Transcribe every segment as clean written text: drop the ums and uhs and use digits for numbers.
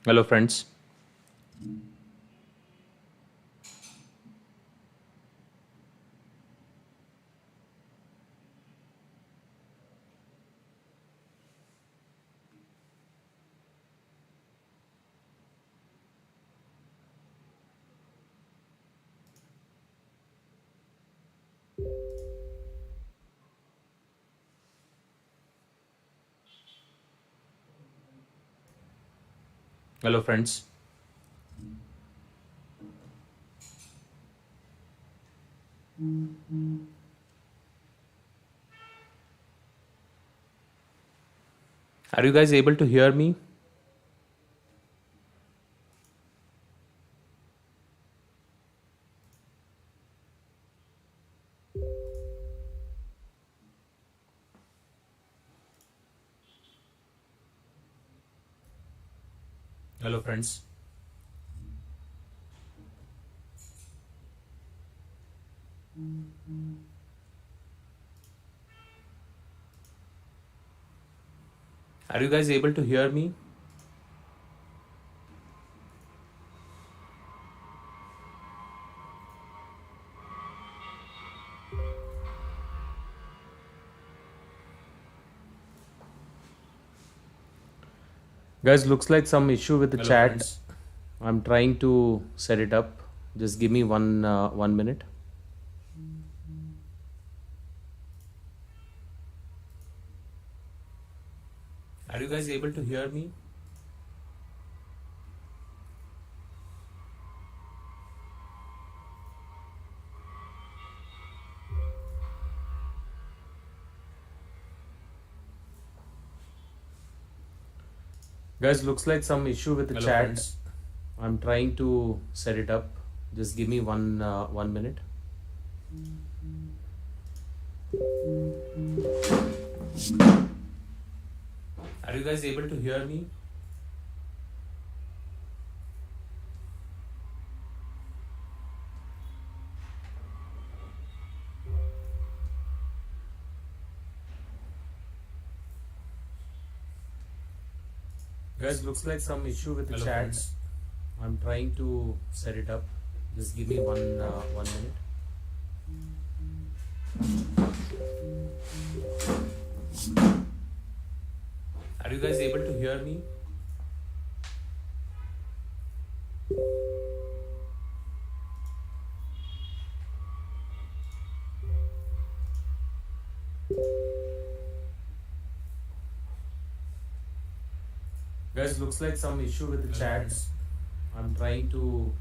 Hello, friends. Hello, friends. Are you guys able to hear me? Hello, friends. Are you guys able to hear me? Guys, looks like some issue with the Hello, chat. friends. I'm trying to set it up. Just give me one minute. Are you guys able to hear me? Guys, looks like some issue with the Hello, chat. friends. I'm trying to set it up. Just give me one minute. Are you guys able to hear me? Guys, looks like some issue with the Hello, chat. friends. I'm trying to set it up. Just give me one minute. Are you guys able to hear me? Guys, looks like some issue with the Hello, chat. friends. I'm trying to.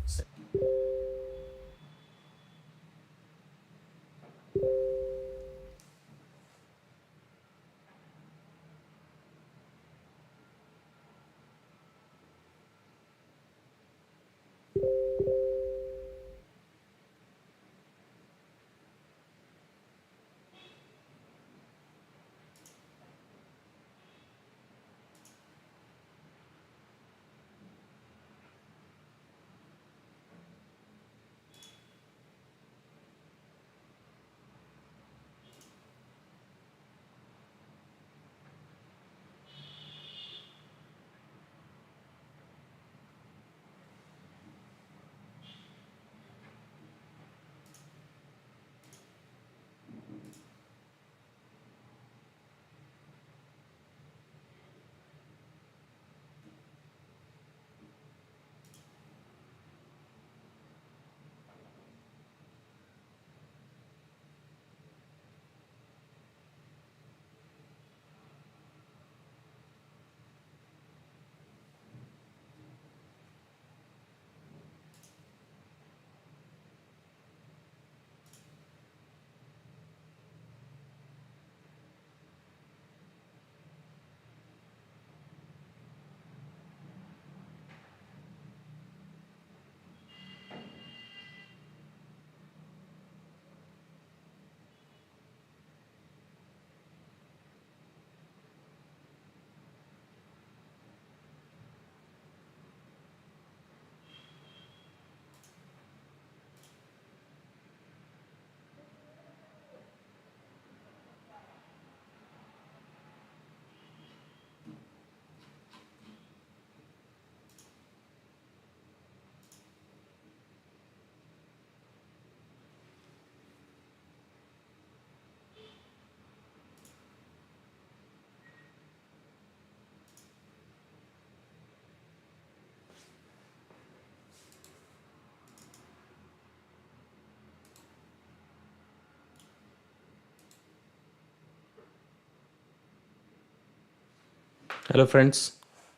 Hello, friends.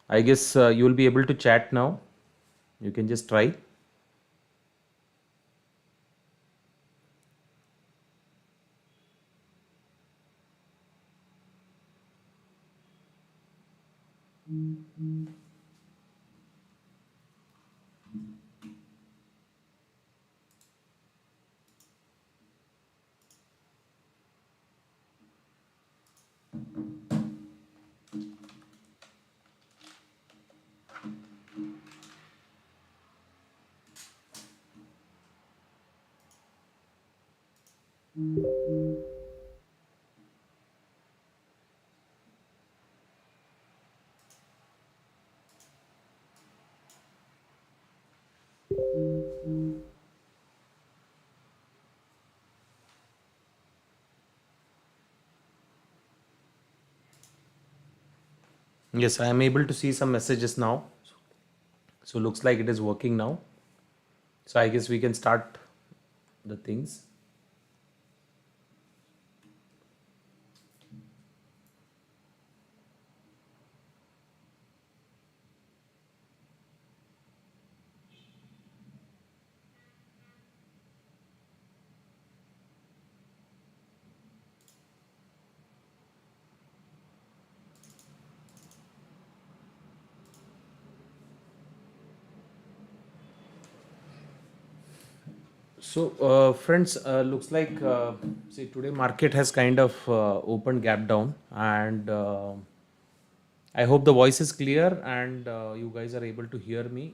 I guess you will be able to chat now. You can just try. Yes, I am able to see some messages now. So looks like it is working now. So I guess we can start the things. So, friends, looks like see today market has kind of opened gap down, and I hope the voice is clear and you guys are able to hear me.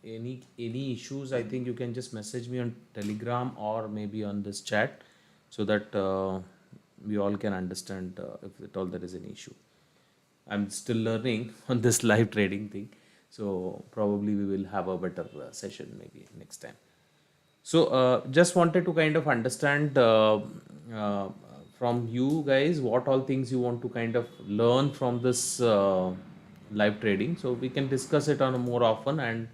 Any issues? I think you can just message me on Telegram or maybe on this chat, so that we all can understand if at all there is an issue. I'm still learning on this live trading thing, so probably we will have a better session maybe next time. So, just wanted to kind of understand uh, from you guys what all things you want to kind of learn from this live trading. So, we can discuss it on a more often and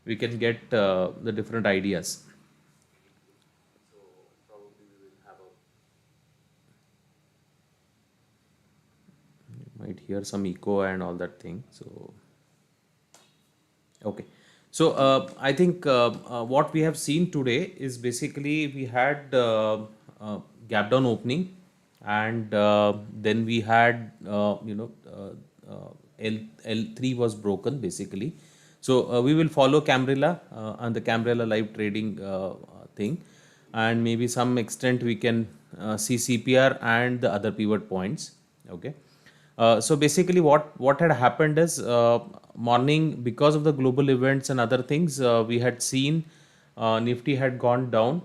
we can get the different ideas. Might hear some echo and all that thing. So, okay. So I think what we have seen today is basically we had gap down opening, and then we had L3 was broken basically. So we will follow Camarilla and the Camarilla live trading thing, and maybe some extent we can see CPR and the other pivot points. Okay. So basically, what had happened is morning, because of the global events and other things, we had seen Nifty had gone down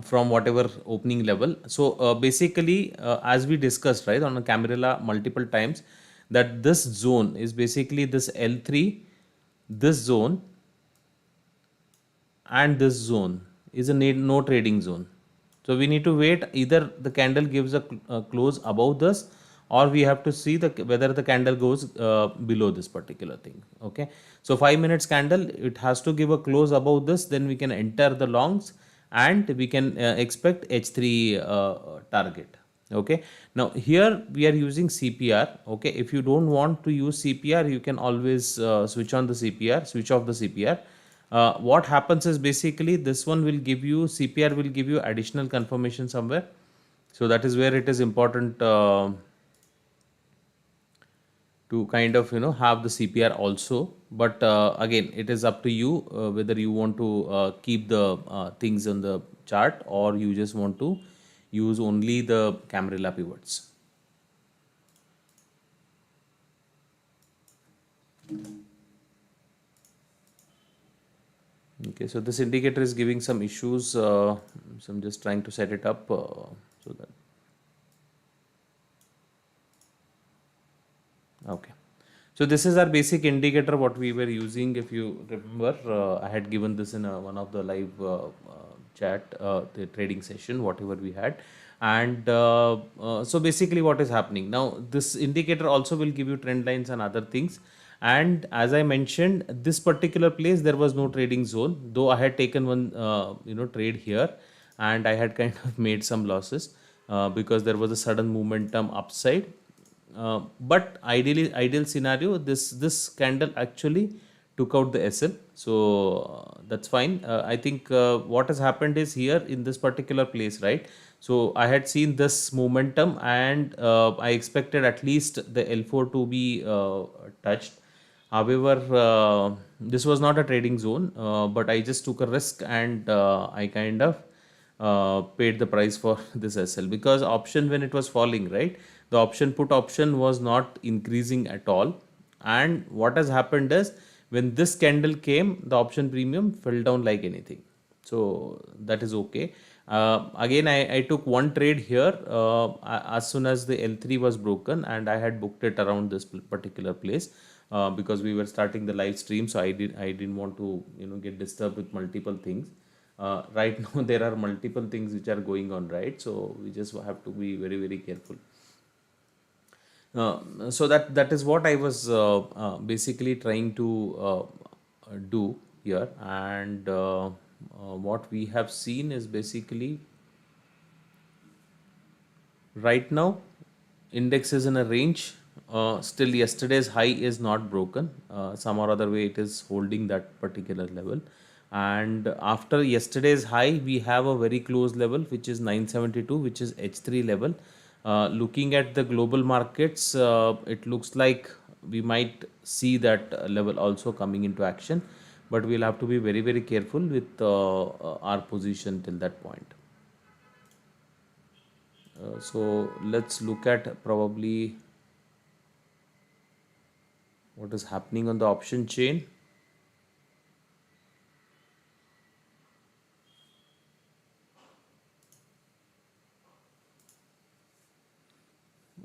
from whatever opening level. So basically, as we discussed right on a Camarilla multiple times, that this zone is basically this L3, this zone, and this zone is a no trading zone. So we need to wait, either the candle gives a close above this, or we have to see whether the candle goes below this particular thing. Okay, so 5 minutes candle, it has to give a close above this, then we can enter the longs and we can expect H3 target. Okay, now here we are using CPR. Okay, if you don't want to use CPR, you can always switch on the CPR, switch off the CPR. What happens is basically this one will give you, CPR will give you additional confirmation somewhere. So that is where it is important to kind of have the CPR also. But again, it is up to you whether you want to keep the things on the chart, or you just want to use only the Camarilla pivots. Okay, so this indicator is giving some issues. So I'm just trying to set it up so that. Okay. So this is our basic indicator what we were using. If you remember, I had given this in one of the live chat, the trading session, whatever we had. And so basically what is happening now, this indicator also will give you trend lines and other things. And as I mentioned, this particular place, there was no trading zone, though I had taken one, trade here, and I had kind of made some losses because there was a sudden momentum upside. But ideal scenario, this candle actually took out the SL, so that's fine. I think what has happened is here in this particular place, right? So I had seen this momentum, and I expected at least the L4 to be touched. However, this was not a trading zone, but I just took a risk, and I kind of paid the price for this SL, because option, when it was falling, right, the option put option was not increasing at all. And what has happened is, when this candle came, the option premium fell down like anything. So that is okay. Again, I took one trade here as soon as the L3 was broken, and I had booked it around this particular place, because we were starting the live stream, so I didn't want to get disturbed with multiple things. Right now there are multiple things which are going on, right? So we just have to be very, very careful. So that is what I was basically trying to do here. And what we have seen is basically, right now index is in a range. Still yesterday's high is not broken. Some or other way it is holding that particular level. And after yesterday's high, we have a very close level, which is 972, which is H3 level. Looking at the global markets, it looks like we might see that level also coming into action, but we'll have to be very, very careful with our position till that point. So let's look at probably what is happening on the option chain.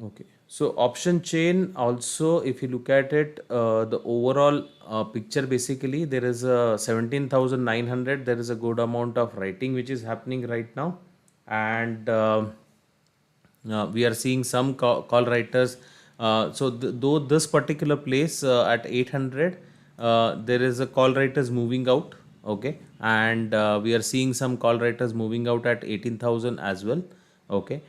Okay, so option chain also, if you look at it, the overall picture, basically there is a 17,900. There is a good amount of writing which is happening right now, and we are seeing some call writers. So though this particular place at 800, there is a call writers moving out. Okay, and we are seeing some call writers moving out at 18,000 as well. Okay,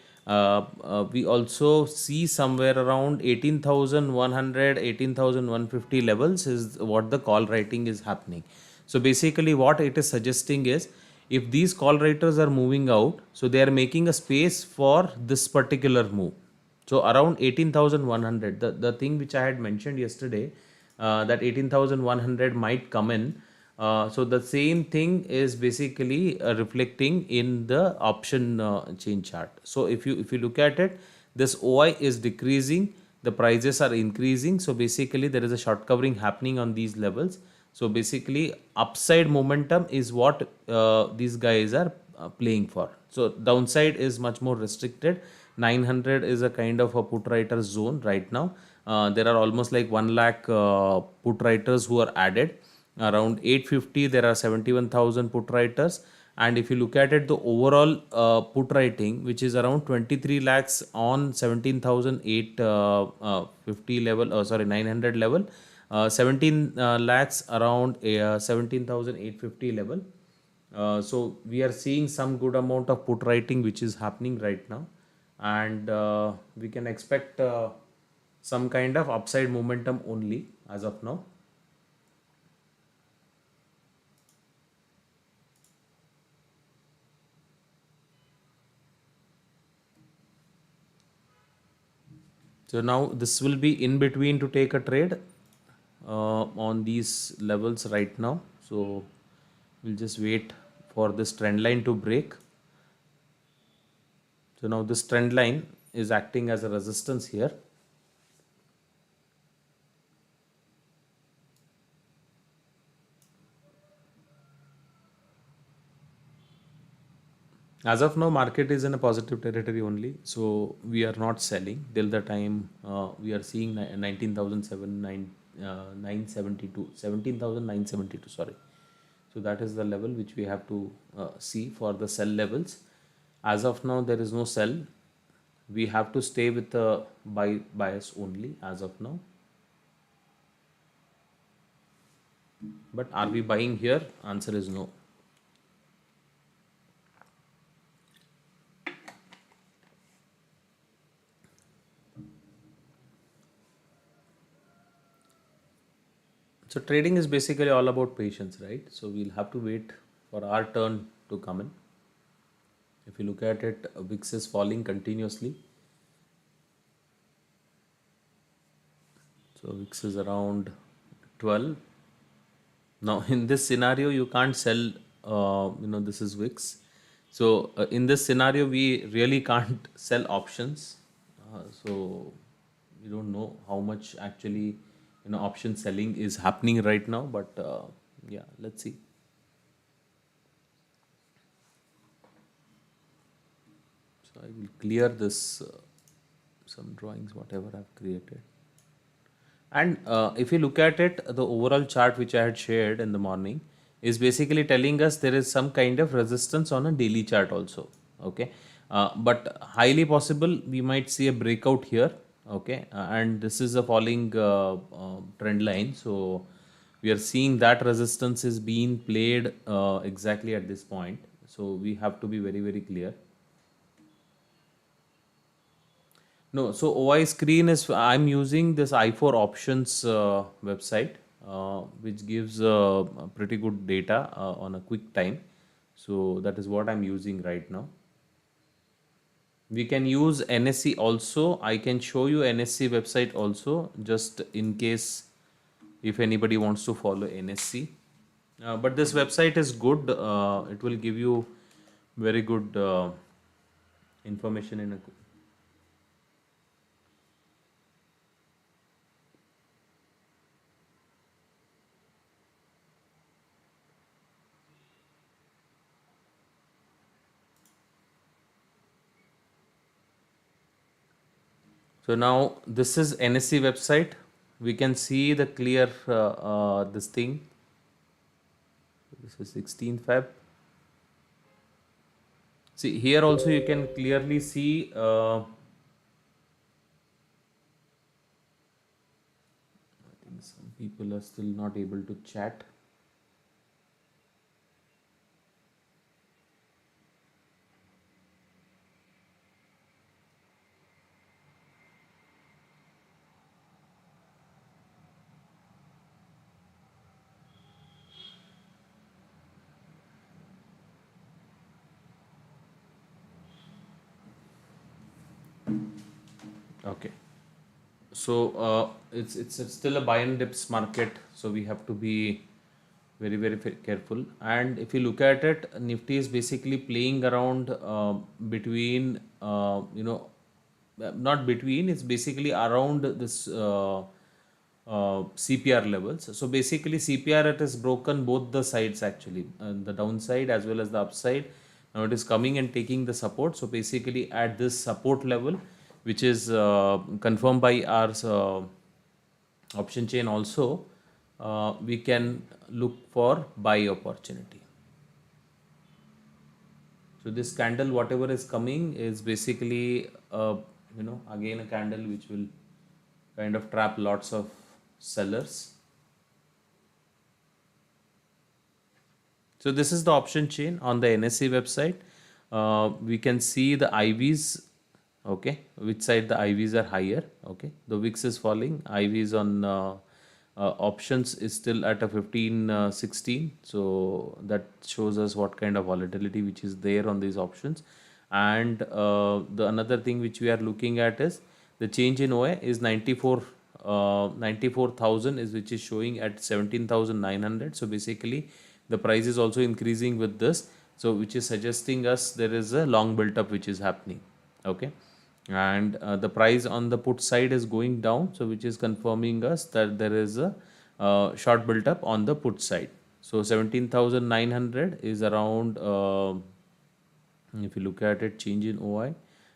we also see somewhere around 18,100, 18,150 levels is what the call writing is happening. So basically what it is suggesting is, if these call writers are moving out, so they are making a space for this particular move. So around 18,100, the thing which I had mentioned yesterday, that 18,100 might come in. So the same thing is basically reflecting in the option chain chart. So if you look at it, this OI is decreasing, the prices are increasing. So basically there is a short covering happening on these levels. So basically upside momentum is what these guys are playing for. So downside is much more restricted. 900 is a kind of a put writer zone right now. There are almost like 1 lakh put writers who are added. Around 850 there are 71,000 put writers. And if you look at it, the overall put writing, which is around 23 lakhs on 17,850 level, sorry, 900 level, 17 lakhs around 17,850 level. So we are seeing some good amount of put writing which is happening right now, and we can expect some kind of upside momentum only as of now. So now this will be in between to take a trade on these levels right now. So we'll just wait for this trend line to break. So now this trend line is acting as a resistance here. As of now, market is in a positive territory only, so we are not selling till the time we are seeing 19,972, 17,972. Sorry, so that is the level which we have to see for the sell levels. As of now, there is no sell. We have to stay with the buy bias only as of now. But are we buying here? Answer is no. So trading is basically all about patience, right? So we'll have to wait for our turn to come in. If you look at it, VIX is falling continuously. So VIX is around 12. Now in this scenario, you can't sell. This is VIX. So in this scenario, we really can't sell options. So we don't know how much actually option selling is happening right now. But yeah, let's see. So I will clear this some drawings whatever I've created. And if you look at it, the overall chart which I had shared in the morning is basically telling us there is some kind of resistance on a daily chart also. Okay, but highly possible we might see a breakout here. Okay, and this is a falling trend line, so we are seeing that resistance is being played exactly at this point. So we have to be very clear. No, so OI screen is I'm using this I4 options website, which gives pretty good data on a quick time. So that is what I'm using right now. We can use NSE also. I can show you NSE website also, just in case if anybody wants to follow NSE. But this website is good. It will give you very good information in a. So now this is NSE website. We can see the clear this thing. This is 16 Feb. See here also you can clearly see. I think some people are still not able to chat. Okay. So it's still a buy and dips market. So we have to be very careful. And if you look at it, Nifty is basically playing around between not between. It's basically around this CPR levels. So basically CPR it is broken both the sides actually, the downside as well as the upside. Now it is coming and taking the support. So basically at this support level, which is confirmed by our option chain also, we can look for buy opportunity. So this candle, whatever is coming, is basically again a candle which will kind of trap lots of sellers. So this is the option chain on the NSE website. We can see the IVs, okay, which side the IVs are higher, okay. The VIX is falling, IVs on options is still at a 1516. So that shows us what kind of volatility which is there on these options. And the another thing which we are looking at is the change in OA is 94,000 is which is showing at 17,900. So basically the price is also increasing with this, so which is suggesting us there is a long built up which is happening, okay. And the price on the put side is going down, so which is confirming us that there is a short built up on the put side. So 17,900 is around if you look at it, change in OI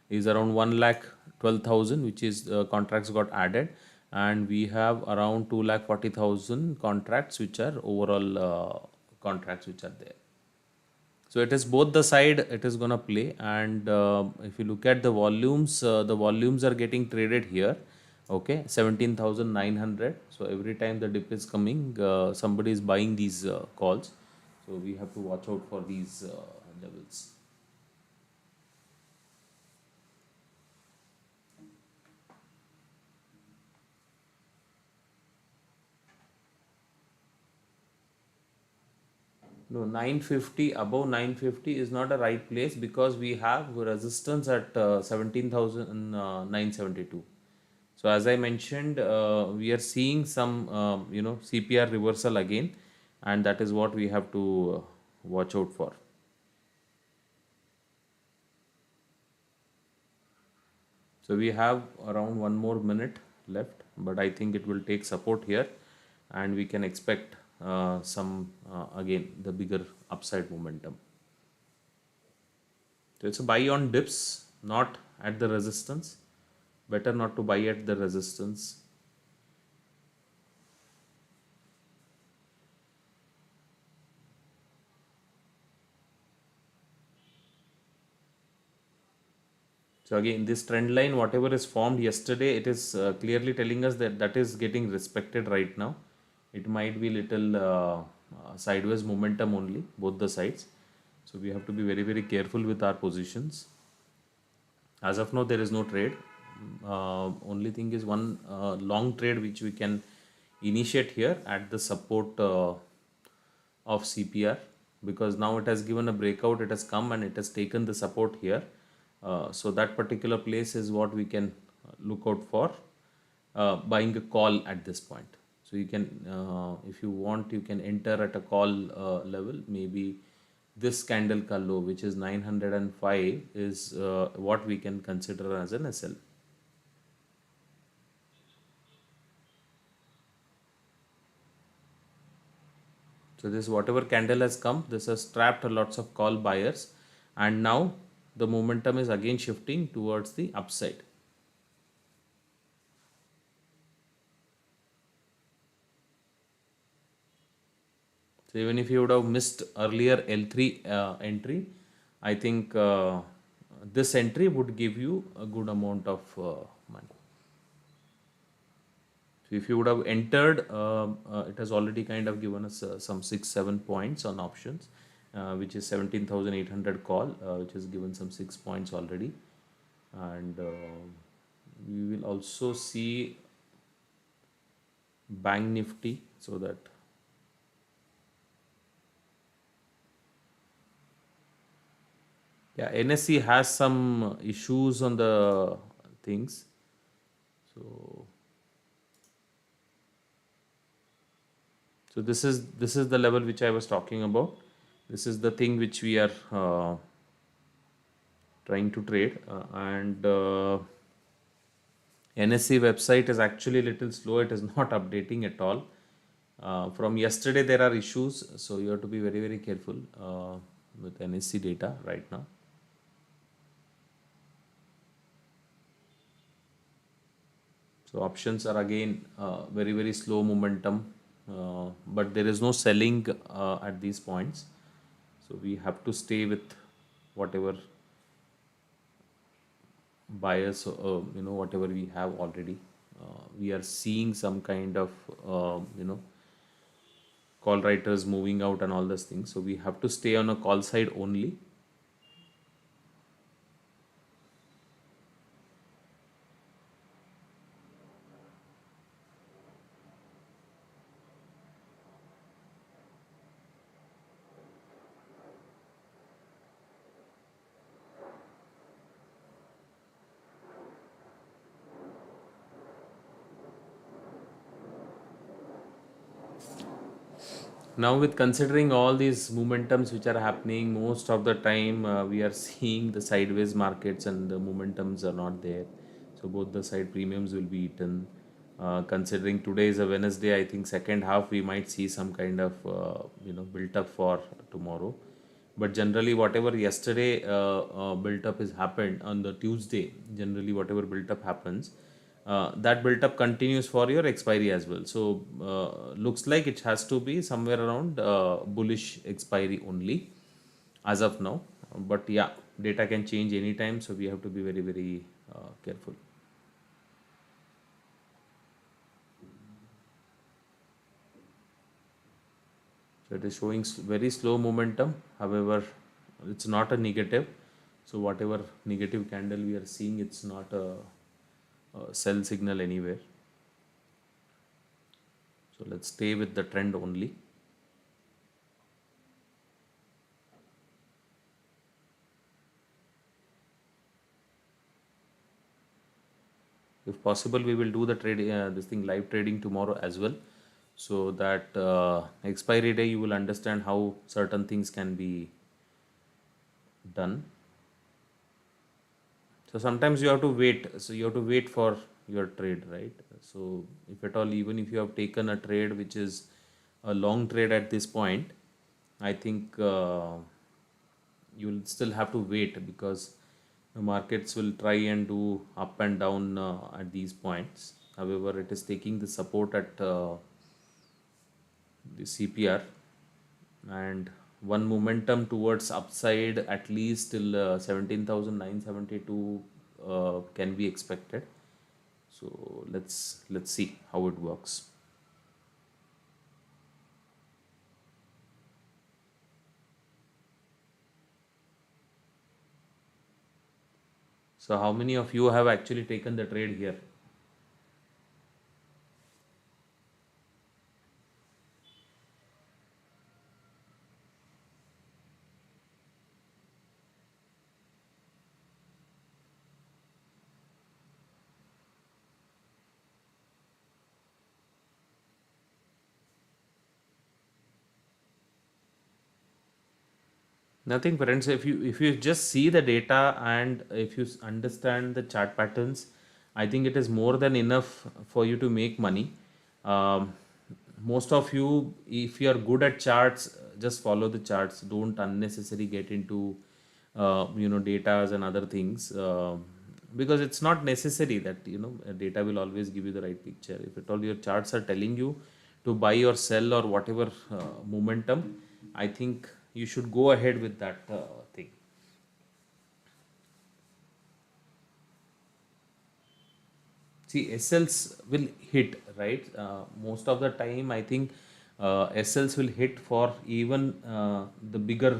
is around 1,12,000, which is contracts got added, and we have around 2,40,000 contracts which are overall contracts which are there. So it is both the side it is gonna play. And if you look at the volumes are getting traded here, okay, 17,900. So every time the dip is coming, somebody is buying these calls. So we have to watch out for these levels. No, 950, above 950 is not a right place because we have resistance at 17,972. So as I mentioned, we are seeing some CPR reversal again, and that is what we have to watch out for. So we have around 1 more minute left, but I think it will take support here, and we can expect some again the bigger upside momentum. So it's a buy on dips, not at the resistance. Better not to buy at the resistance. So again, this trend line, whatever is formed yesterday, it is clearly telling us that that is getting respected right now. It might be little sideways momentum only, both the sides. So we have to be very, very careful with our positions. As of now, there is no trade. Only thing is one long trade which we can initiate here at the support of CPR, because now it has given a breakout, it has come and it has taken the support here. So that particular place is what we can look out for buying a call at this point. So you can, if you want, you can enter at a call level. Maybe this candle low, which is 905, is what we can consider as an SL. So this whatever candle has come, this has trapped lots of call buyers, and now the momentum is again shifting towards the upside. So even if you would have missed earlier L3 entry, I think this entry would give you a good amount of money. So if you would have entered, it has already kind of given us some 6-7 points on options, which is 17,800 call, which has given some 6 points already. And we will also see Bank Nifty, so that yeah, NSE has some issues on the things. So this is the level which I was talking about. This is the thing which we are trying to trade, and NSE website is actually a little slow. It is not updating at all. From yesterday there are issues, so you have to be very, very careful with NSE data right now. So options are again very, very slow momentum, but there is no selling at these points. So we have to stay with whatever buyers, whatever we have already. We are seeing some kind of, call writers moving out and all those things. So we have to stay on a call side only. Now, with considering all these momentums which are happening, most of the time we are seeing the sideways markets and the momentums are not there. So both the side premiums will be eaten. Considering today is a Wednesday, I think second half we might see some kind of built up for tomorrow. But generally, whatever yesterday built up is happened on the Tuesday. Generally, whatever built up happens, that built up continues for your expiry as well. So looks like it has to be somewhere around bullish expiry only as of now. But yeah, data can change anytime, so we have to be very, very careful. So it is showing very slow momentum. However, it's not a negative. So whatever negative candle we are seeing, it's not a sell signal anywhere. So let's stay with the trend only. If possible, we will do the trade, this thing live trading tomorrow as well, so that expiry day you will understand how certain things can be done. So sometimes you have to wait. So you have to wait for your trade, right? So if at all, even if you have taken a trade which is a long trade at this point, I think you will still have to wait, because the markets will try and do up and down at these points. However, it is taking the support at the CPR, and one momentum towards upside at least till 17,972 can be expected. So let's see how it works. So how many of you have actually taken the trade here? Nothing, friends. If you just see the data and if you understand the chart patterns, I think it is more than enough for you to make money. Um, Most of you, if you are good at charts, just follow the charts. Don't unnecessarily get into datas and other things, because it's not necessary that data will always give you the right picture. If at all your charts are telling you to buy or sell or whatever momentum, I think you should go ahead with that thing. See, SLs will hit, right? Most of the time, I think SLs will hit for even the bigger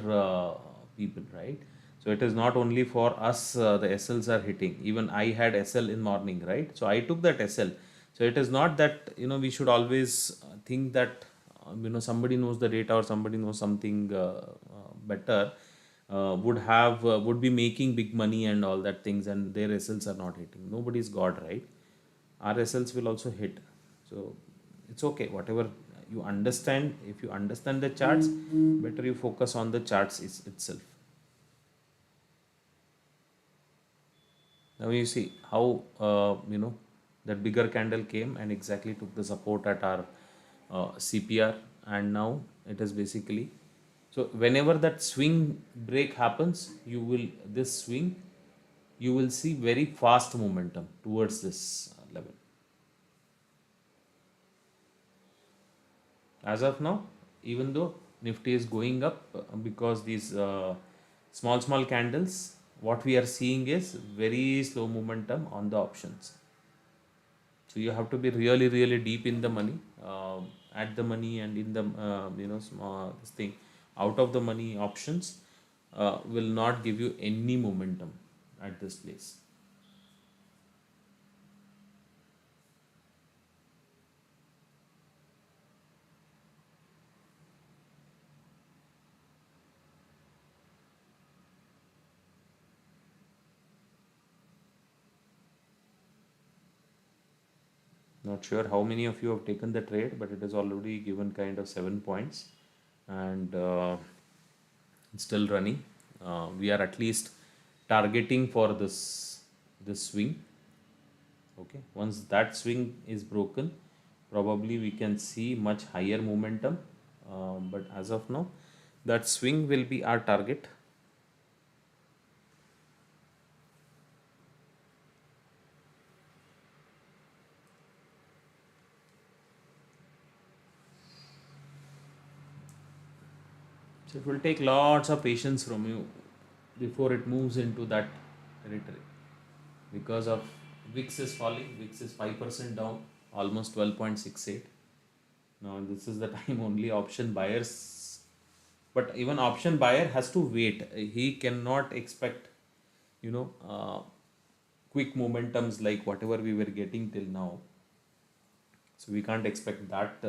people, right? So it is not only for us, the SLs are hitting. Even I had SL in morning, right? So I took that SL. So it is not that, we should always think that, somebody knows the data or somebody knows something better, would be making big money and all that things, and their SLs are not hitting. Nobody's God, right? RSLs will also hit. So it's okay, whatever you understand. If you understand the charts, better you focus on the charts itself. Now you see how that bigger candle came and exactly took the support at our CPR, and now it is basically, so whenever that swing break happens, this swing, you will see very fast momentum towards this level. As of now, even though Nifty is going up, because these small candles, what we are seeing is very slow momentum on the options. So you have to be really really deep in the money, at the money, and in the small this thing, out of the money options will not give you any momentum at this place. Not sure how many of you have taken the trade, but it is already given kind of 7 points, and it's still running. We are at least targeting for this swing. Okay, once that swing is broken, probably we can see much higher momentum. But as of now, that swing will be our target. So it will take lots of patience from you before it moves into that territory. Because of VIX is falling, VIX is 5% down, almost 12.68. Now this is the time only option buyers, but even option buyer has to wait. He cannot expect, you know, uh, quick momentums like whatever we were getting till now. So we can't expect that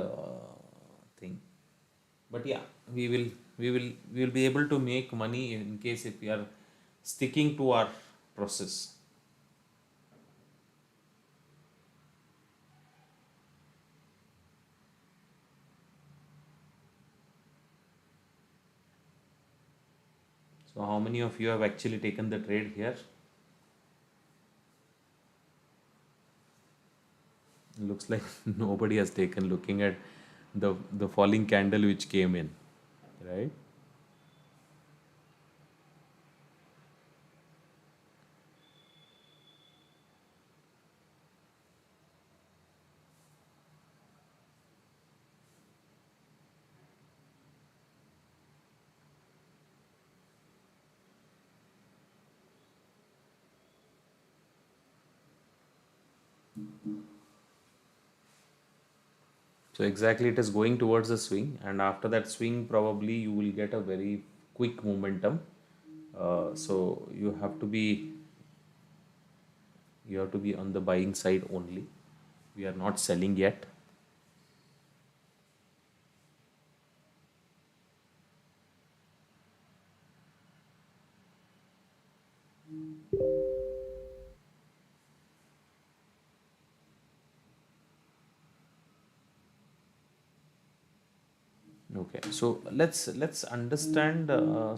thing. But yeah, we will be able to make money in case if we are sticking to our process. So how many of you have actually taken the trade here? Looks like nobody has taken, looking at the falling candle which came in, right? So exactly it is going towards the swing, and after that swing, probably you will get a very quick momentum. So you have to be on the buying side only. We are not selling yet. Okay, so let's understand.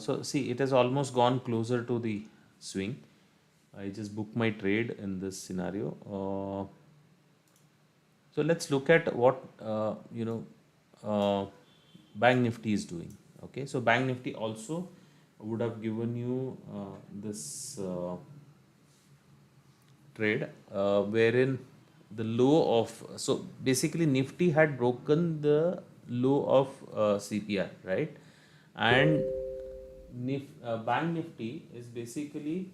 So see, it has almost gone closer to the swing. I just booked my trade in this scenario. So let's look at what Bank Nifty is doing. Okay, so Bank Nifty also would have given you this trade, wherein the low of, so basically Nifty had broken the low of CPR, right? And Bank Nifty is basically,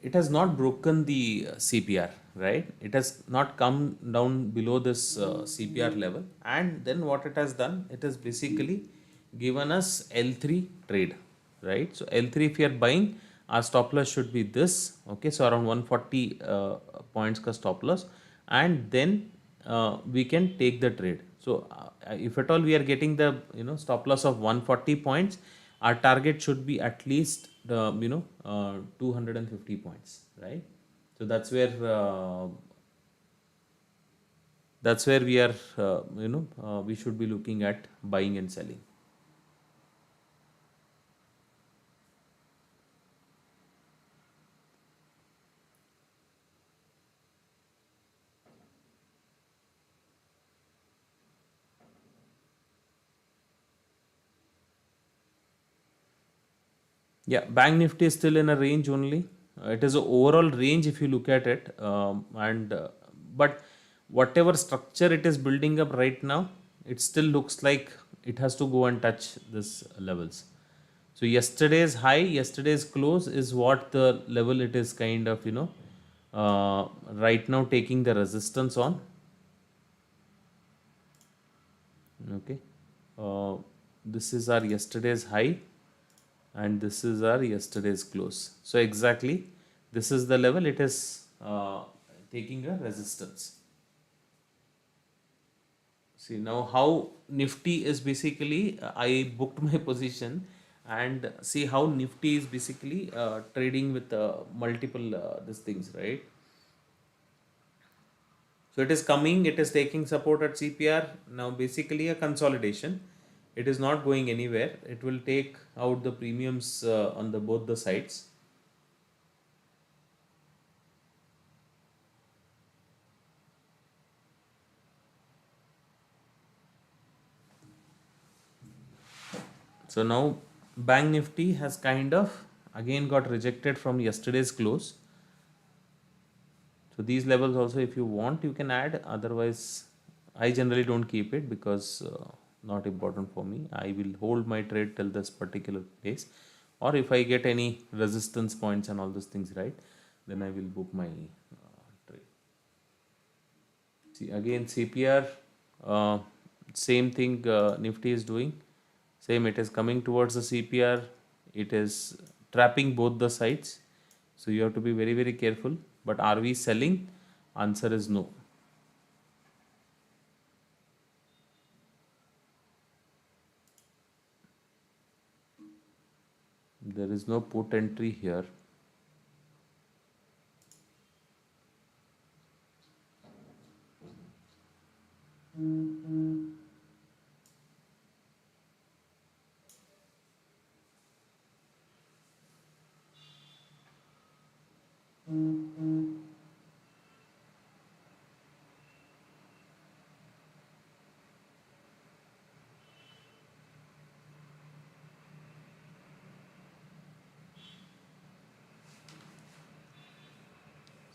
it has not broken the CPR, right? It has not come down below this CPR level. And then what it has done, it has basically given us L3 trade, right? So L3, if you are buying, our stop loss should be this, okay? So around 140 points ka stop loss, and then we can take the trade. So if at all we are getting the stop loss of 140 points, our target should be at least 250 points, right? So that's where we are, we should be looking at buying and selling. Yeah, Bank Nifty is still in a range only. It is a overall range if you look at it, and but whatever structure it is building up right now, it still looks like it has to go and touch this levels. So yesterday's close is what the level it is kind of right now taking the resistance on. Okay, uh, this is our yesterday's high, and this is our yesterday's close. So exactly this is the level it is taking a resistance. See now how Nifty is basically, I booked my position, and see how Nifty is basically trading with multiple these things, right? So it is coming, it is taking support at CPR. Now basically a consolidation. It is not going anywhere. It will take out the premiums on the both the sides. So now Bank Nifty has kind of again got rejected from yesterday's close. So these levels also, if you want, you can add. Otherwise, I generally don't keep it because not important for me. I will hold my trade till this particular place, or if I get any resistance points and all those things, right, then I will book my trade. See again CPR, uh, same thing Nifty is doing. Same, it is coming towards the CPR. It is trapping both the sides. So you have to be very, very careful. But are we selling? Answer is no. There is no put entry here.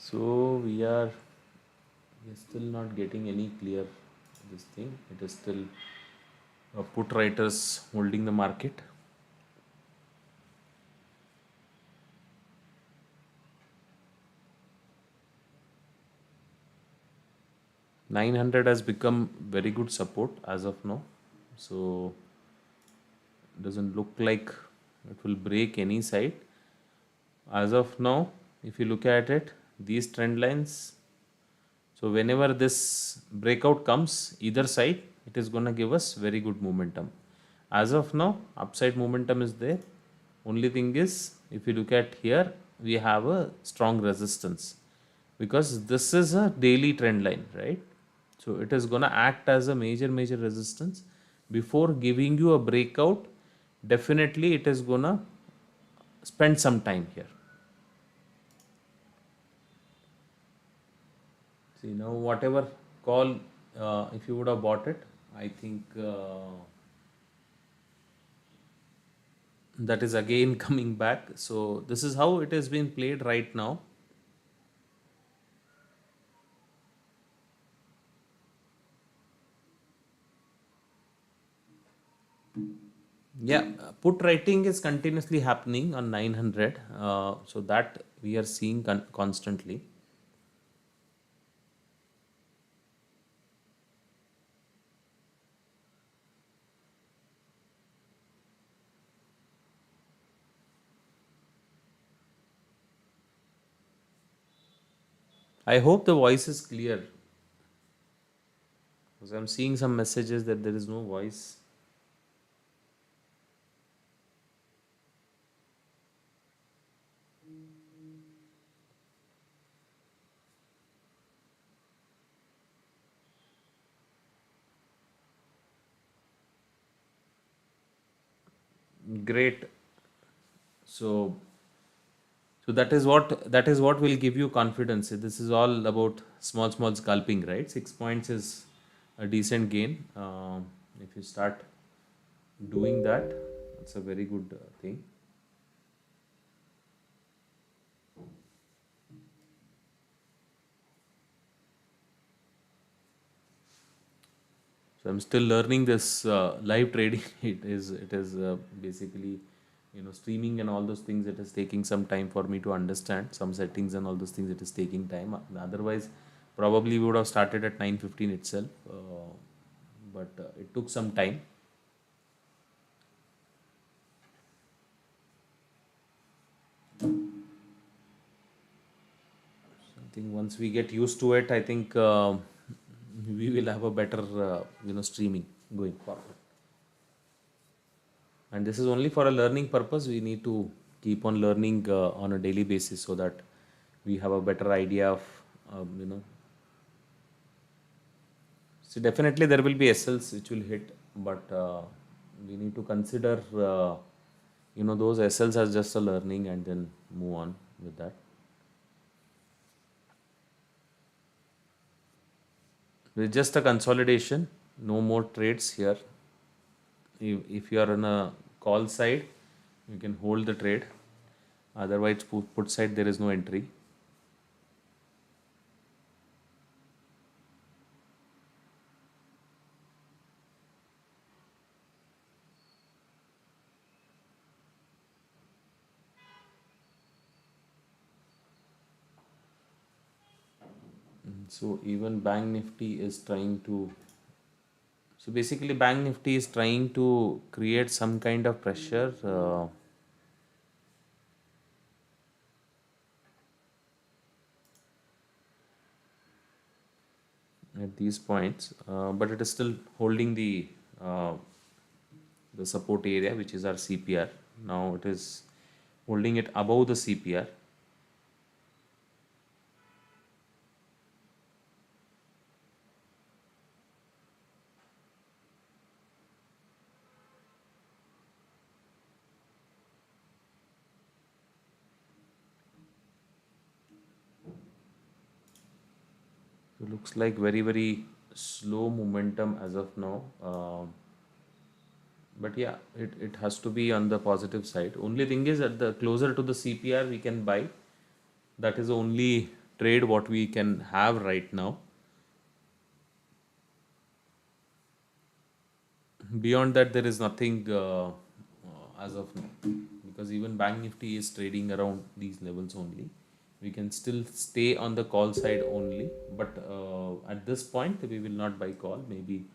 So we are still not getting any clear this thing. It is still put writers holding the market. 900 has become very good support as of now. So doesn't look like it will break any side. As of now, if you look at it, these trend lines, so whenever this breakout comes, either side, it is going to give us very good momentum. As of now, upside momentum is there. Only thing is, if you look at here, we have a strong resistance because this is a daily trend line, right? So it is going to act as a major resistance before giving you a breakout. Definitely, it is going to spend some time here. See now, whatever call, if you would have bought it, I think that is again coming back. So this is how it has been played right now. Yeah, put writing is continuously happening on 900. So that we are seeing constantly. I hope the voice is clear because I'm seeing some messages that there is no voice. Great. So that is what will give you confidence. This is all about small scalping, right? 6 points is a decent gain. If you start doing that, it's a very good thing. So I'm still learning this live trading. It is basically, streaming and all those things. It is taking some time for me to understand some settings and all those things. It is taking time. Otherwise, probably we would have started at 9:15 itself. But it took some time. I think once we get used to it, I think we will have a better, streaming going forward. And this is only for a learning purpose. We need to keep on learning on a daily basis so that we have a better idea of, you know. So definitely there will be SLs which will hit, but we need to consider, those SLs as just a learning and then move on with that. With just a consolidation, no more trades here. If you are on a call side, you can hold the trade. Otherwise, put side, there is no entry. So even Bank Nifty is trying to. So basically, Bank Nifty is trying to create some kind of pressure. At these points, but it is still holding uh, the support area, which is our CPR. Now it is holding it above the CPR. So looks like very slow momentum as of now. But yeah, it has to be on the positive side. Only thing is at the closer to the CPR we can buy. That is the only trade what we can have right now. Beyond that, there is nothing as of now, because even Bank Nifty is trading around these levels only. We can still stay on the call side only, but at this point, we will not buy call. Maybe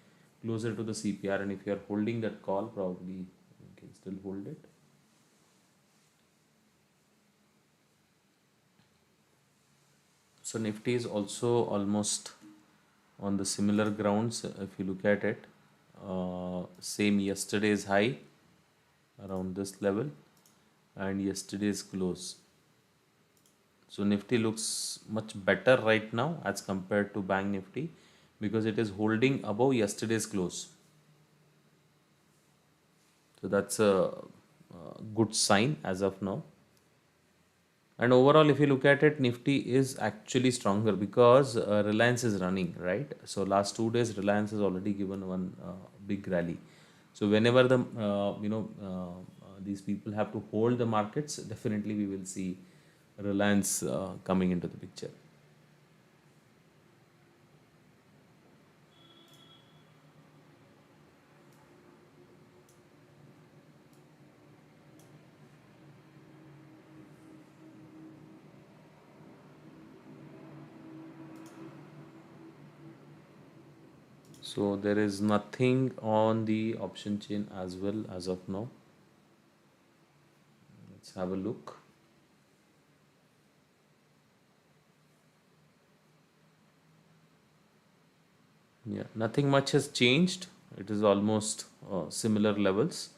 closer to the CPR, and if you are holding that call, probably you can still hold it. So Nifty is also almost on the similar grounds. If you look at it, same yesterday's high around this level and yesterday's close. So Nifty looks much better right now as compared to Bank Nifty because it is holding above yesterday's close. So that's a good sign as of now. And overall, if you look at it, Nifty is actually stronger because Reliance is running, right? So last 2 days, Reliance has already given one big rally. So whenever these people have to hold the markets, definitely we will see Reliance coming into the picture. So there is nothing on the option chain as well as of now. Let's have a look. Yeah, nothing much has changed. It is almost similar levels.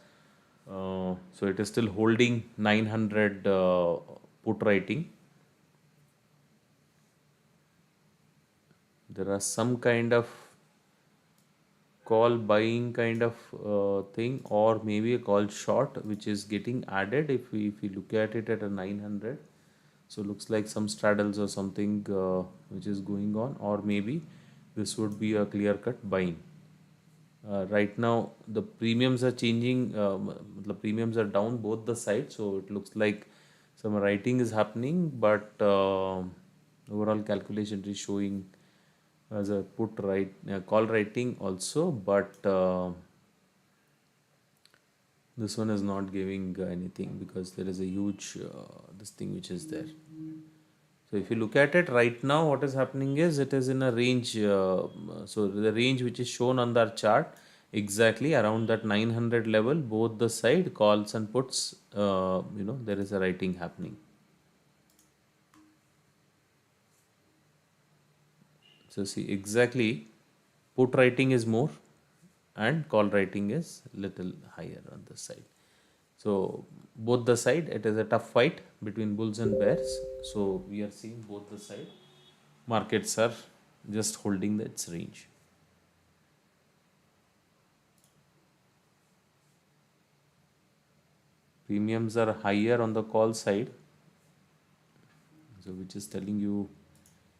So it is still holding 900 put writing. There are some kind of call buying kind of thing, or maybe a call short which is getting added if we look at it at a 900. So looks like some straddles or something which is going on, or maybe this would be a clear cut buying. Right now the premiums are changing, the premiums are down both the sides, so it looks like some writing is happening, but overall calculation is showing as a put right call writing also, but this one is not giving anything because there is a huge this thing which is there. So if you look at it right now, what is happening is it is in a range. So the range which is shown on that chart, exactly around that 900 level, both the side calls and puts, there is a writing happening. So see exactly, put writing is more and call writing is little higher on this side. So both the side, it is a tough fight between bulls and bears. So we are seeing both the side. Markets are just holding its range. Premiums are higher on the call side, so which is telling you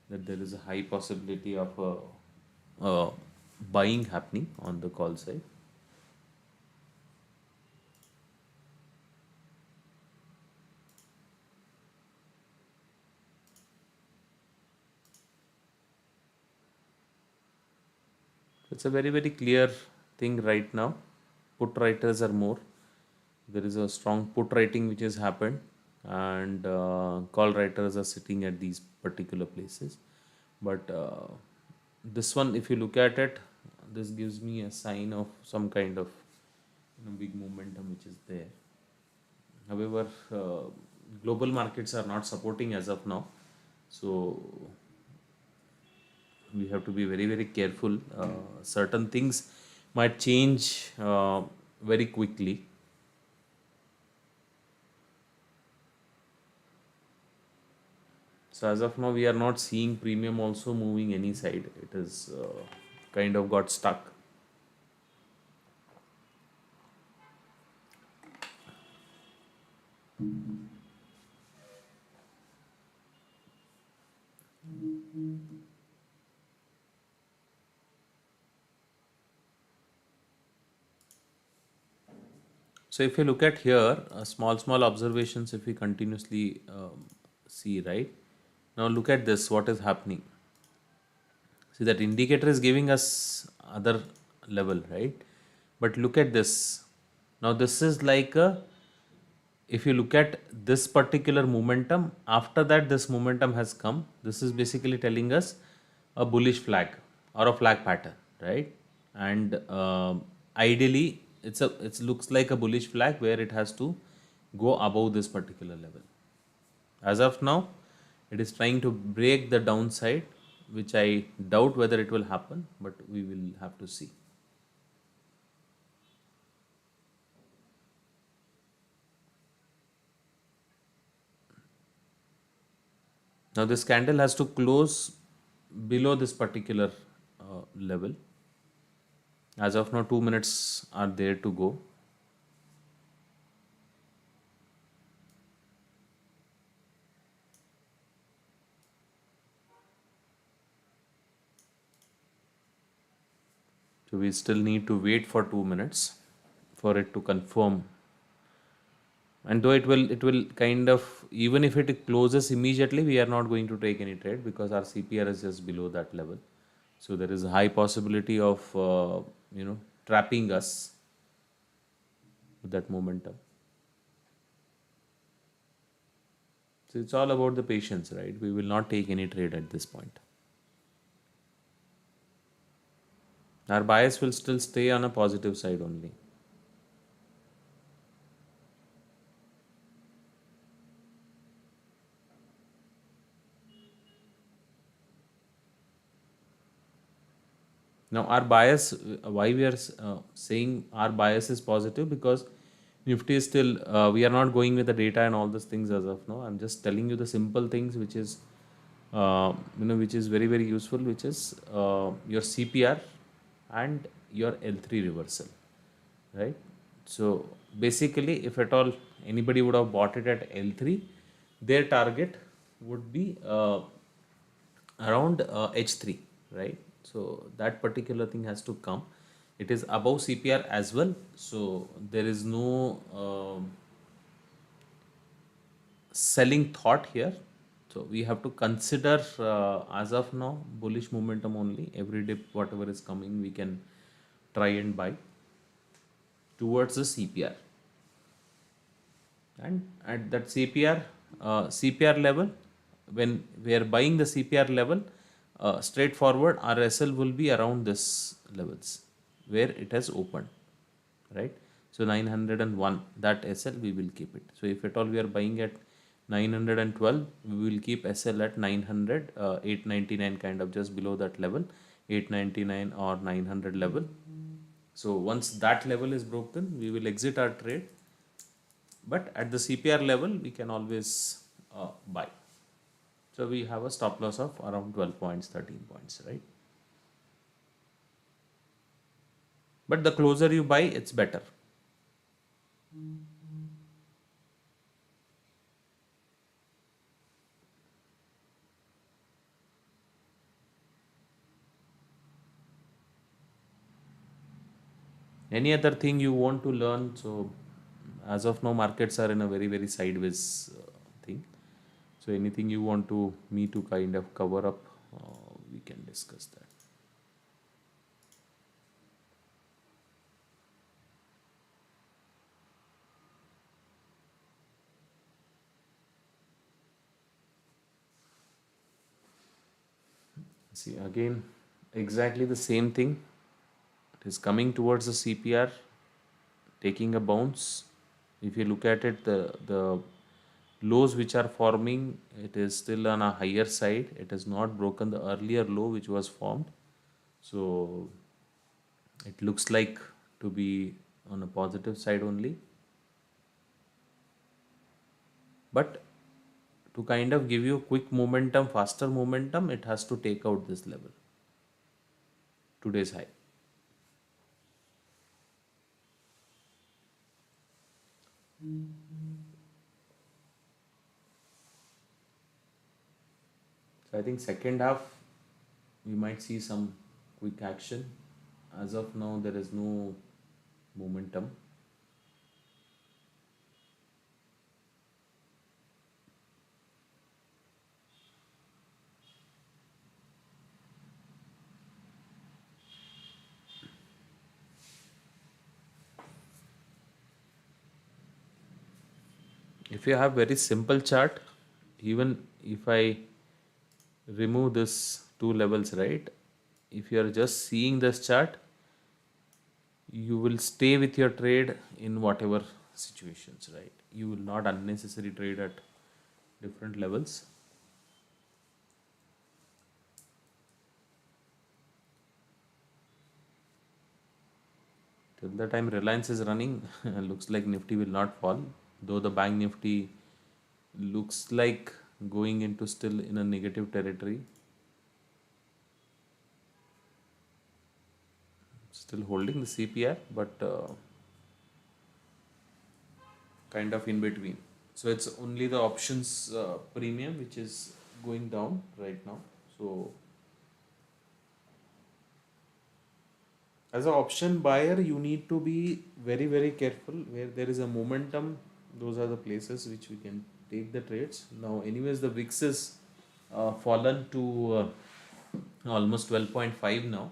that there is a high possibility of buying happening on the call side. It's a very clear thing right now. Put writers are more. There is a strong put writing which has happened, and call writers are sitting at these particular places. But this one, if you look at it, this gives me a sign of some kind of big momentum which is there. However, global markets are not supporting as of now, so we have to be very careful. Certain things might change very quickly. So as of now, we are not seeing premium also moving any side. It is kind of got stuck. So if you look at here, small observations, if we continuously see, right? Now look at this, what is happening. See, that indicator is giving us other level, right? But look at this. Now this is like a, if you look at this particular momentum, after that this momentum has come. This is basically telling us a bullish flag or a flag pattern, right? And ideally, it looks like a bullish flag where it has to go above this particular level. As of now, it is trying to break the downside, which I doubt whether it will happen, but we will have to see. Now this candle has to close below this particular level. As of now, 2 minutes are there to go. So we still need to wait for 2 minutes for it to confirm. And though it will kind of, even if it closes immediately, we are not going to take any trade because our CPR is just below that level. So there is a high possibility of trapping us with that momentum. So it's all about the patience, right? We will not take any trade at this point. Our bias will still stay on a positive side only. Now, our bias, why we are saying our bias is positive, because Nifty is still, we are not going with the data and all those things as of now. I'm just telling you the simple things which is, which is very, very useful, which is your CPR and your L3 reversal, right? So basically, if at all anybody would have bought it at L3, their target would be around H3, right? So that particular thing has to come. It is above CPR as well, so there is no selling thought here. So we have to consider as of now bullish momentum only. Every dip whatever is coming, we can try and buy towards the CPR. And at that CPR level, when we are buying the CPR level, straightforward our SL will be around this levels where it has opened, right? So 901, that SL we will keep it. So if at all we are buying at 912, we will keep SL at 900, 899, kind of just below that level, 899 or 900 level. So once that level is broken, we will exit our trade, but at the CPR level we can always buy. So we have a stop loss of around 12 points, 13 points, right? But the closer you buy, it's better. Any other thing you want to learn? So as of now, markets are in a very, very sideways thing. So anything you want to me to kind of cover up, we can discuss that. See, again, exactly the same thing. It is coming towards the CPR, taking a bounce. If you look at it, the lows which are forming, it is still on a higher side. It has not broken the earlier low which was formed. So it looks like to be on a positive side only. But to kind of give you quick momentum, faster momentum, it has to take out this level, today's high. So I think second half we might see some quick action. As of now, there is no momentum. If you have very simple chart, even if I remove this two levels, right? If you are just seeing this chart, you will stay with your trade in whatever situations, right? You will not unnecessary trade at different levels. Till the time Reliance is running, looks like Nifty will not fall, though the Bank Nifty looks like going into still in a negative territory, still holding the CPR, but kind of in between. So it's only the options premium which is going down right now. So as an option buyer, you need to be very, very careful where there is a momentum. Those are the places which we can take the trades. Now, anyways, the VIX is fallen to almost 12.5 now,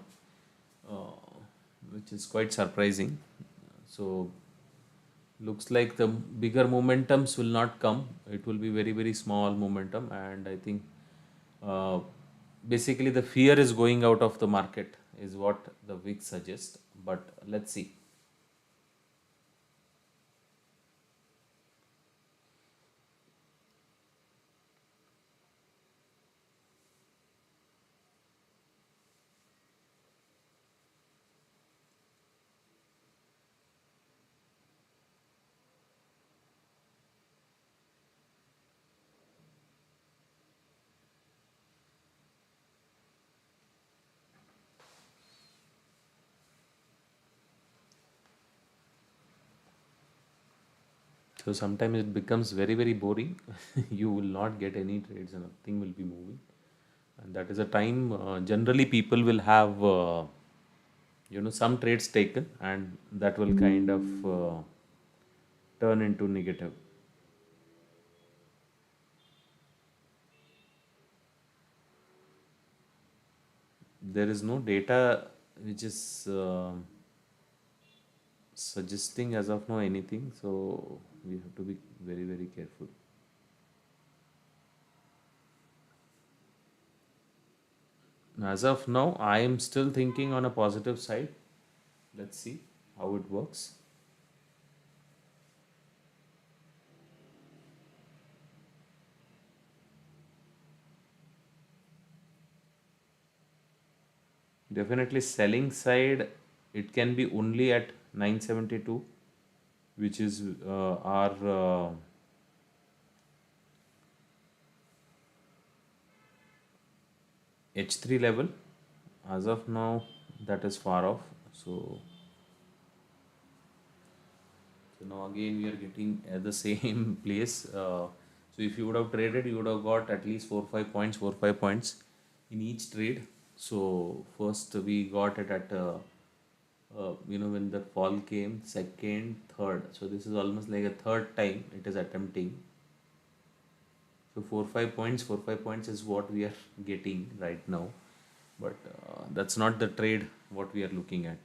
uh, which is quite surprising. So, looks like the bigger momentums will not come. It will be very, very small momentum, and I think uh, basically the fear is going out of the market is what the VIX suggests. But let's see. So sometimes it becomes very, very boring. You will not get any trades and nothing will be moving. And that is a time generally people will have, some trades taken and that will kind of turn into negative. There is no data which is suggesting as of now anything. So we have to be very, very careful. As of now, I am still thinking on a positive side. Let's see how it works. Definitely selling side, it can be only at 972, which is our H3 level. As of now, that is far off. So now again we are getting at the same place. So if you would have traded, you would have got at least 4 5 points, 4 5 points in each trade. So first we got it at when the fall came, second, third. So this is almost like a third time it is attempting. So 4 5 points, 4 5 points is what we are getting right now. But that's not the trade what we are looking at.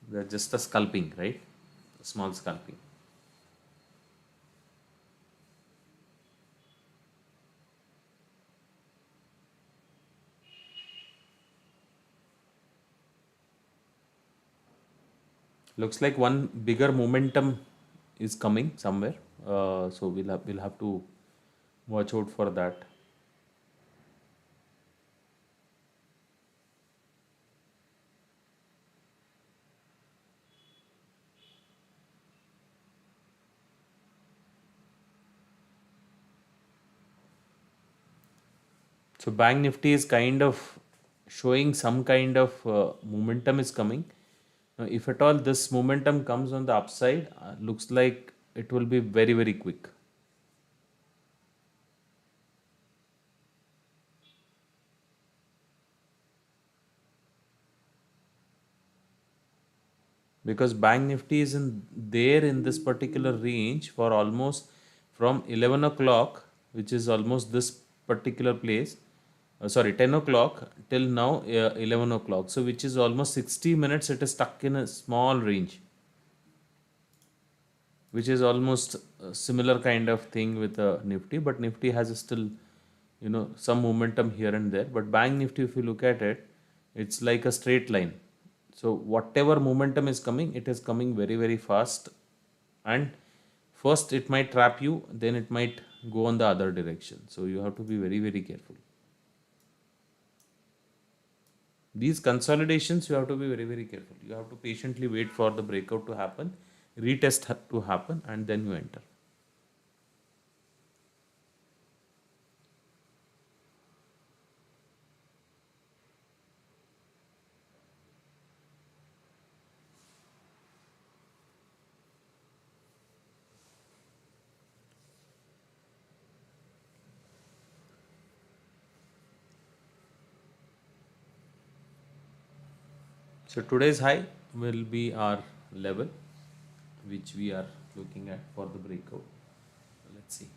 They're just a scalping, right? Small scalping. Looks like one bigger momentum is coming somewhere. So we'll have to watch out for that. So Bank Nifty is kind of showing some kind of momentum is coming. Now, if at all this momentum comes on the upside, looks like it will be very, very quick. Because Bank Nifty is in this particular range for almost from 11 o'clock, which is almost this particular place. sorry, 10 o'clock till now 11 o'clock. So which is almost 60 minutes it is stuck in a small range, which is almost a similar kind of thing with Nifty, but Nifty has still, some momentum here and there. But Bank Nifty, if you look at it, it's like a straight line. So whatever momentum is coming, it is coming very, very fast. And first it might trap you, then it might go on the other direction. So you have to be very, very careful. These consolidations, you have to be very, very careful. You have to patiently wait for the breakout to happen, retest to happen, and then you enter. So today's high will be our level, which we are looking at for the breakout. Let's see.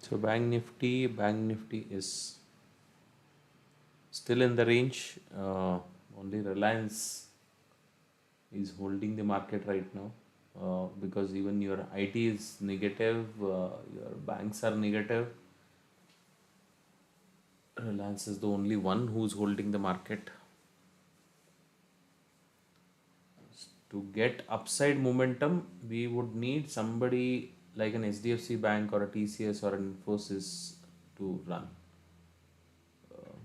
So Bank Nifty is still in the range. Only Reliance is holding the market right now, because even your IT is negative, your banks are negative. Reliance is the only one who's holding the market. To get upside momentum, we would need somebody like an SDFC Bank or a TCS or an Infosys to run,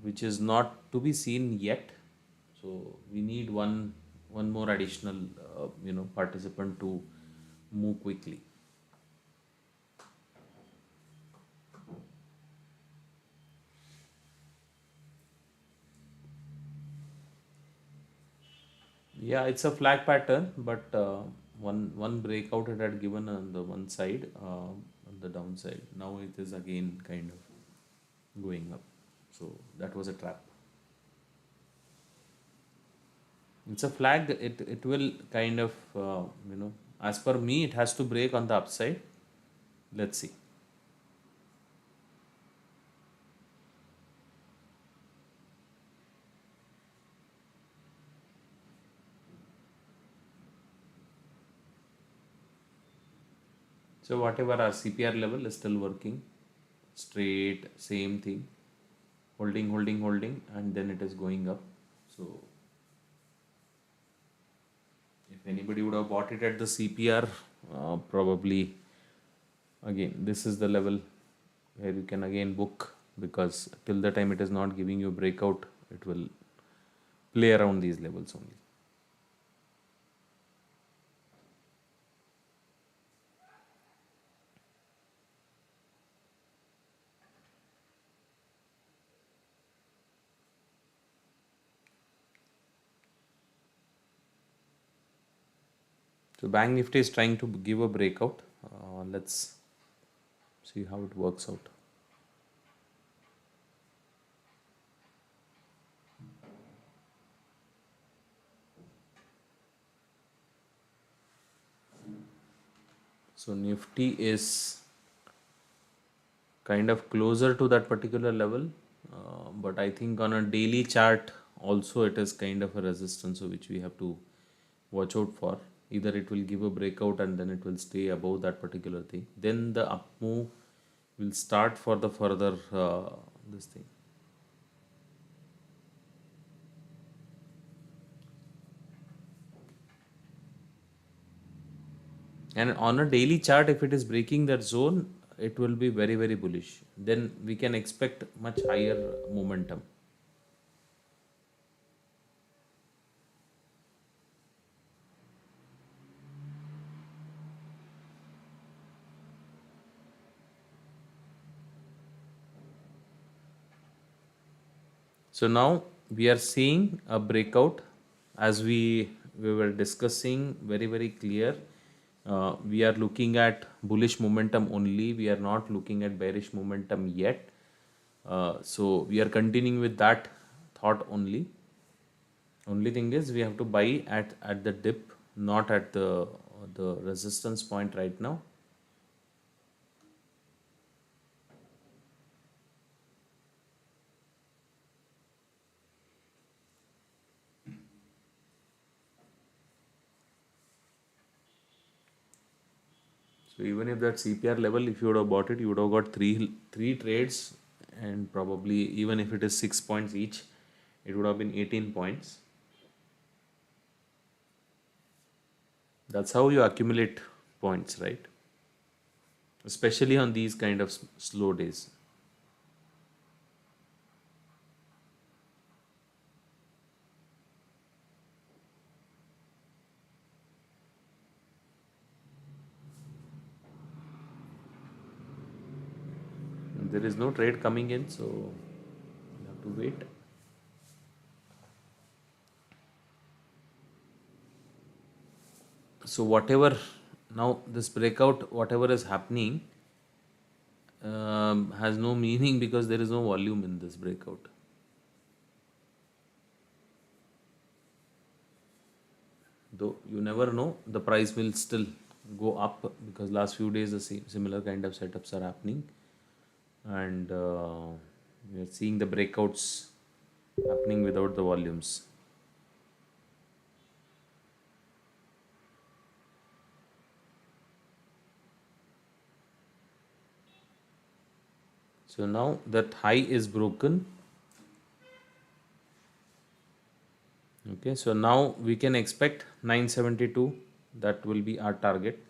which is not to be seen yet. So we need one more additional participant to move quickly. Yeah, it's a flag pattern, but one breakout it had given on the one side, on the downside. Now it is again kind of going up. So that was a trap. It's a flag. It will kind of as per me, it has to break on the upside. Let's see. So whatever our CPR level is still working, straight, same thing, holding, and then it is going up. So if anybody would have bought it at the CPR, probably again this is the level where you can again book, because till the time it is not giving you a breakout, it will play around these levels only. So Bank Nifty is trying to give a breakout. Let's see how it works out. So Nifty is kind of closer to that particular level, but I think on a daily chart also it is kind of a resistance, so which we have to watch out for. Either it will give a breakout and then it will stay above that particular thing. Then the up move will start for the further this thing. And on a daily chart, if it is breaking that zone, it will be very, very bullish. Then we can expect much higher momentum. So now we are seeing a breakout as we were discussing, very clear. We are looking at bullish momentum only. We are not looking at bearish momentum yet. So we are continuing with that thought only. Only thing is we have to buy at the dip, not at the resistance point right now. So even if that CPR level, if you would have bought it, you would have got three trades, and probably even if it is 6 points each, it would have been 18 points. That's how you accumulate points, right? Especially on these kind of slow days. And there is no trade coming in, so you have to wait. So whatever now this breakout, whatever is happening, has no meaning because there is no volume in this breakout. Though you never know, the price will still go up because last few days the similar kind of setups are happening, and we are seeing the breakouts happening without the volumes. So now that high is broken. Okay, so now we can expect 972. That will be our target.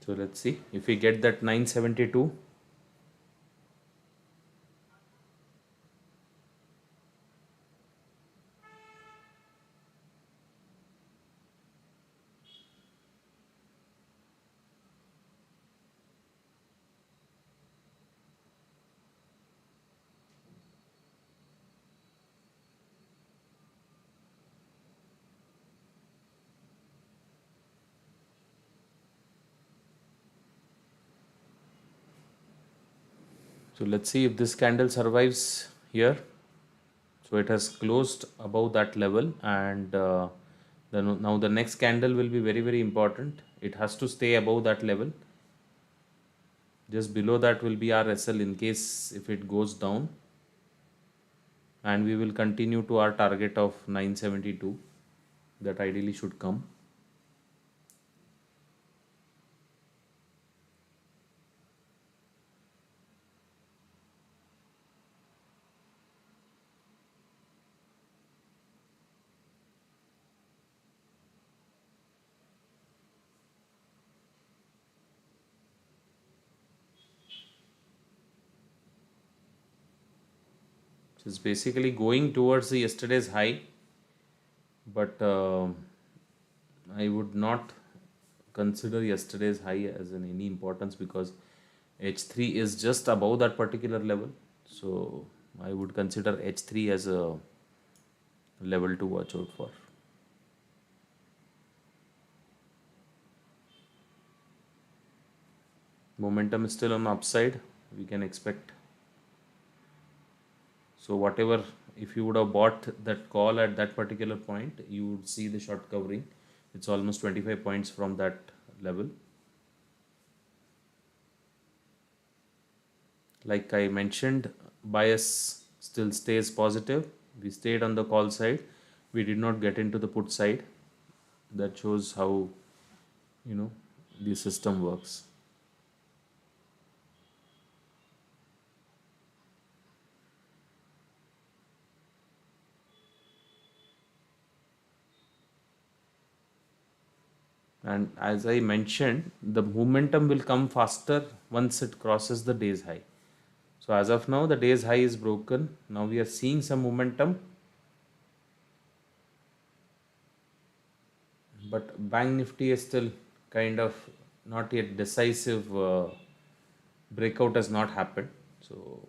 So let's see if we get that 972. So let's see if this candle survives here. So it has closed above that level, and now the next candle will be very important. It has to stay above that level. Just below that will be our SL in case if it goes down, and we will continue to our target of 972 that ideally should come. So it's basically going towards the yesterday's high, but I would not consider yesterday's high as in any importance because H3 is just above that particular level. So I would consider H3 as a level to watch out for. Momentum is still on the upside, we can expect. So whatever, if you would have bought that call at that particular point, you would see the short covering. It's almost 25 points from that level. Like I mentioned, bias still stays positive. We stayed on the call side. We did not get into the put side. That shows how, the system works. And as I mentioned, the momentum will come faster once it crosses the day's high. So as of now, the day's high is broken. Now we are seeing some momentum, but Bank Nifty is still kind of not yet decisive. Breakout has not happened. So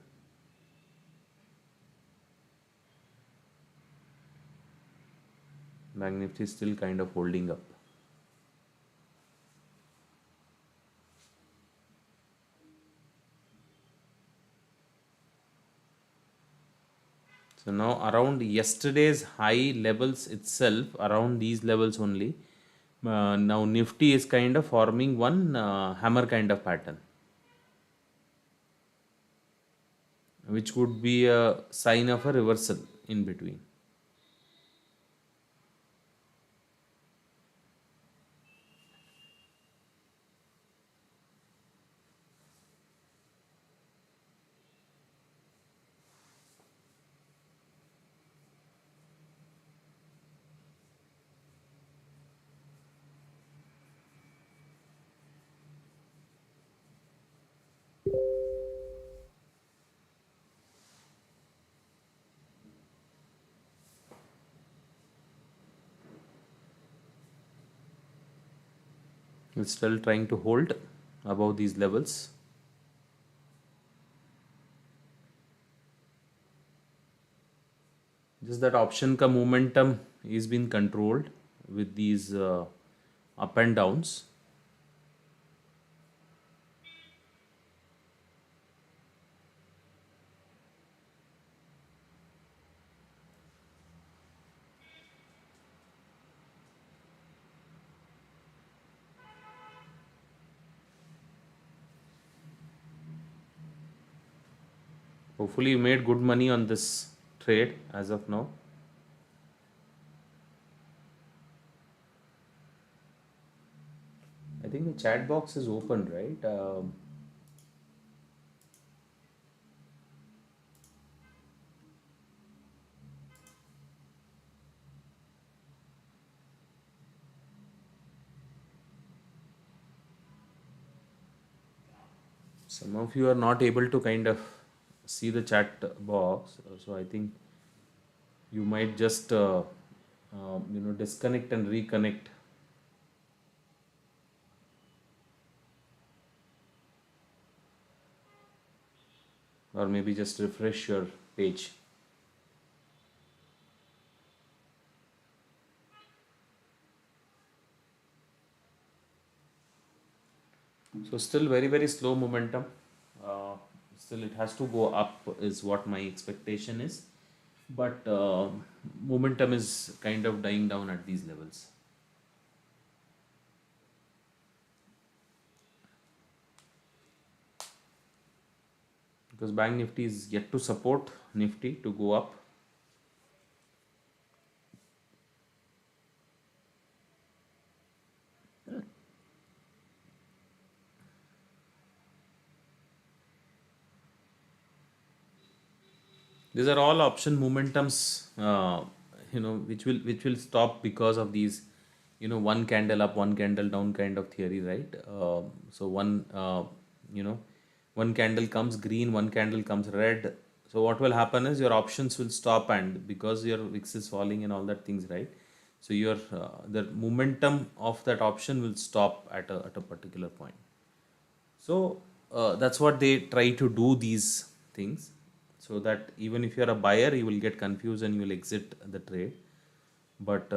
Bank Nifty is still kind of holding up. So now around yesterday's high levels itself, around these levels only, now Nifty is kind of forming one hammer kind of pattern, which would be a sign of a reversal in between. It's still trying to hold above these levels. Just that option ka momentum is being controlled with these up and downs. Hopefully you made good money on this trade as of now. I think the chat box is open, right? Some of you are not able to kind of see the chat box, so I think you might just disconnect and reconnect, or maybe just refresh your page. So still very slow momentum. Uh, Still it has to go up is what my expectation is, but momentum is kind of dying down at these levels. Because Bank Nifty is yet to support Nifty to go up. These are all option momentums, which will stop because of these, one candle up, one candle down kind of theory, right? So you know, one candle comes green, one candle comes red. So what will happen is your options will stop, and because your VIX is falling and all that things, right? So your the momentum of that option will stop at a particular point. So that's what they try to do, these things, so that even if you're a buyer, you will get confused and you will exit the trade. But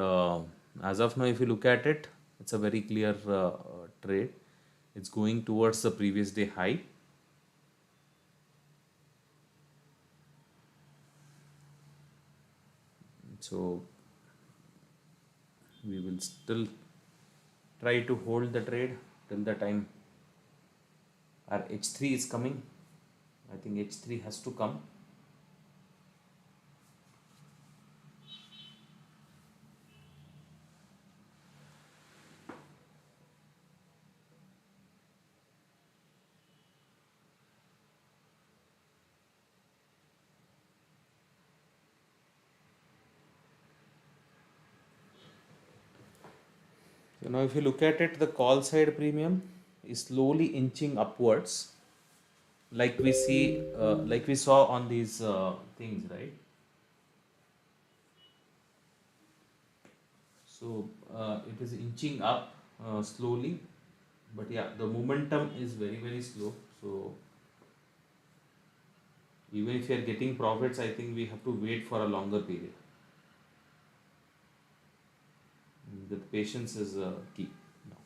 as of now, if you look at it, it's a very clear trade. It's going towards the previous day high. So we will still try to hold the trade till the time our H3 is coming. I think H3 has to come. So now if you look at it, the call side premium is slowly inching upwards. like we saw on these things, right? So it is inching up slowly, but yeah, the momentum is very very slow. So even if you are getting profits, I think we have to wait for a longer period. The patience is key. Now.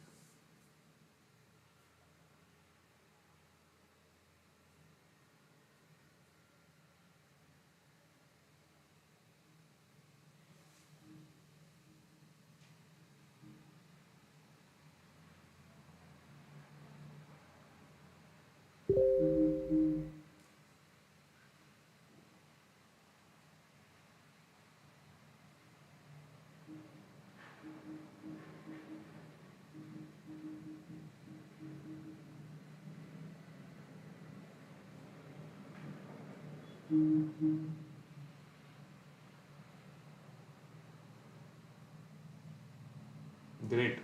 Great.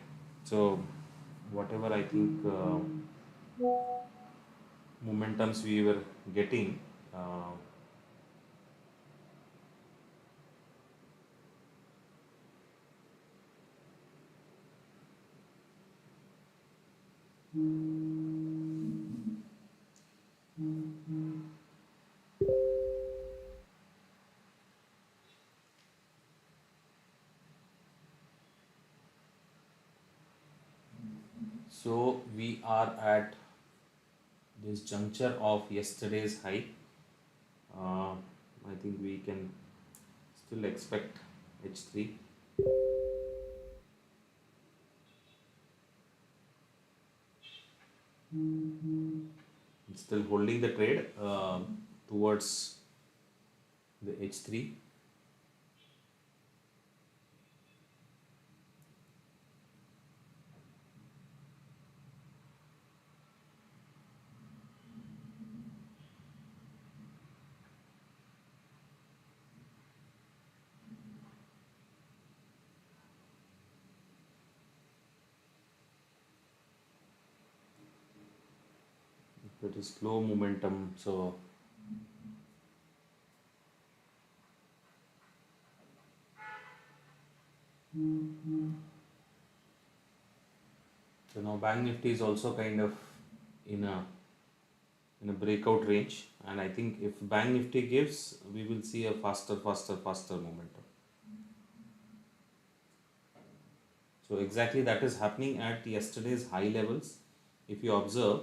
So whatever I think momentums we were getting. Uh, so we are at this juncture of yesterday's high. Uh, I think we can still expect H3. Still holding the trade towards the H3. It is slow momentum. So now Bank Nifty is also kind of in a breakout range, and I think if Bank Nifty gives, we will see a faster momentum. So exactly that is happening at yesterday's high levels. If you observe,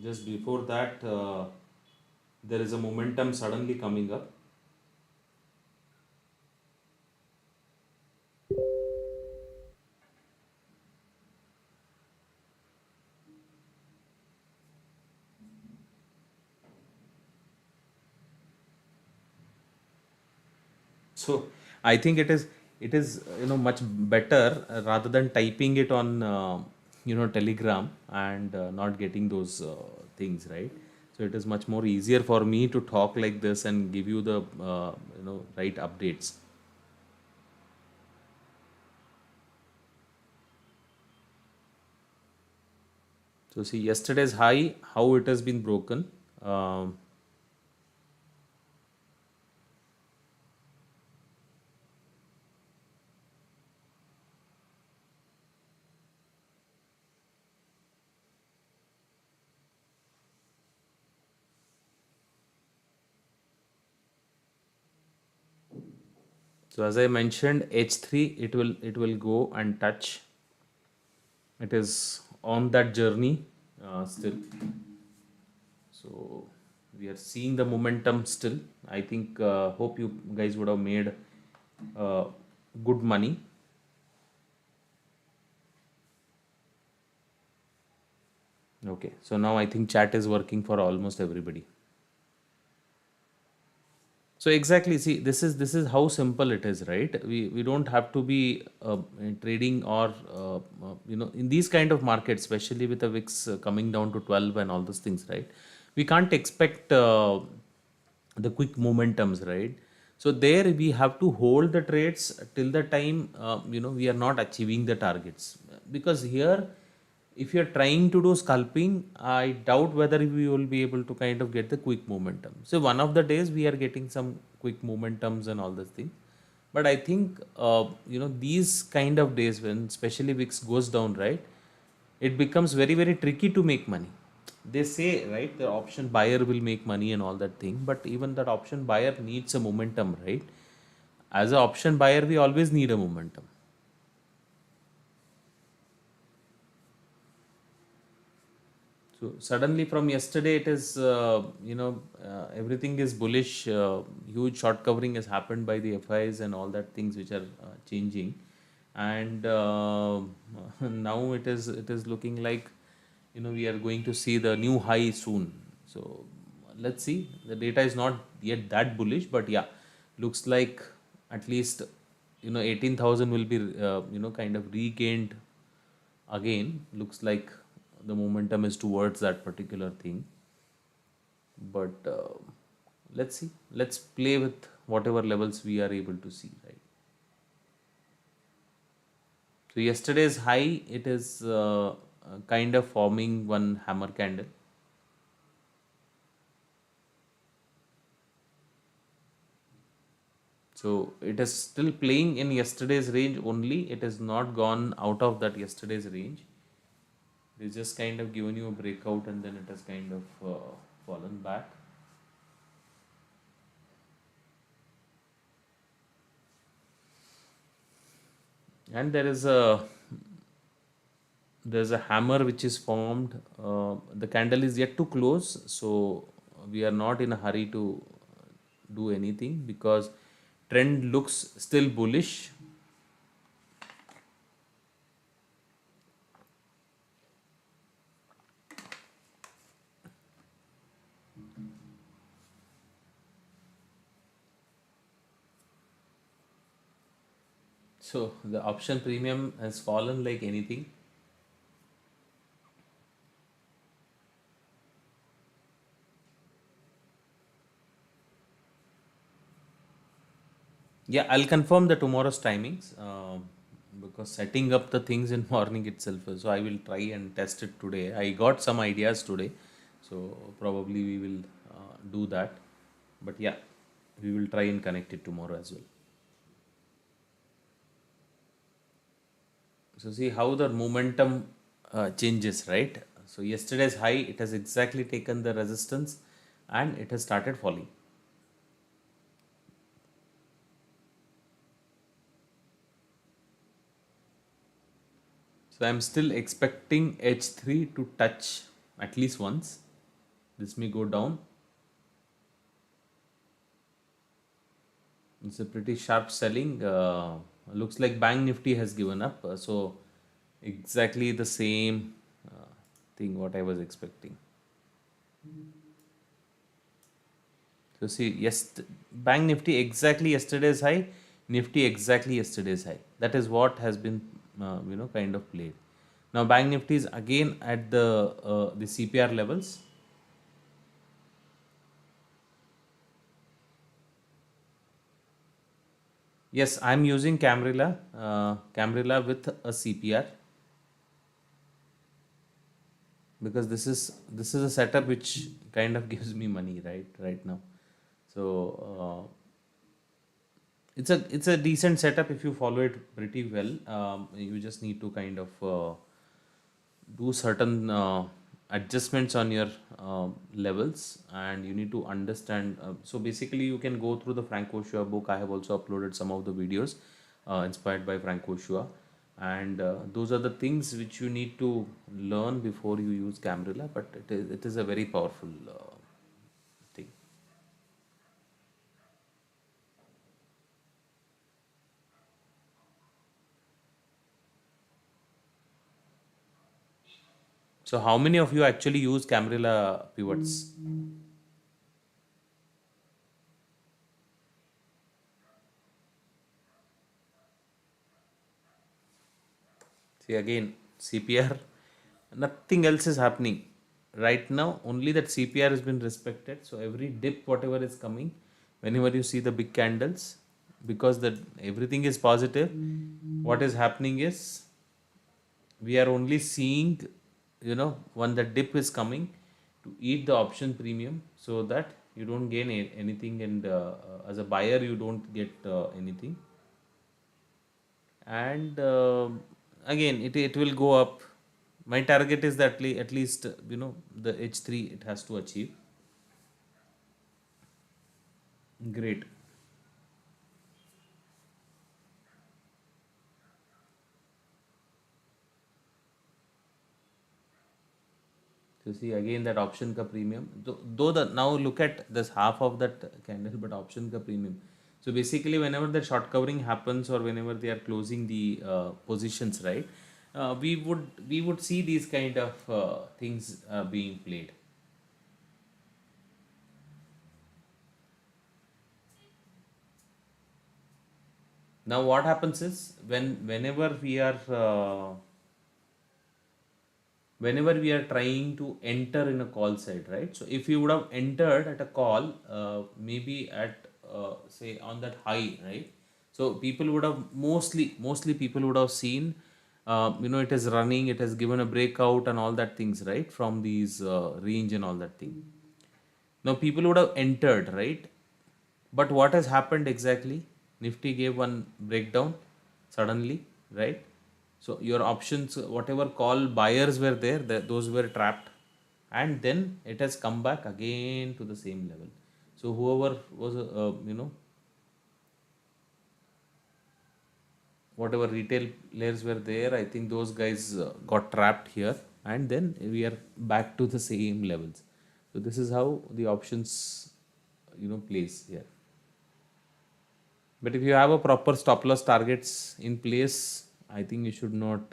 just before that, there is a momentum suddenly coming up. So I think it is much better rather than typing it on Telegram and not getting those things, right. So it is much more easier for me to talk like this and give you the right updates. So see yesterday's high, how it has been broken. Um, so as I mentioned, H3 it will go and touch. It is on that journey still. So we are seeing the momentum still. I think hope you guys would have made uh, good money. Okay, so now I think chat is working for almost everybody. So exactly, see, this is how simple it is, right? We don't have to be trading or in these kind of markets, especially with the VIX coming down to 12 and all those things, right? We can't expect the quick momentums, right? So there we have to hold the trades till the time we are not achieving the targets, because here if you're trying to do scalping, I doubt whether we will be able to kind of get the quick momentum. So one of the days we are getting some quick momentums and all this thing. But I think these kind of days when especially VIX goes down, right, it becomes very very tricky to make money. They say, right, the option buyer will make money and all that thing, but even that option buyer needs a momentum, right? As an option buyer, we always need a momentum. So suddenly from yesterday, it is everything is bullish. Huge short covering has happened by the FIs and all that things which are changing, and now it is looking like we are going to see the new high soon. So let's see. The data is not yet that bullish, but yeah, looks like at least 18,000 will be kind of regained again. Looks like the momentum is towards that particular thing, but let's see, let's play with whatever levels we are able to see, right? So yesterday's high, it is kind of forming one hammer candle. So it is still playing in yesterday's range only. It has not gone out of that yesterday's range. It's just kind of given you a breakout and then it has kind of fallen back. And there's a hammer which is formed. The candle is yet to close, so we are not in a hurry to do anything because trend looks still bullish. So the option premium has fallen like anything. Yeah, I'll confirm the tomorrow's timings because setting up the things in morning itself. So I will try and test it today. I got some ideas today, so probably we will do that. But yeah, we will try and connect it tomorrow as well. So see how the momentum changes, right? So yesterday's high, it has exactly taken the resistance and it has started falling. So I'm still expecting H3 to touch at least once. This may go down. It's a pretty sharp selling. Looks like Bank Nifty has given up. So exactly the same thing what I was expecting. So see, yes, Bank Nifty exactly yesterday's high, Nifty exactly yesterday's high. That is what has been, kind of played. Now Bank Nifty is again at the CPR levels. Yes, I'm using Camarilla with a CPR because this is a setup which kind of gives me money right now. So it's a decent setup if you follow it pretty well. You just need to kind of do certain adjustments on your levels, and you need to understand. So basically, you can go through the Frank Oshua book. I have also uploaded some of the videos inspired by Frank Oshua, and those are the things which you need to learn before you use Camarilla. But it is a very powerful thing. So how many of you actually use Camarilla pivots? See again, CPR, nothing else is happening. Right now, only that CPR has been respected. So every dip, whatever is coming, whenever you see the big candles, because that everything is positive, what is happening is we are only seeing when the dip is coming, to eat the option premium so that you don't gain anything, and as a buyer you don't get anything. And again it will go up. My target is that at least the H3 it has to achieve. Great. So see again that option ka premium. Though the now look at this half of that candle, but option ka premium. So basically, whenever the short covering happens or whenever they are closing the positions, right, we would see these kind of things being played. Now what happens is whenever we are trying to enter in a call side, right? So if you would have entered at a call, maybe at say on that high, right? So people would have mostly people would have seen, it is running, it has given a breakout and all that things, right? From these range and all that thing. Now people would have entered, right? But what has happened exactly? Nifty gave one breakdown suddenly, right? So your options, whatever call buyers were there, those were trapped, and then it has come back again to the same level. So whoever was, whatever retail players were there, I think those guys got trapped here, and then we are back to the same levels. So this is how the options, plays here. But if you have a proper stop loss targets in place, I think you should not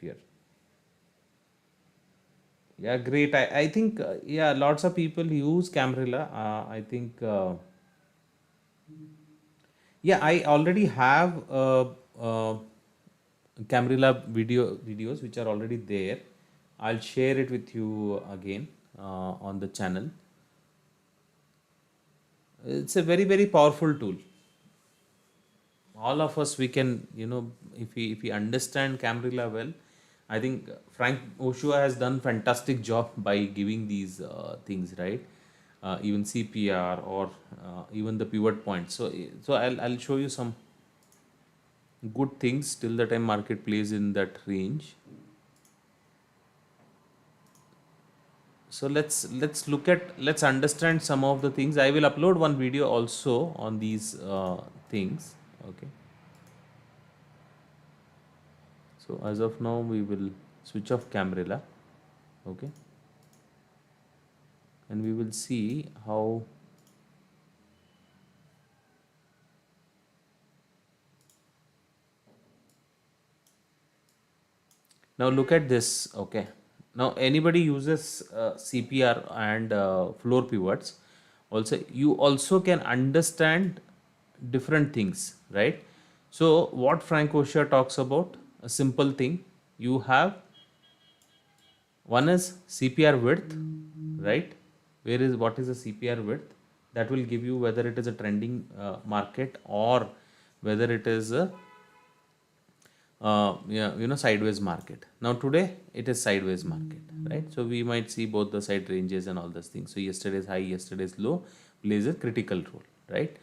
fear. Yeah, great. I think, yeah, lots of people use Camarilla. I think, yeah, I already have Camarilla videos which are already there. I'll share it with you again on the channel. It's a very, very powerful tool. All of us, we can, if we understand Camarilla well, I think Frank Oshua has done fantastic job by giving these things, right? Even CPR or even the pivot point. So I'll show you some good things till the time market plays in that range. So let's understand some of the things. I will upload one video also on these things. Okay. So as of now, we will switch off Camarilla, okay, and we will see how. Now look at this, okay. Now anybody uses CPR and floor pivots. Also, you also can understand different things, right? So what Frank Oshia talks about, a simple thing, you have one is CPR width, right? What is the CPR width? That will give you whether it is a trending market or whether it is a yeah, sideways market. Now today it is sideways market, right? So we might see both the side ranges and all those things. So yesterday's high, yesterday's low plays a critical role, right?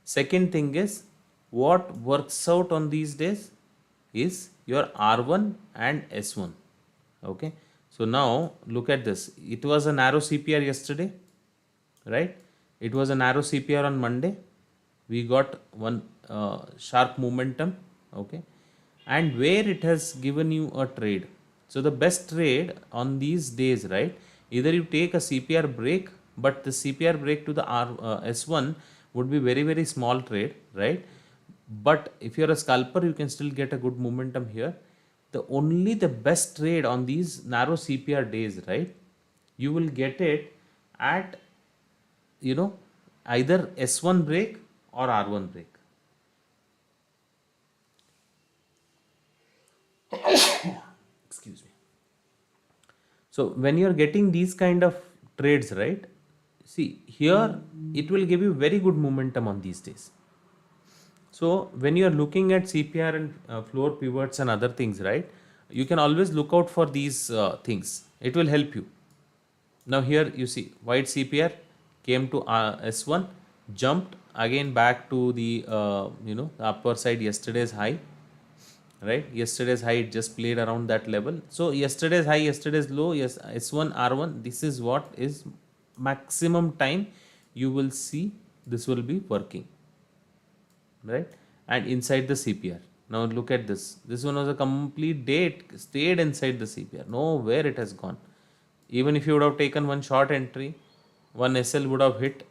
Second thing is what works out on these days is your R1 and S1. Okay. So now look at this. It was a narrow CPR yesterday, right? It was a narrow CPR on Monday. We got one sharp momentum, okay, and where it has given you a trade. So the best trade on these days, right? Either you take a CPR break, but the CPR break to the S1 would be very, very small trade, right? But if you're a scalper, you can still get a good momentum here. The best trade on these narrow CPR days, right? You will get it at, you know, either S1 break or R1 break. Excuse me. So when you're getting these kind of trades, right? See here, it will give you very good momentum on these days. So when you are looking at CPR and floor pivots and other things, right? You can always look out for these things. it will help you. Now here you see white CPR came to S1, jumped again back to the the upper side, yesterday's high, right? Yesterday's high, it just played around that level. So yesterday's high, yesterday's low, yes, S1 R1, this is what is maximum time you will see this will be working, right? And inside the CPR. Now look at this. This one was a complete day, it stayed inside the CPR. Nowhere it has gone. Even if you would have taken one short entry, one SL would have hit,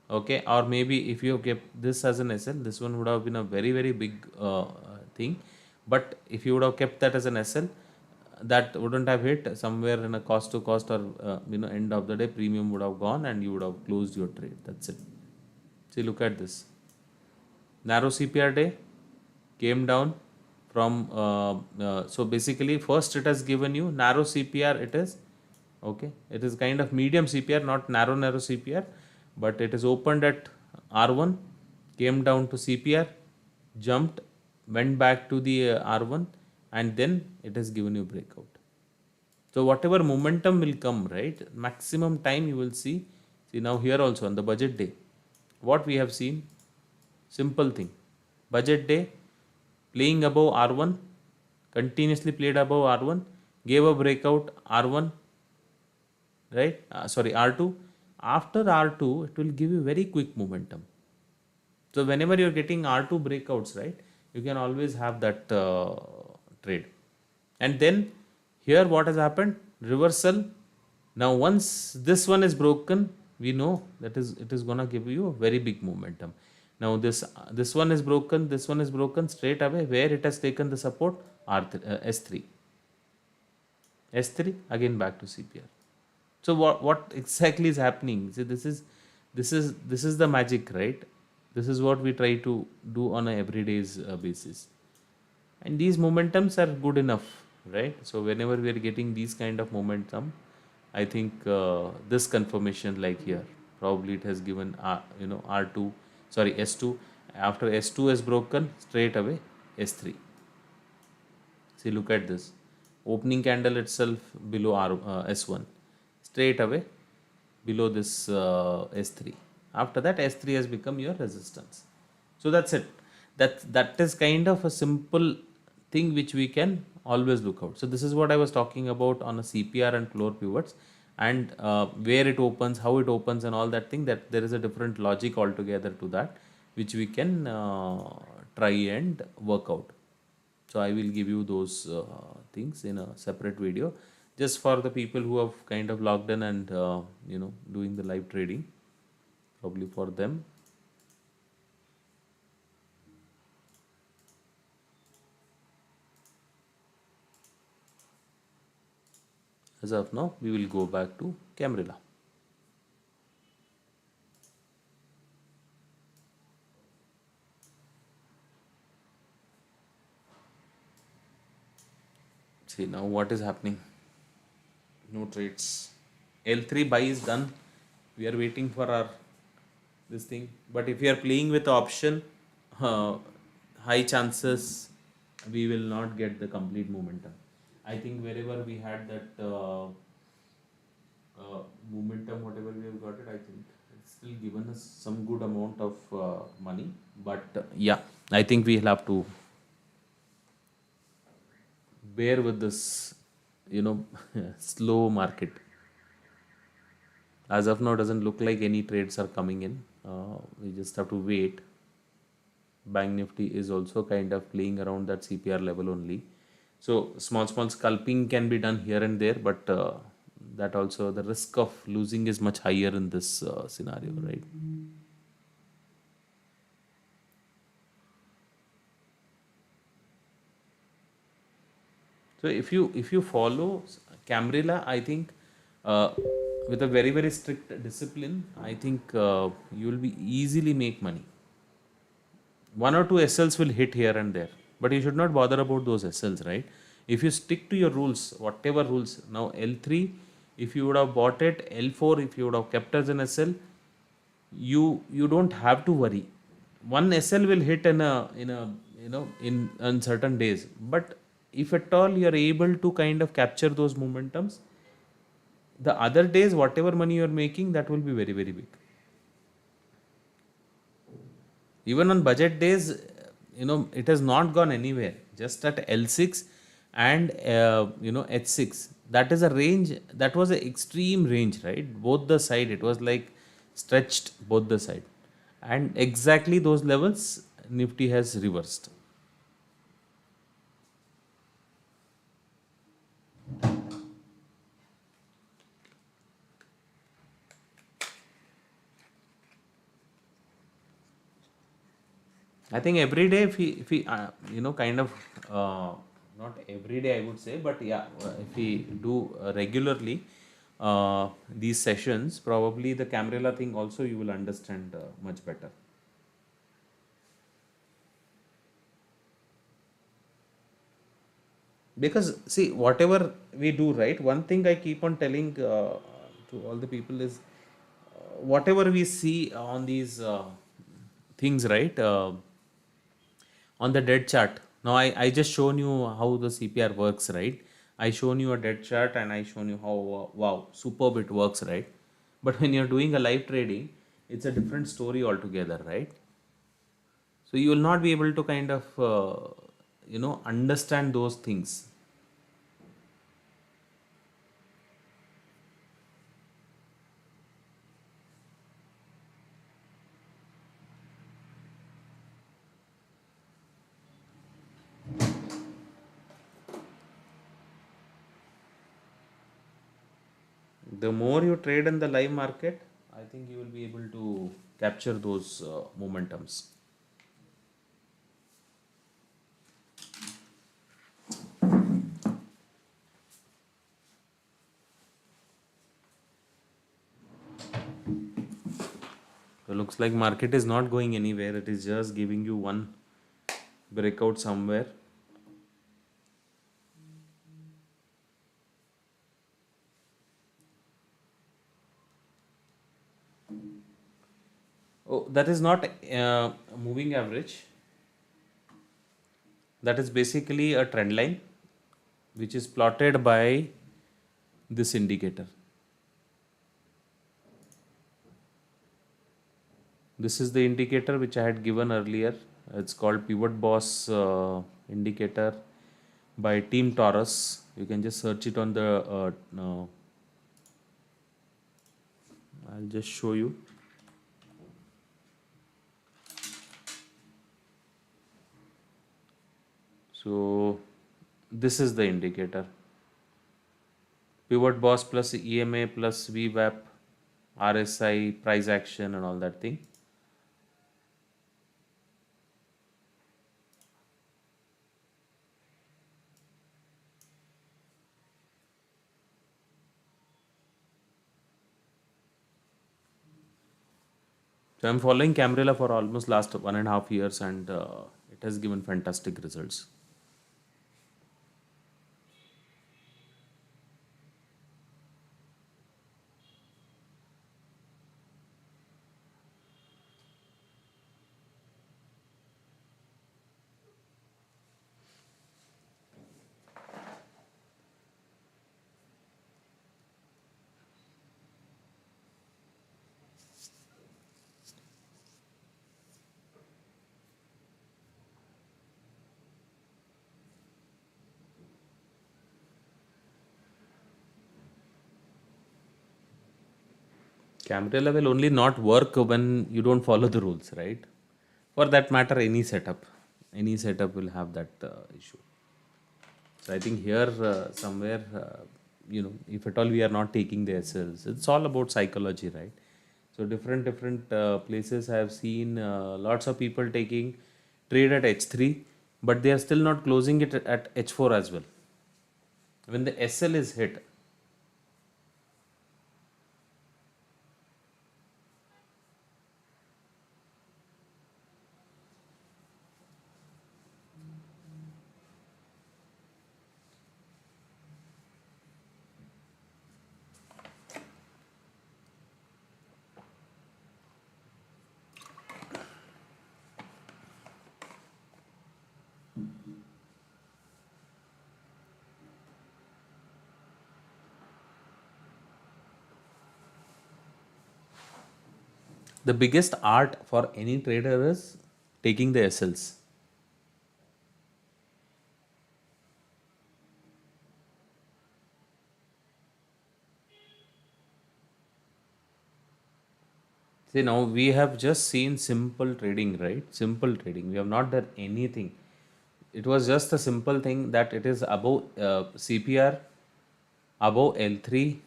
okay? Or maybe if you kept this as an SL, this one would have been a very, very big thing. But if you would have kept that as an SL, that wouldn't have hit somewhere in a cost to cost, or end of the day premium would have gone and you would have closed your trade. That's it. See, look at this. Narrow CPR day came down from so basically first it has given you narrow CPR, it is okay, it is kind of medium CPR, not narrow CPR, but it is opened at R1, came down to CPR, jumped, went back to the R1, and then it has given you breakout. So whatever momentum will come, right, maximum time you will see now here also on the budget day, what we have seen, simple thing, budget day playing above R1, continuously played above R1, gave a breakout R1, right? Sorry, R2. After R2, it will give you very quick momentum. So whenever you're getting R2 breakouts, right, you can always have that trade. And then here what has happened? Reversal. Now once this one is broken, we know that it is gonna give you a very big momentum. Now this one is broken, this one is broken, straight away where it has taken the support, S3. S3 again back to CPR. So what exactly is happening? See, this is the magic, right? This is what we try to do on a everyday's basis, and these momentums are good enough, right? So whenever we are getting these kind of momentum, I think this confirmation, like here, probably it has given R2, sorry, S2. After S2 is broken, straight away S3. See, look at this. Opening candle itself below S1. Straight away below this S3. After that, S3 has become your resistance. So that's it. That is kind of a simple thing which we can always look out. So this is what I was talking about on a CPR and floor pivots, and where it opens, how it opens, and all that thing. That there is a different logic altogether to that, which we can try and work out. So I will give you those things in a separate video, just for the people who have kind of logged in and doing the live trading, probably for them. As of now, we will go back to Camarilla. See now what is happening. No trades. L3 buy is done. We are waiting for our this thing. But if we are playing with option, high chances we will not get the complete momentum. I think wherever we had that momentum, whatever we have got it, I think it's still given us some good amount of money. But yeah, I think we'll have to bear with this, slow market. As of now, doesn't look like any trades are coming in. We just have to wait. Bank Nifty is also kind of playing around that CPR level only. So small scalping can be done here and there, but that also the risk of losing is much higher in this scenario, right? So if you follow Camarilla, I think with a very, very strict discipline, I think you will be easily make money. One or two SLs will hit here and there, but you should not bother about those SLs, right? If you stick to your rules, whatever rules, now L3, if you would have bought it, L4, if you would have kept as an SL, you don't have to worry. One SL will hit in certain days, but if at all you are able to kind of capture those momentums, The other days, whatever money you're making, that will be very, very big. Even on budget days, it has not gone anywhere. Just at L6 and H6. That is a range. That was an extreme range, right? Both the side, it was like stretched both the side, and exactly those levels, Nifty has reversed. I think every day, if we kind of, not every day I would say, but yeah, if we do regularly these sessions, probably the Camarilla thing also you will understand much better. Because see, whatever we do, right? One thing I keep on telling to all the people is whatever we see on these things, right? On the dead chart. Now I just shown you how the CPR works, right? I shown you a dead chart and I shown you how wow, superb it works, right? But when you're doing a live trading, it's a different story altogether, right? So you will not be able to kind of understand those things. The more you trade in the live market, I think you will be able to capture those momentums. So looks like market is not going anywhere. It is just giving you one breakout somewhere. Oh, that is not a moving average. That is basically a trend line which is plotted by this indicator. This is the indicator which I had given earlier. It's called Pivot Boss indicator by Team Taurus. You can just search it on the. I'll just show you. So this is the indicator. Pivot Boss plus EMA plus VWAP, RSI, price action, and all that thing. So I'm following Camarilla for almost last 1.5 years, and it has given fantastic results. Camarilla will only not work when you don't follow the rules, right? For that matter, any setup will have that issue. So I think here somewhere, if at all we are not taking the SLs, it's all about psychology, right? So different places I have seen lots of people taking trade at H3, but they are still not closing it at H4 as well. When the SL is hit, The biggest art for any trader is taking the SLs. See, now we have just seen simple trading, right? Simple trading. We have not done anything. It was just a simple thing that it is above CPR, above L3,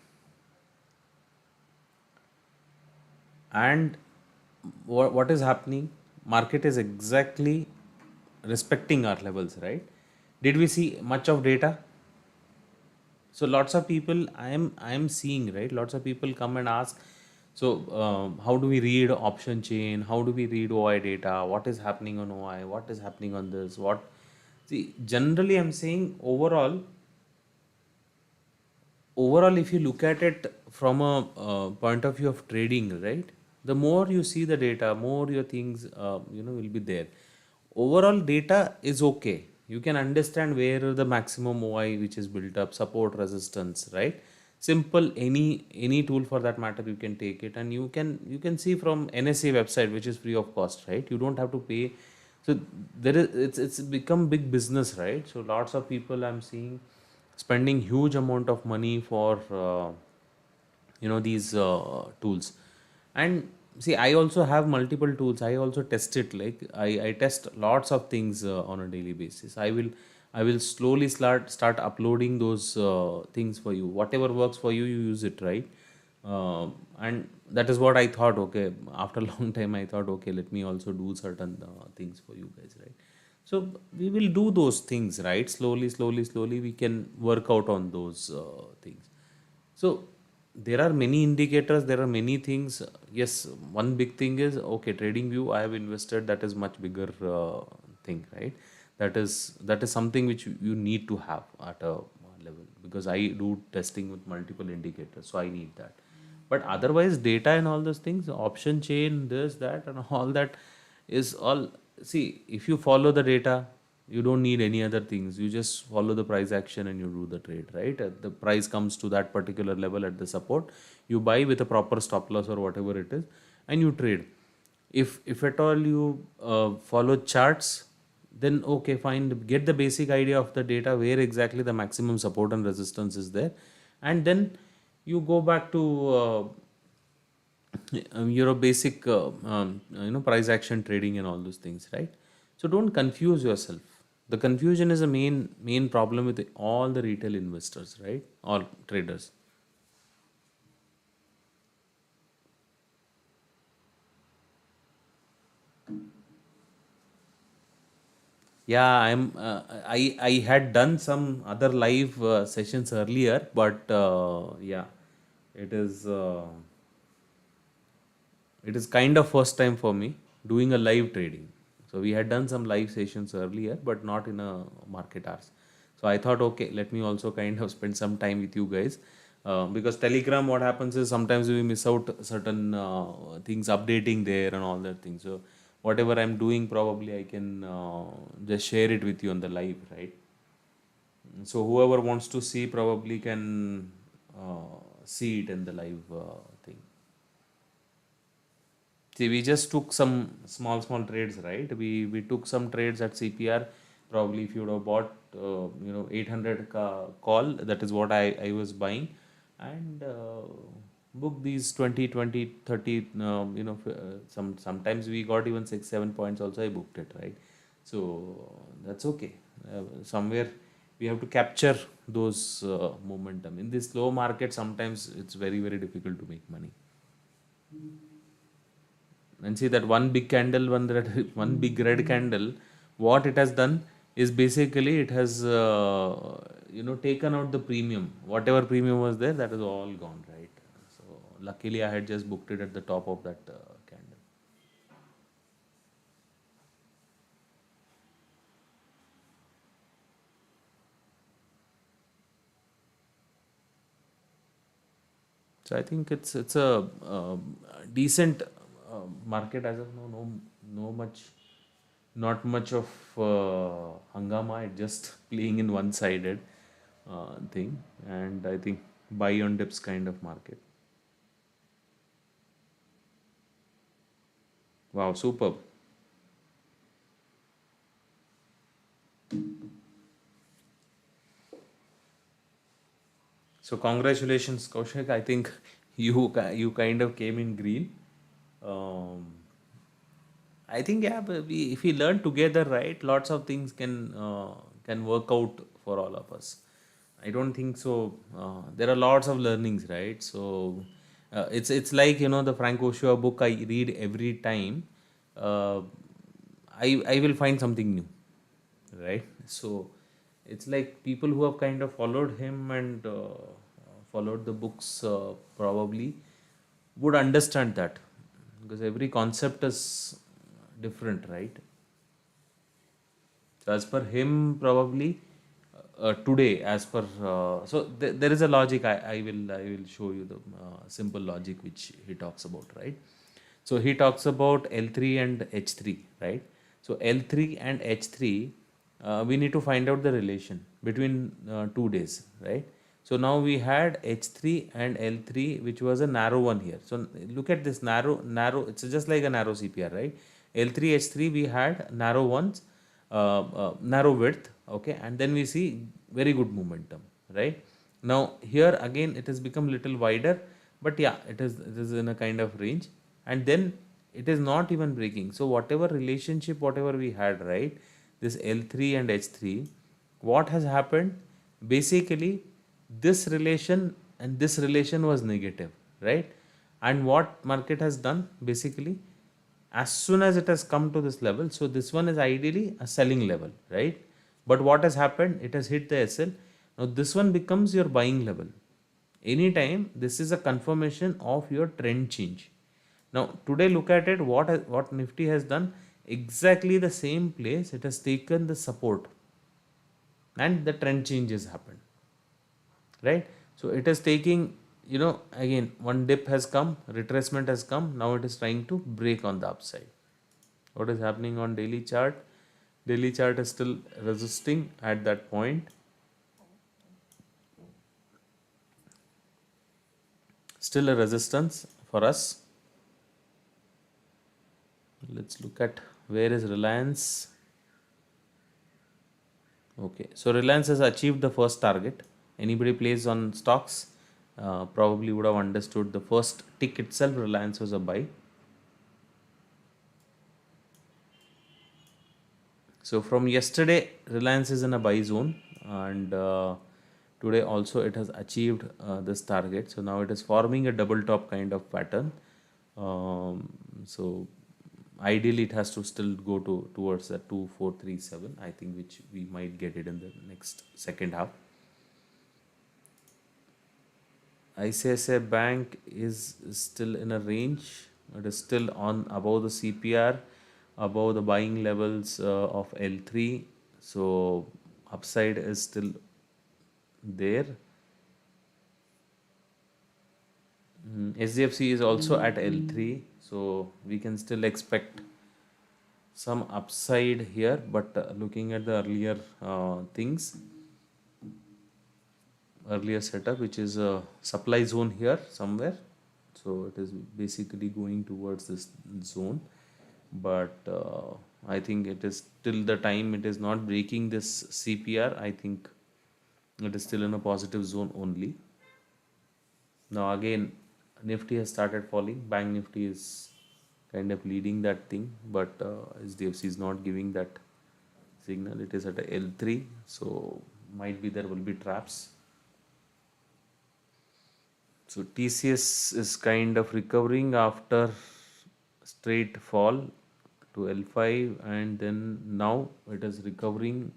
and what is happening? Market is exactly respecting our levels, right? Did we see much of data? So lots of people I am seeing, right, lots of people come and ask, so how do we read option chain, how do we read OI data, what is happening on OI, what is happening on this, what. See, generally I'm saying overall if you look at it from a point of view of trading, right, the more you see the data, more your things will be there. Overall data is okay, you can understand where the maximum OI which is built up, support, resistance, right? Simple, any tool for that matter, you can take it and you can see from NSA website, which is free of cost, right? You don't have to pay. So there is, it's become big business, right? So lots of people I'm seeing spending huge amount of money for these tools. And see, I also have multiple tools, I also test it, like I test lots of things on a daily basis. I will slowly start uploading those things for you. Whatever works for you, you use it, right? And that is what I thought. Okay, after a long time, I thought, okay, let me also do certain things for you guys, right? So we will do those things, right? Slowly, slowly, slowly, we can work out on those things. So there are many indicators, there are many things. Yes, one big thing is, okay, trading view I have invested, that is much bigger thing, right? That is something which you need to have at a level, because I do testing with multiple indicators, so I need that. But otherwise, data and all those things, option chain, this, that, and all that is all. See, if you follow the data, you don't need any other things. You just follow the price action and you do the trade, right? The price comes to that particular level at the support, you buy with a proper stop loss or whatever it is, and you trade. If at all you follow charts, then okay, fine, get the basic idea of the data, where exactly the maximum support and resistance is there, and then you go back to your basic price action trading and all those things, right? So don't confuse yourself. The confusion is a main problem with all the retail investors, right, or traders. Yeah, I had done some other live sessions earlier, but yeah, it is it is kind of first time for me doing a live trading. So we had done some live sessions earlier, but not in a market hours. So I thought, okay, let me also kind of spend some time with you guys, because Telegram, what happens is sometimes we miss out certain things updating there and all that thing. So whatever I'm doing, probably I can just share it with you on the live, right? So whoever wants to see probably can see it in the live thing. See, we just took some small trades, right? We took some trades at CPR. Probably if you would have bought 800 call, that is what I was buying, and book these 20, 20, 30. Sometimes we got even 6, 7 points also. I booked it, right? So that's okay. Somewhere we have to capture those momentum in this slow market. Sometimes it's very difficult to make money. And see that one big candle, one red, one big red candle, what it has done is basically it has taken out the premium. Whatever premium was there, that is all gone, right? So luckily I had just booked it at the top of that candle. So I think it's a decent market as of now. No much, not much of hangama. It just playing in one-sided thing, and I think buy on dips kind of market. Wow, superb. So congratulations, Kaushik. I think you kind of came in green. Um, I think yeah, but if we learn together, right, lots of things can work out for all of us. I don't think so. There are lots of learnings, right? So it's like the Frank Oshua book I read every time. Uh, I will find something new, right? So it's like people who have kind of followed him and followed the books probably would understand that, because every concept is different, right? So as per him, probably today, as per there is a logic. I will show you the simple logic which he talks about, right? So he talks about L3 and H3, right? So L3 and H3, we need to find out the relation between 2 days, right? So now we had H3 and L3, which was a narrow one here. So look at this narrow. It's just like a narrow CPR, right? L3, H3, we had narrow ones, narrow width, okay, and then we see very good momentum, right? Now here again it has become little wider, but yeah, it is in a kind of range, and then it is not even breaking. So whatever relationship, whatever we had, right, this L3 and H3, what has happened basically, this relation and this relation was negative, right? And what market has done basically, as soon as it has come to this level, so this one is ideally a selling level, right? But what has happened, it has hit the SL. Now this one becomes your buying level. Anytime this is a confirmation of your trend change. Now today look at it, what Nifty has done, exactly the same place it has taken the support, and the trend change has happened, right? So it is taking, again, one dip has come, retracement has come, now it is trying to break on the upside. What is happening on daily chart? Daily chart is still resisting at that point, still a resistance for us. Let's look at where is Reliance. Okay, so Reliance has achieved the first target. Anybody plays on stocks probably would have understood the first tick itself, Reliance was a buy. So from yesterday, Reliance is in a buy zone, and today also it has achieved this target. So now it is forming a double top kind of pattern. So ideally, it has to still go towards the 2437. I think which we might get it in the next second half. ICICI Bank is still in a range. It is still on above the CPR, above the buying levels of L3. So upside is still there. SDFC is also at L3, so we can still expect some upside here. But looking at the earlier things, earlier setup, which is a supply zone here somewhere, so it is basically going towards this zone. But I think it is till the time it is not breaking this CPR, I think it is still in a positive zone only. Now again, Nifty has started falling. Bank Nifty is kind of leading that thing, but SDFC is not giving that signal. It is at a L3, so might be there will be traps. So TCS is kind of recovering after straight fall to L5, and then now it is recovering,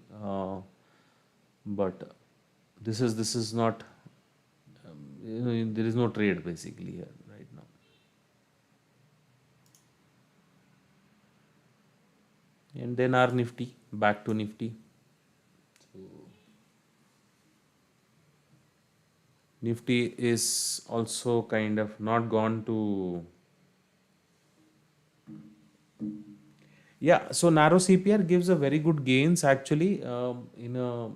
but this is not, there is no trade basically here right now. And then our Nifty, back to Nifty. So Nifty is also kind of not gone to, yeah. So narrow CPR gives a very good gains actually, in a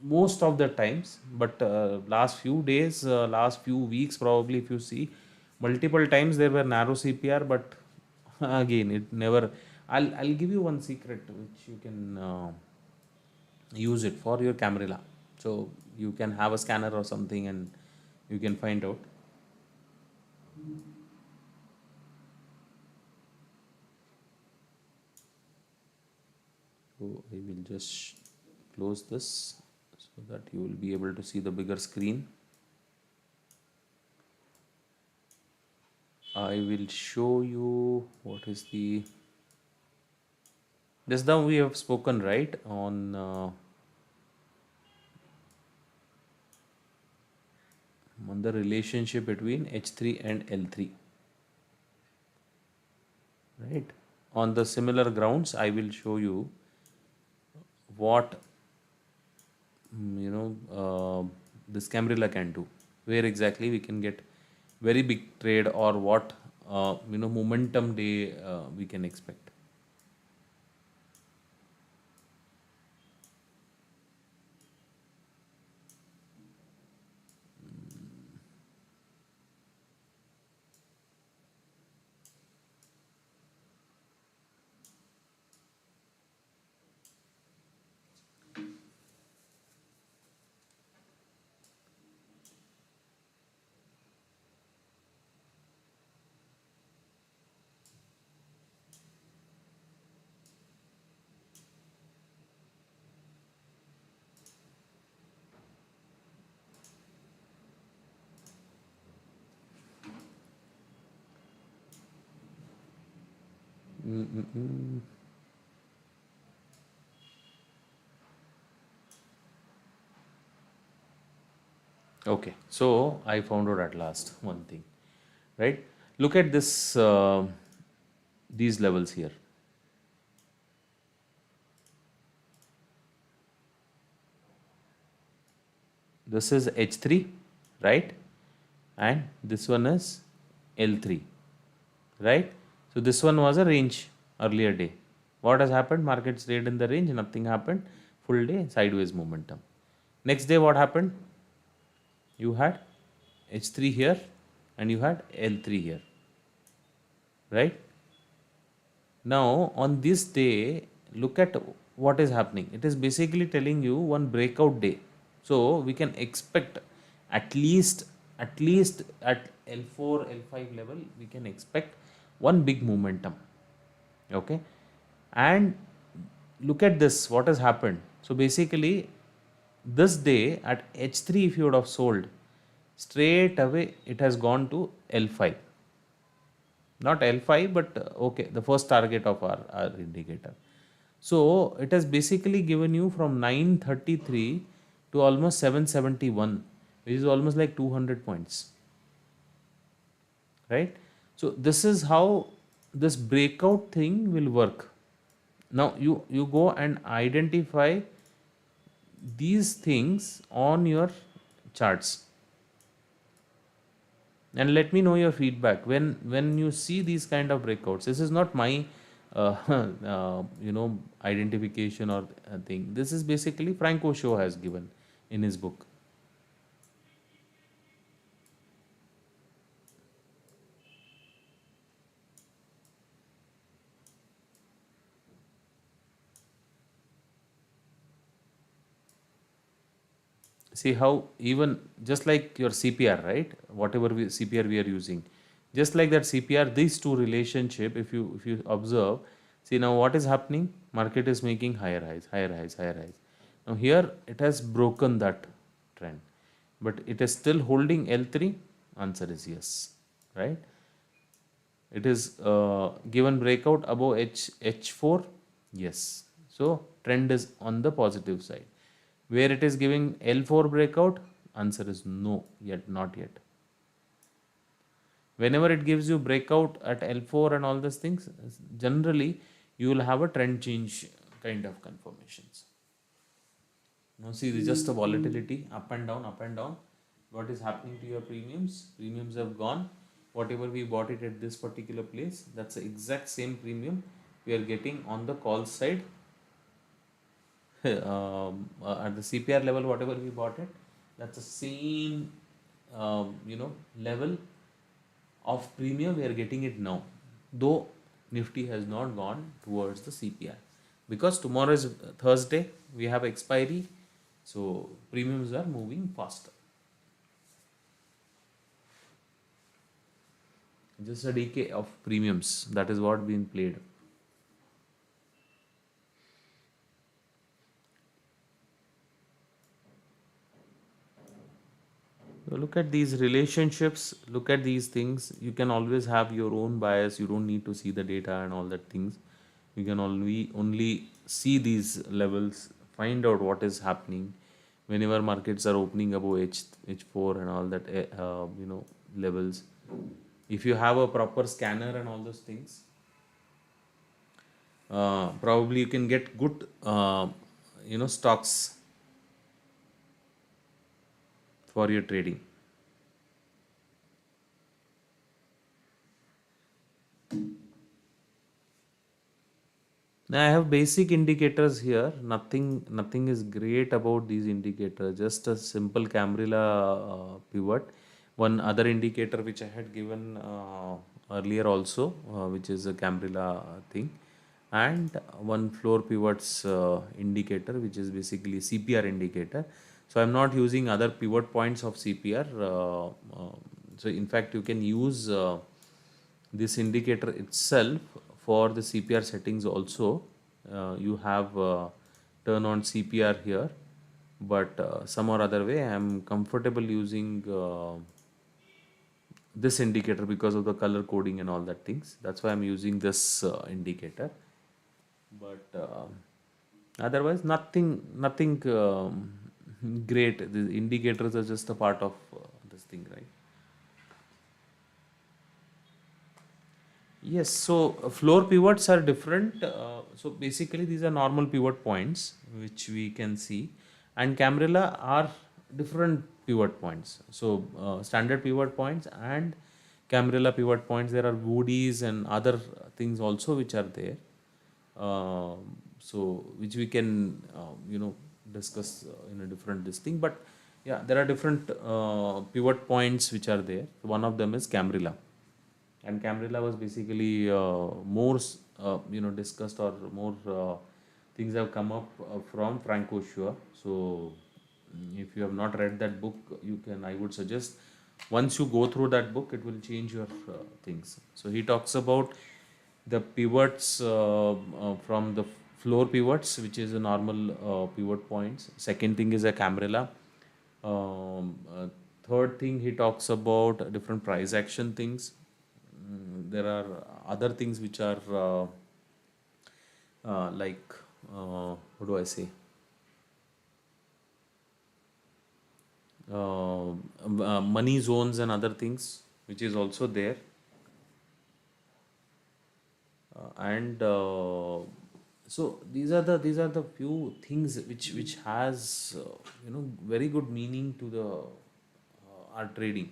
most of the times, but last few days, last few weeks, probably if you see, multiple times there were narrow CPR, but Again, it never. I'll give you one secret which you can use it for your Camarilla. So you can have a scanner or something, and you can find out. So I will just close this so that you will be able to see the bigger screen. I will show you what is the. Just now we have spoken, right, on the relationship between H3 and L3, right? On the similar grounds, I will show you what this Camarilla can do, where exactly we can get very big trade, or what momentum day we can expect. Mm-mm-mm. Okay, so I found out at last one thing, right? Look at this, these levels here. This is H3, right? And this one is L3, right? So this one was a range earlier day. What has happened? Market stayed in the range, nothing happened. Full day sideways momentum. Next day, what happened? You had H3 here and you had L3 here, right? Now, on this day, look at what is happening. It is basically telling you one breakout day. So we can expect at least at L4, L5 level, we can expect one big momentum. Okay. And look at this, what has happened. So basically, this day at H3, if you would have sold, straight away it has gone to L5. Not L5, but okay, the first target of our indicator. So it has basically given you from 933 to almost 771, which is almost like 200 points, right? So this is how this breakout thing will work. Now you go and identify these things on your charts, and let me know your feedback when you see these kind of breakouts. This is not my identification or thing. This is basically Franco Show has given in his book. See how even just like your CPR, right? Whatever CPR we are using, just like that CPR, these two relationship, if you observe, see now what is happening? Market is making higher highs, higher highs, higher highs. Now here it has broken that trend, but it is still holding L3. Answer is yes, right? It is given breakout above H4, yes. So trend is on the positive side. Where it is giving L4 breakout, answer is no, yet, not yet. Whenever it gives you breakout at L4 and all these things, generally you will have a trend change kind of confirmations. Now see, this is just a volatility, up and down, up and down. What is happening to your premiums? Premiums have gone. Whatever we bought it at this particular place, that's the exact same premium we are getting on the call side. At the CPR level, whatever we bought it, that's the same level of premium we are getting it now. Though Nifty has not gone towards the CPI because tomorrow is Thursday. We have expiry, so premiums are moving faster. Just a decay of premiums. That is what being played. So look at these relationships, look at these things. You can always have your own bias. You don't need to see the data and all that things. You can only see these levels, find out what is happening whenever markets are opening above H4 and all that levels. If you have a proper scanner and all those things, probably you can get good stocks for your trading. Now I have basic indicators here. Nothing is great about these indicators. Just a simple Camarilla pivot. One other indicator which I had given earlier also, which is a Camarilla thing, and one floor pivots indicator, which is basically CPR indicator. So I'm not using other pivot points of CPR. So in fact, you can use this indicator itself for the CPR settings also. You have turn on CPR here, but some or other way I am comfortable using this indicator because of the color coding and all that things. That's why I'm using this indicator. But otherwise nothing great. The indicators are just a part of this thing, right? Yes, so floor pivots are different. So basically, these are normal pivot points which we can see, and Camarilla are different pivot points. So standard pivot points and Camarilla pivot points. There are woodies and other things also which are there. So which we can discuss in a different this thing. But yeah, there are different pivot points which are there. One of them is Camarilla, and Camarilla was basically more discussed, or more things have come up from Frank Oshua. So if you have not read that book, you can, I would suggest, once you go through that book, it will change your things. So he talks about the pivots from the floor pivots, which is a normal pivot points. Second thing is a Camarilla. Third thing, he talks about different price action things. There are other things which are like what do I say? Money zones and other things, which is also there. And so these are the few things which has very good meaning to the our trading.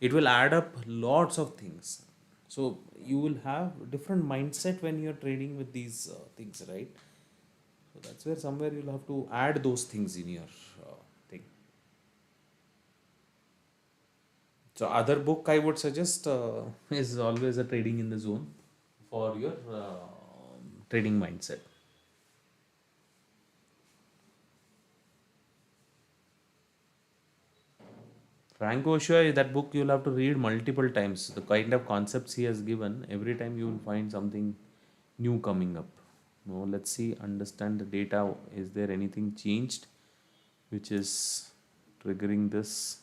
It will add up lots of things. So you will have different mindset when you're trading with these things, right? So that's where somewhere you'll have to add those things in your thing. So other book I would suggest is always a Trading in the Zone for your trading mindset. Frank Oshua, that book you'll have to read multiple times. The kind of concepts he has given, every time you will find something new coming up. Now let's see, understand the data. Is there anything changed which is triggering this?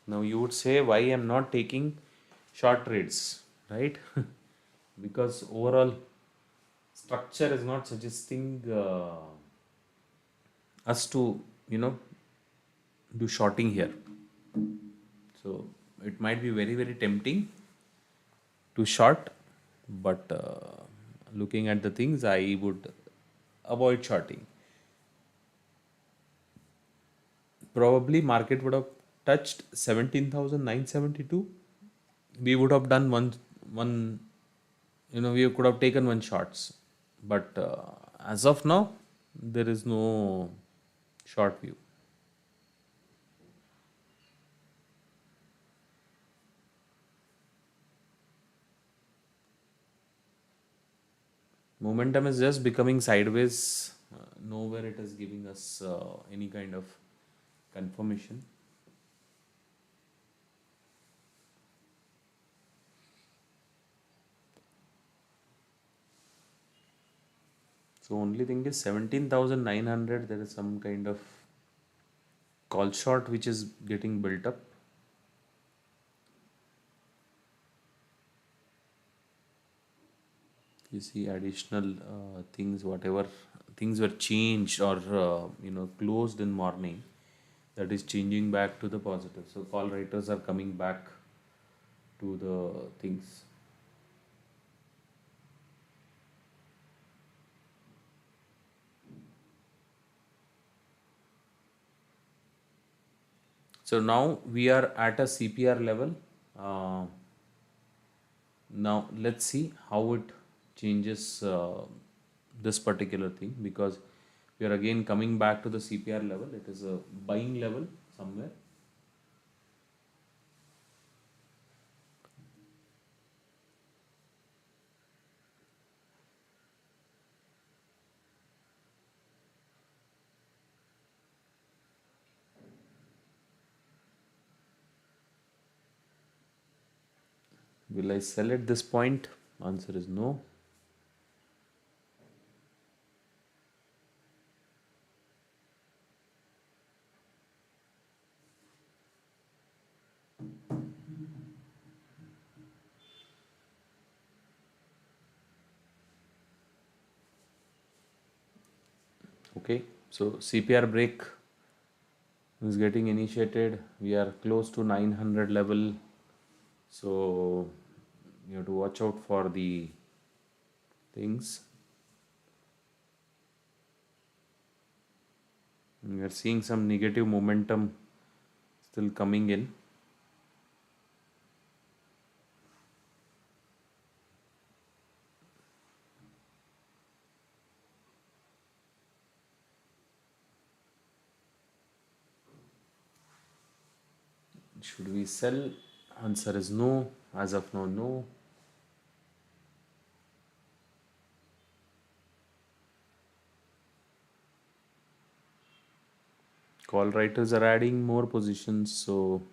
Now you would say, why I'm not taking short trades, right? Because overall structure is not suggesting us to do shorting here. So it might be very tempting, to short, but looking at the things, I would avoid shorting. Probably market would have touched 17,972. We would have done one, we could have taken one shots, but as of now, there is no short view. Momentum is just becoming sideways. Nowhere it is giving us any kind of confirmation. So only thing is 17,900. There is some kind of call short which is getting built up. You see additional things, whatever things were changed or closed in morning, that is changing back to the positive. So call writers are coming back to the things. So now we are at a CPR level. Uh, Now let's see how it changes this particular thing, because we are again coming back to the CPR level. It is a buying level somewhere. Will I sell at this point? Answer is no. Okay, so CPR break is getting initiated. We are close to 900 level, so you have to watch out for the things. We are seeing some negative momentum still coming in. Should we sell? Answer is no. As of now, no. Call writers are adding more positions, so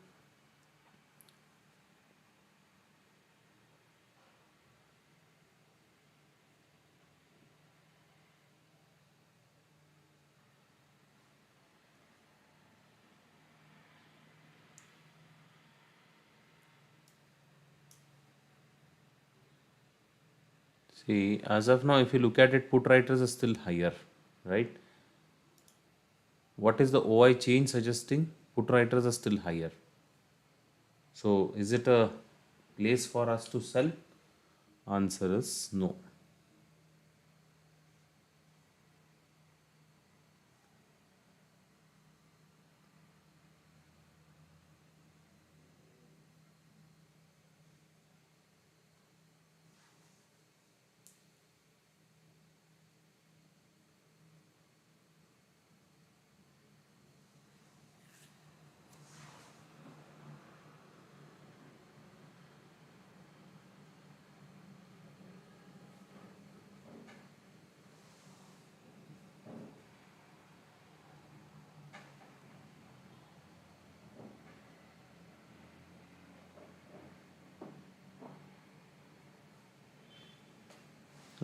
see, as of now, if you look at it, put writers are still higher, right? What is the OI change suggesting? Put writers are still higher. So, is it a place for us to sell? Answer is no.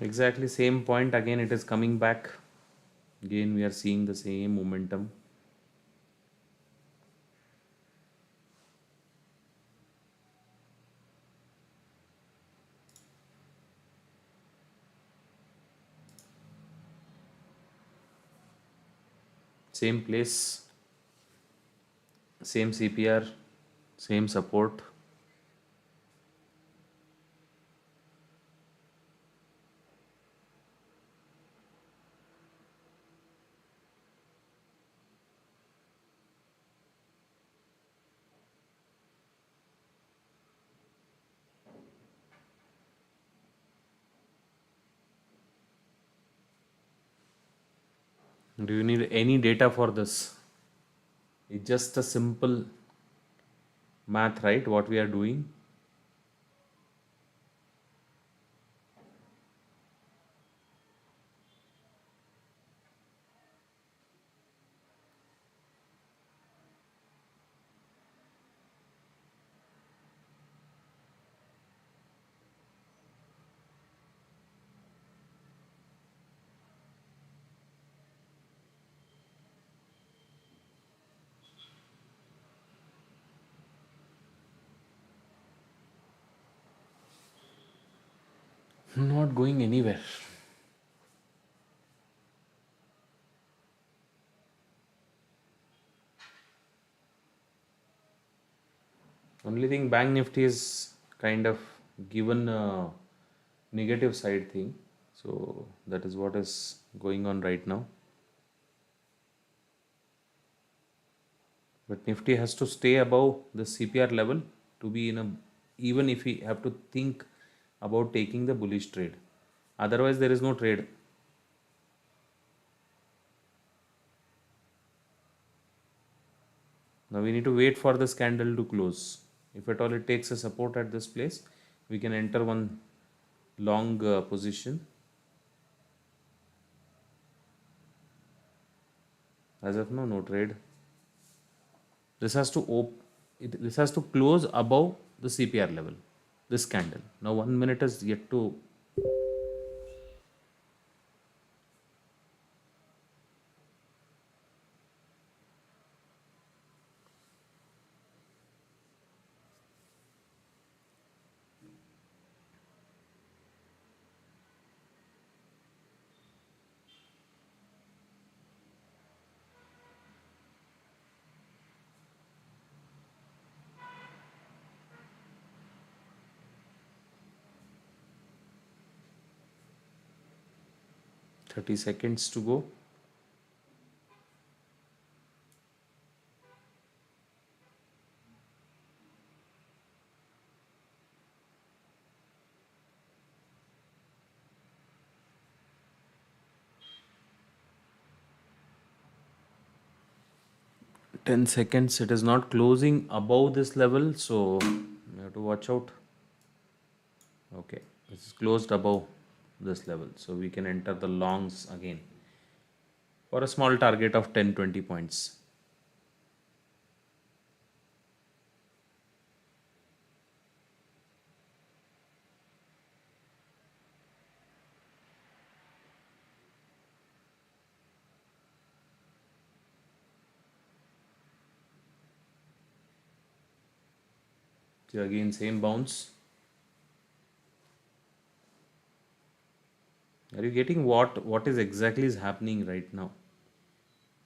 Exactly same point. Again, it is coming back. Again, we are seeing the same momentum. Same place, same CPR, same support. Do you need any data for this? It's just a simple math, right? What we are doing. Not going anywhere. Only thing Bank Nifty is kind of given a negative side thing. So that is what is going on right now. But Nifty has to stay above the CPR level to be in a, even if we have to think about taking the bullish trade. Otherwise, there is no trade. Now we need to wait for this candle to close. If at all it takes a support at this place, we can enter one long position. As of now, no trade. This has to this has to close above the CPR level. This candle. Now 1 minute is yet to. 30 seconds to go. Ten seconds. It is not closing above this level, so you have to watch out. Okay, this is closed above this level, so we can enter the longs again for a small target of 10-20 points. So again, same bounce. Are you getting what is exactly is happening right now?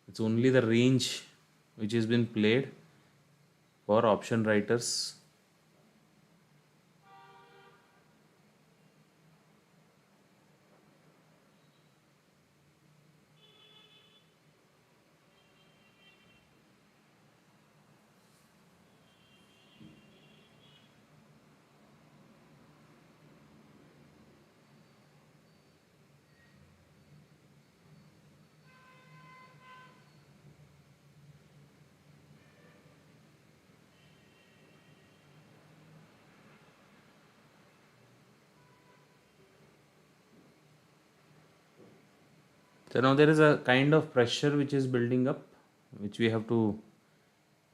It's only the range which has been played for option writers. So now there is a kind of pressure which is building up, which we have to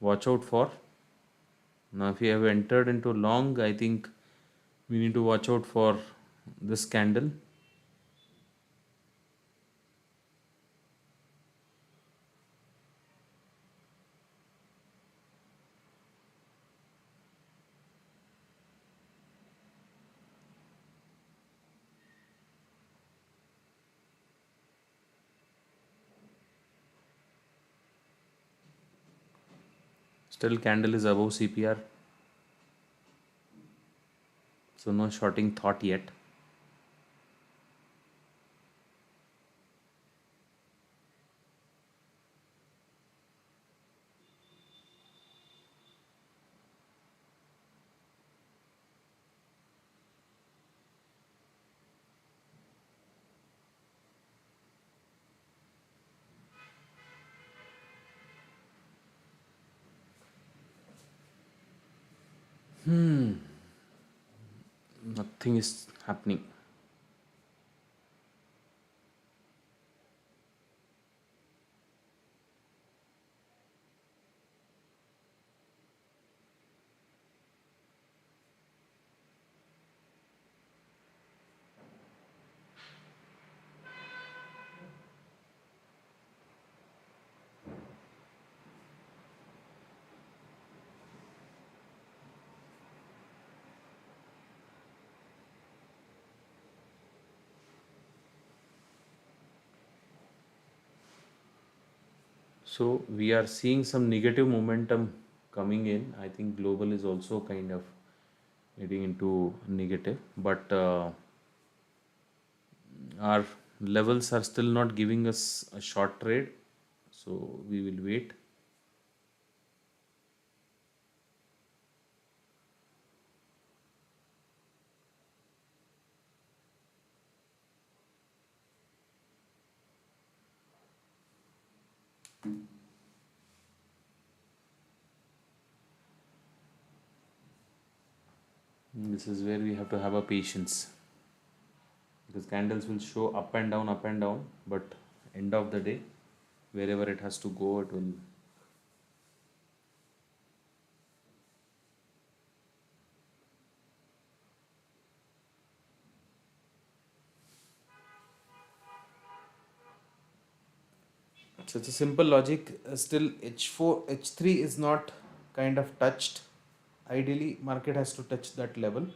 watch out for. Now, if we have entered into long, I think we need to watch out for this candle. Still candle is above CPR. So no shorting thought yet. Nothing is happening. So we are seeing some negative momentum coming in. I think global is also kind of heading into negative, but our levels are still not giving us a short trade. So we will wait. This is where we have to have a patience because candles will show up and down, but end of the day, wherever it has to go, it will. So it's a simple logic. Still, H4, H3 is not kind of touched. Ideally, market has to touch that level.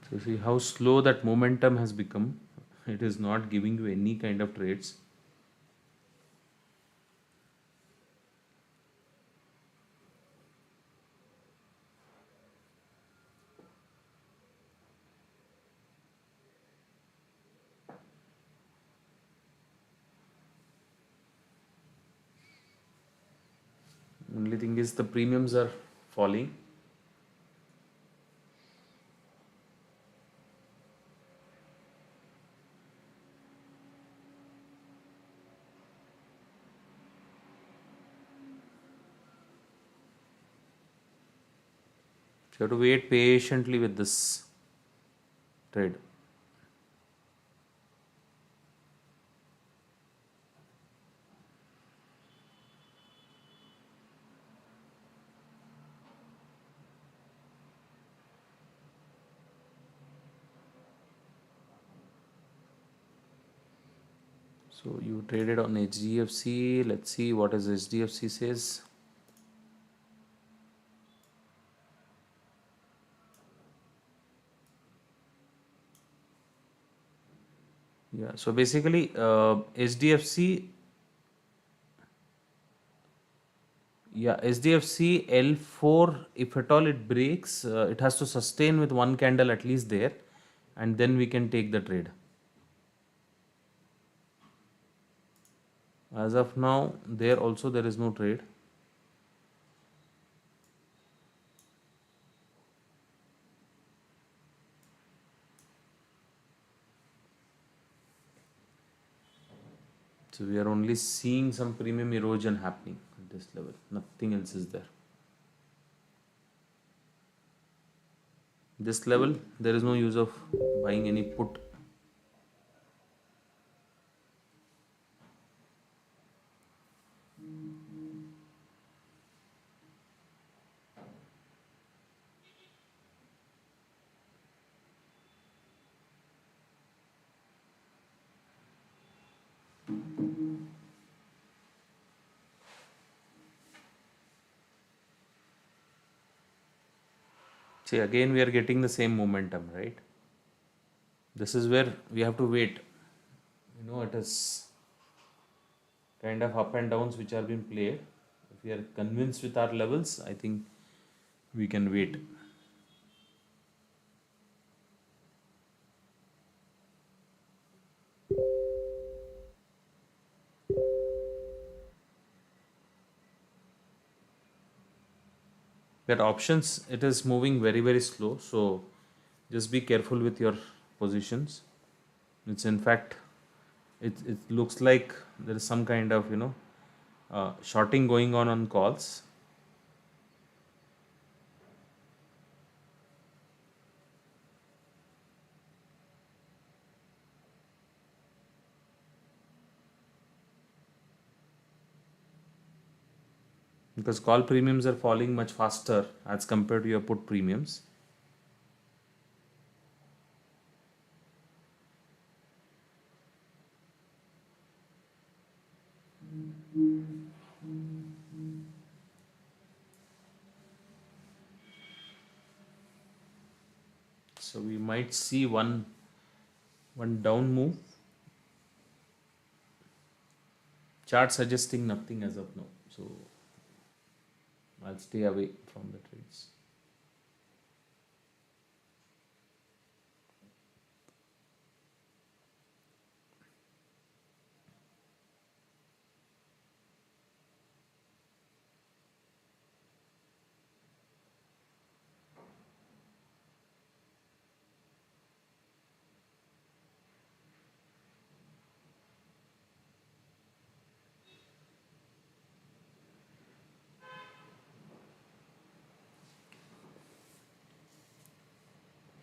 So see how slow that momentum has become. It is not giving you any kind of trades. Only thing is the premiums are falling. So you have to wait patiently with this trade. So you traded on HDFC. Let's see what is HDFC says. Yeah. So basically, HDFC. Yeah, SDFC L4, if at all it breaks, it has to sustain with one candle at least there, and then we can take the trade. As of now, there also there is no trade. So we are only seeing some premium erosion happening at this level. Nothing else is there. This level, there is no use of buying any put. See, again, we are getting the same momentum, right? This is where we have to wait. It is kind of up and downs which are being played. If If we are convinced with our levels, I think we can wait. But options, it is moving very, very slow. So just be careful with your positions. It's in fact, it looks like there is some kind of, shorting going on calls. Because call premiums are falling much faster as compared to your put premiums. So we might see one down move. Chart suggesting nothing as of now. So I'll stay away from the trades.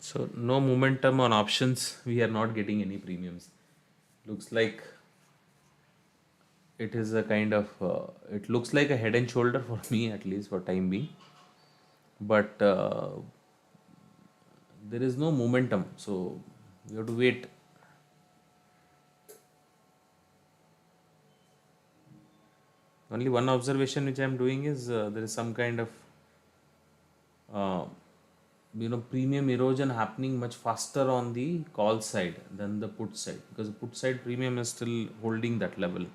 So no momentum on options. We are not getting any premiums. Looks like it is a kind of it looks like a head and shoulder for me, at least for time being. But there is no momentum, so we have to wait. Only one observation which I am doing is there is some kind of uh, premium erosion happening much faster on the call side than the put side, because the put side premium is still holding that level.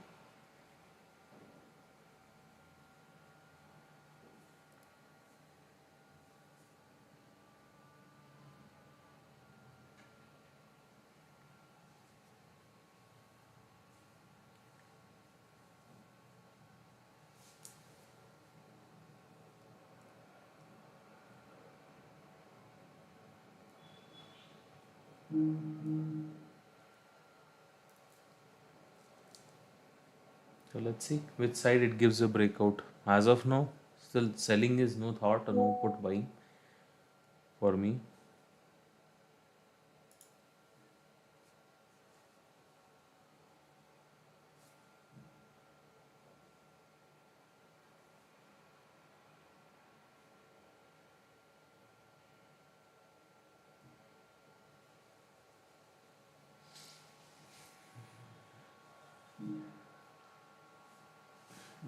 So let's see which side it gives a breakout. As of now, still selling is no thought or no put buying for me.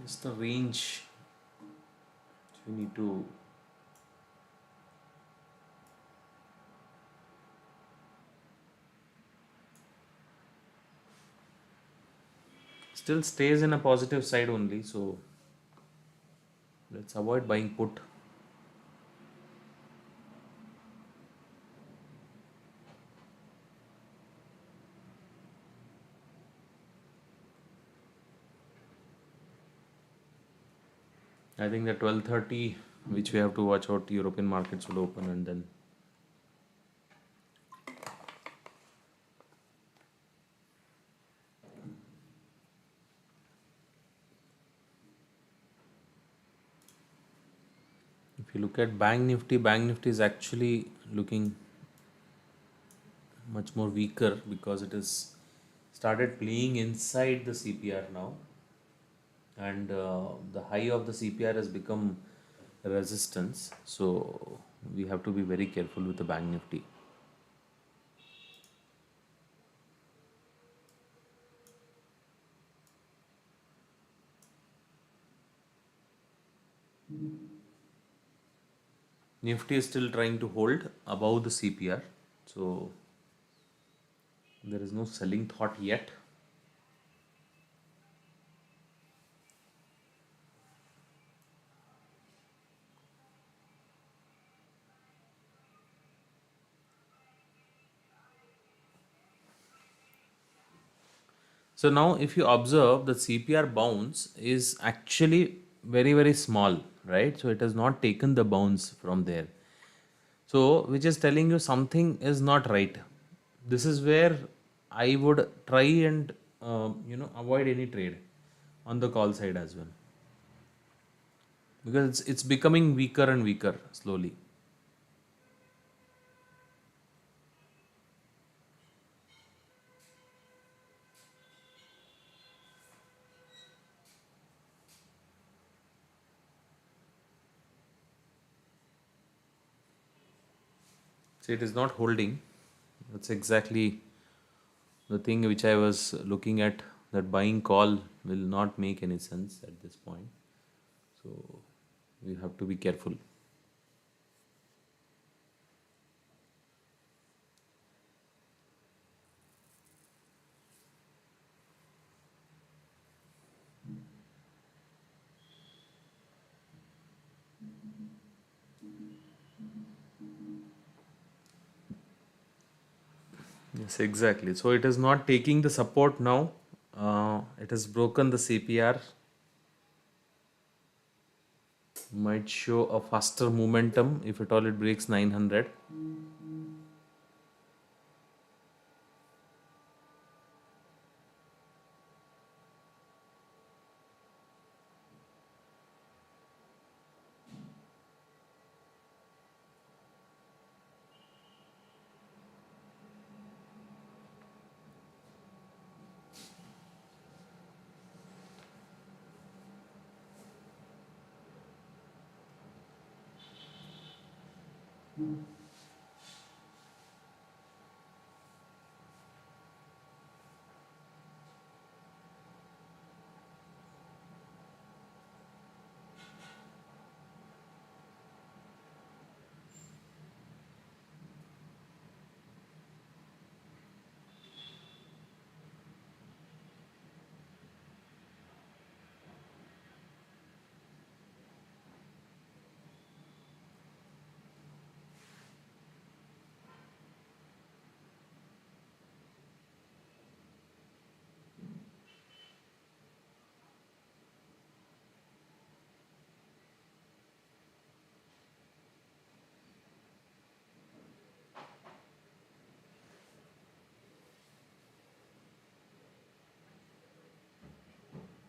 Just the range we need to. Still stays in a positive side only, so let's avoid buying put. I think the 12:30, which we have to watch out, European markets will open, and then if you look at Bank Nifty is actually looking much more weaker because it is started playing inside the CPR now, and the high of the CPR has become resistance. So we have to be very careful with the Bank Nifty. Nifty is still trying to hold above the CPR, so there is no selling thought yet. 。 . 。 . 。 . . . . . . . . . . . . . . . . . . . . . . . . . . . . . . . . . . . . . . . . . . . . . . . . . . . . So now if you observe, the CPR bounce is actually very very small, right? So it has not taken the bounce from there. So which is telling you something is not right. This is where I would try and avoid any trade on the call side as well, because it's becoming weaker and weaker slowly. So it is not holding. That's exactly the thing which I was looking at, that buying call will not make any sense at this point. So we have to be careful. Yes, exactly. So it is not taking the support now. It has broken the CPR. Might show a faster momentum if at all it breaks 900.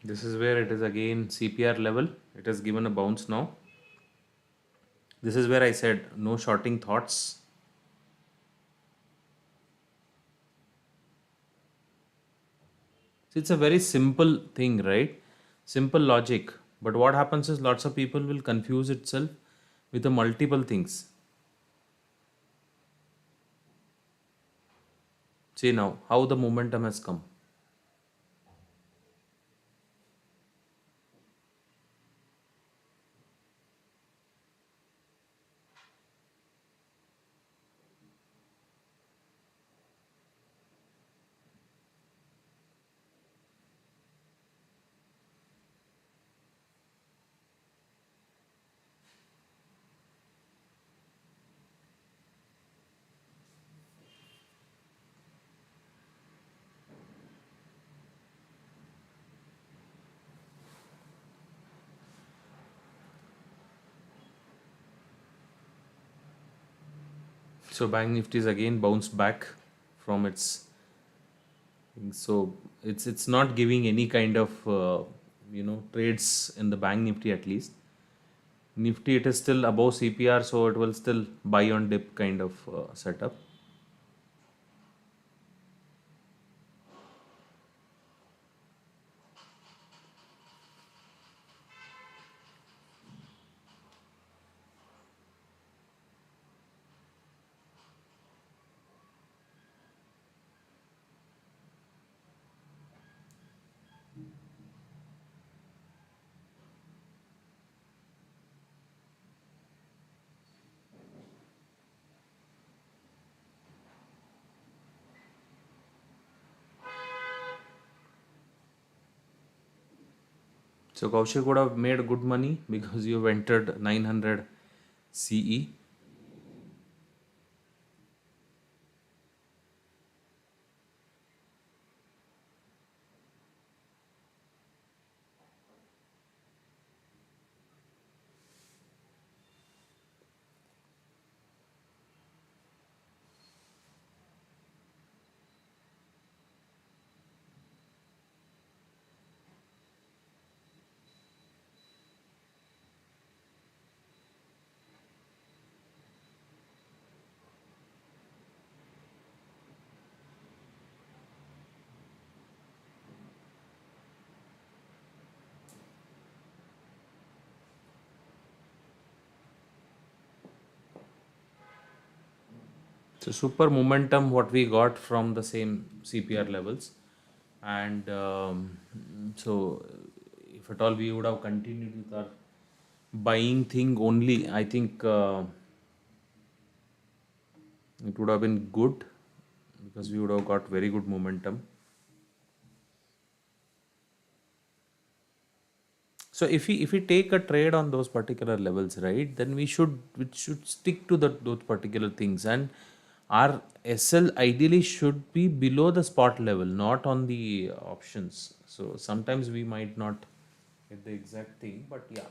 This is where it is again CPR level. It has given a bounce now. This is where I said no shorting thoughts. So it's a very simple thing, right? Simple logic. But what happens is lots of people will confuse itself with the multiple things. See now how the momentum has come. So Bank Nifty is again bounced back from its. So it's not giving any kind of trades in the Bank Nifty at least. Nifty, it is still above CPR, so it will still buy on dip kind of setup. So Kaushik would have made good money because you've entered 900 CE. So super momentum what we got from the same CPR levels, and so if at all we would have continued with our buying thing only, I think it would have been good because we would have got very good momentum. So if we take a trade on those particular levels, right, then we should stick to those particular things, and our SL ideally should be below the spot level, not on the options. So sometimes we might not get the exact thing, but yeah.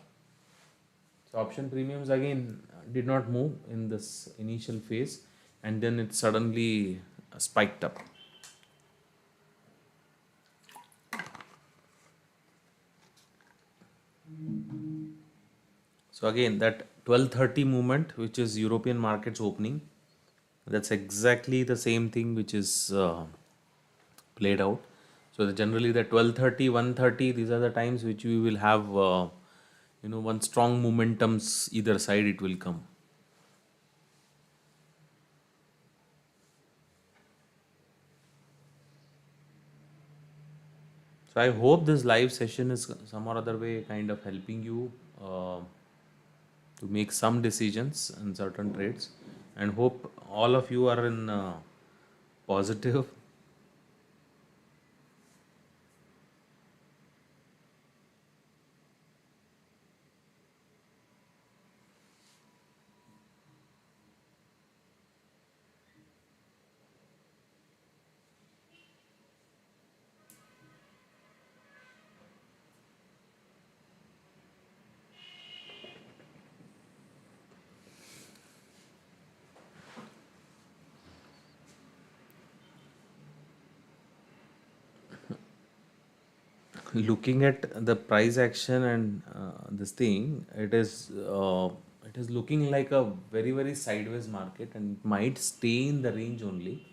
So option premiums again did not move in this initial phase, and then it suddenly spiked up. So again, that 12:30 movement, which is European markets opening, that's exactly the same thing which is played out. So generally, the 12:30, 1:30, these are the times which we will have, one strong momentums either side it will come. So I hope this live session is some or other way kind of helping you uh, to make some decisions in certain trades, and hope all of you are in positive. Looking at the price action and this thing, it is looking like a very very sideways market, and it might stay in the range only,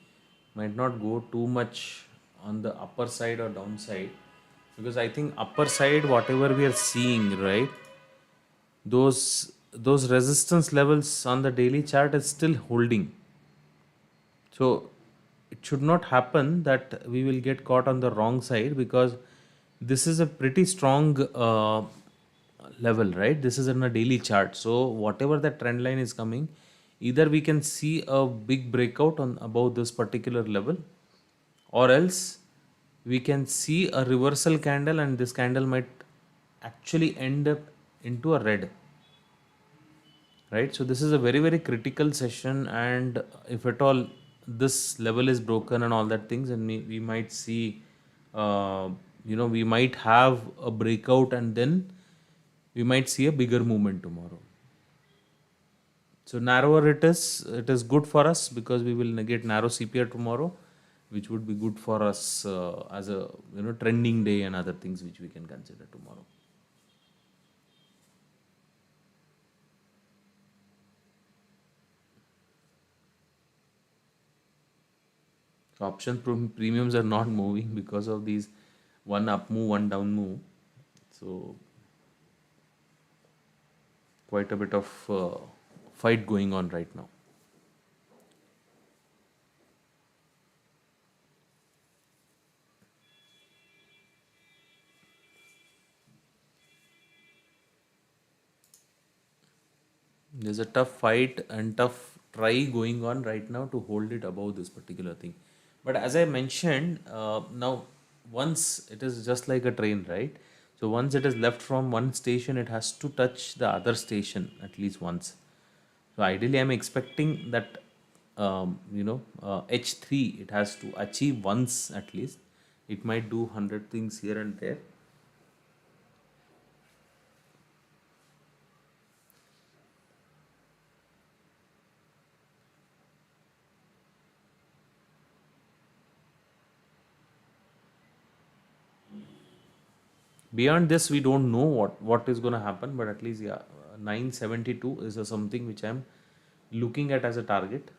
might not go too much on the upper side or downside, because I think upper side whatever we are seeing, right, those resistance levels on the daily chart is still holding. So it should not happen that we will get caught on the wrong side, because this is a pretty strong level, right? This is in a daily chart. So whatever the trend line is coming, either we can see a big breakout on above this particular level, or else we can see a reversal candle, and this candle might actually end up into a red, right? So this is a very very critical session, and if at all this level is broken and all that things, and we might see, we might have a breakout, and then we might see a bigger movement tomorrow. So narrower it is good for us, because we will get narrow CPR tomorrow, which would be good for us as a trending day and other things which we can consider tomorrow. So option premiums are not moving because of these one up move, one down move. So quite a bit of fight going on right now. There's a tough fight and tough try going on right now to hold it above this particular thing. But as I mentioned, now once it is just like a train, right? So once it is left from one station, it has to touch the other station at least once. So ideally, I'm expecting that H3 it has to achieve once at least. It might do 100 things here and there. Beyond this, we don't know what is going to happen, but at least yeah, 972 is something which I'm looking at as a target.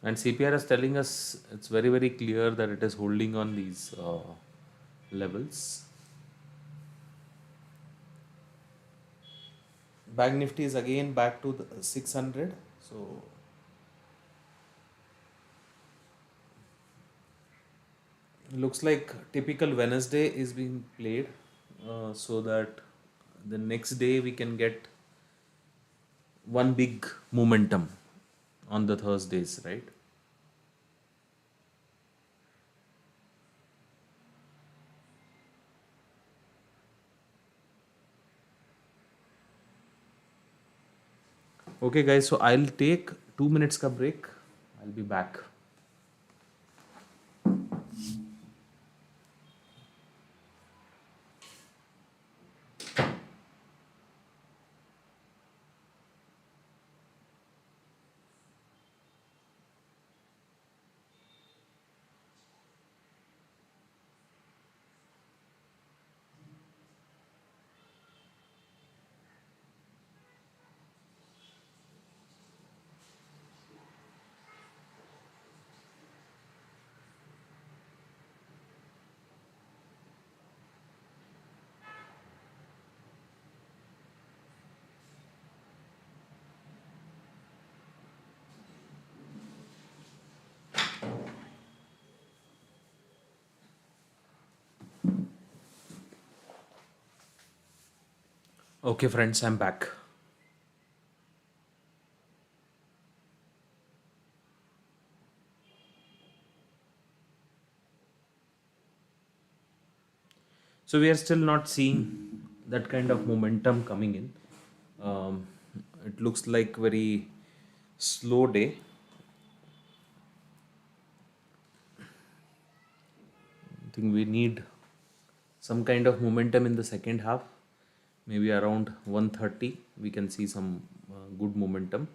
And CPR is telling us it's very very clear that it is holding on these levels. Bank Nifty is again back to the 600. So looks like typical Wednesday is being played, so that the next day we can get one big momentum on the Thursdays, right? Okay, guys. So I'll take 2 minutes ka break. I'll be back. Okay, friends, I'm back. So we are still not seeing that kind of momentum coming in. Um, it looks like very slow day. I think we need some kind of momentum in the second half. Maybe around 1:30, we can see some good momentum.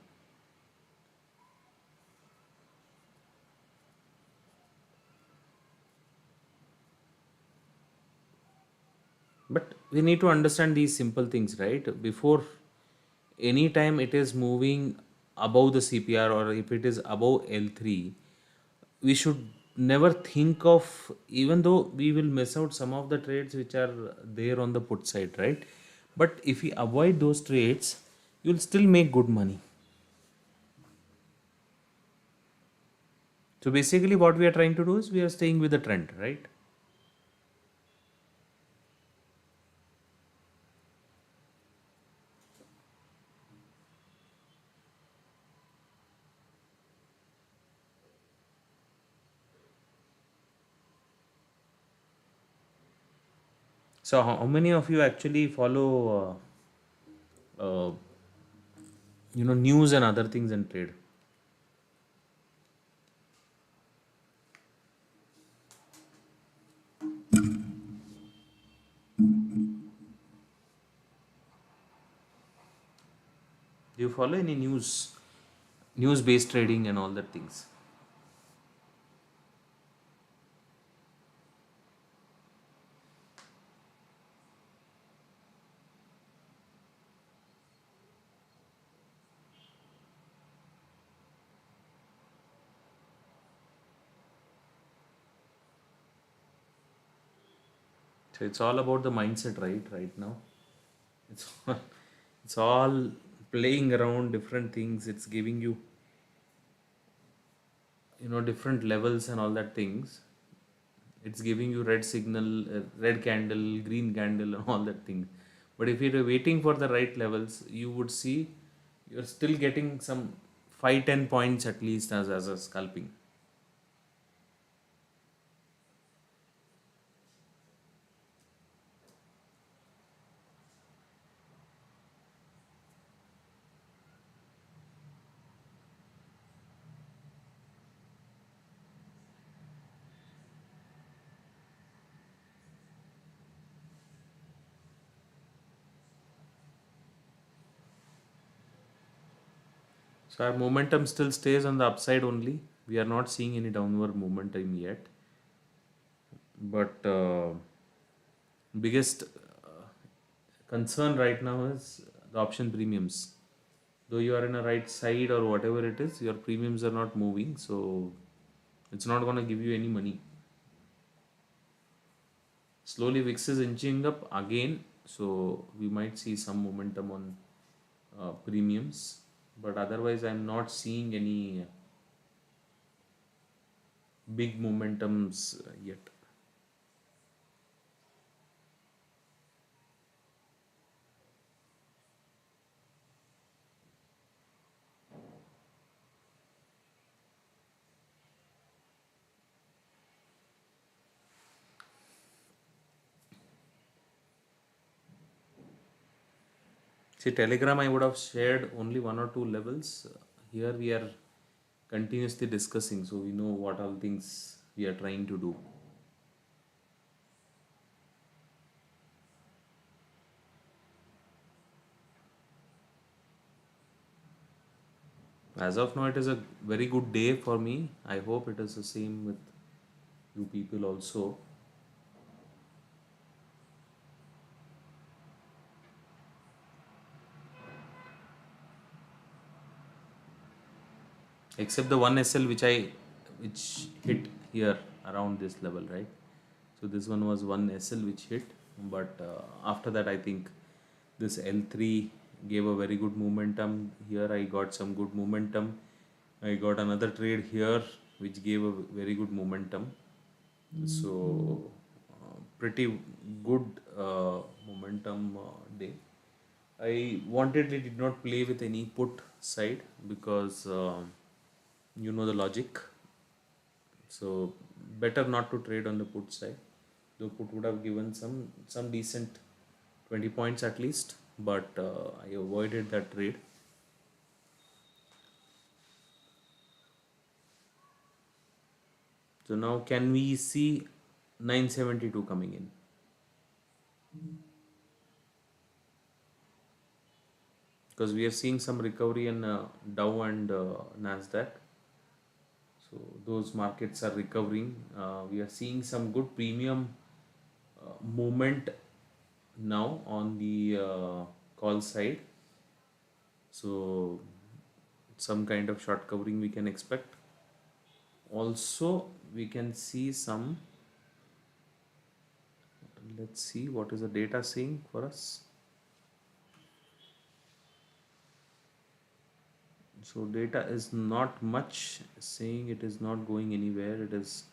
But we need to understand these simple things, right? Before any time it is moving above the CPR, or if it is above L3, we should never think of, even though we will miss out some of the trades which are there on the put side, right? But if we avoid those trades, you'll still make good money. So basically what we are trying to do is we are staying with the trend, right? So how many of you actually follow news and other things and trade? Do you follow any news based trading and all that things? So it's all about the mindset, right now. It's all, it's all playing around different things. It's giving you, different levels and all that things. It's giving you red signal, red candle, green candle, and all that thing. But if you're waiting for the right levels, you would see you're still getting some 5-10 points at least as a scalping. So our momentum still stays on the upside only. We are not seeing any downward momentum yet. But biggest concern right now is the option premiums. Though you are in a right side or whatever it is, your premiums are not moving, so it's not going to give you any money. Slowly, VIX is inching up again, so we might see some momentum on premiums, but otherwise I'm not seeing any big momentums yet. See, Telegram, I would have shared only one or two levels. Here we are continuously discussing, so we know what all things we are trying to do. As of now, it is a very good day for me. I hope it is the same with you people also. Except the one SL which hit here around this level, right? So this one was one SL which hit, but after that I think this L3 gave a very good momentum. Here I got some good momentum. I got another trade here which gave a very good momentum. So pretty good momentum day. I wantedly did not play with any put side because you know the logic. So better not to trade on the put side. The put would have given some decent 20 points at least, but I avoided that trade. So now can we see 972 coming in? Because we are seeing some recovery in Dow and Nasdaq. So those markets are recovering. We are seeing some good premium movement now on the call side. So some kind of short covering we can expect. Also, we can see some. Let's see what is the data saying for us. So data is not much saying, it is not going anywhere. It is,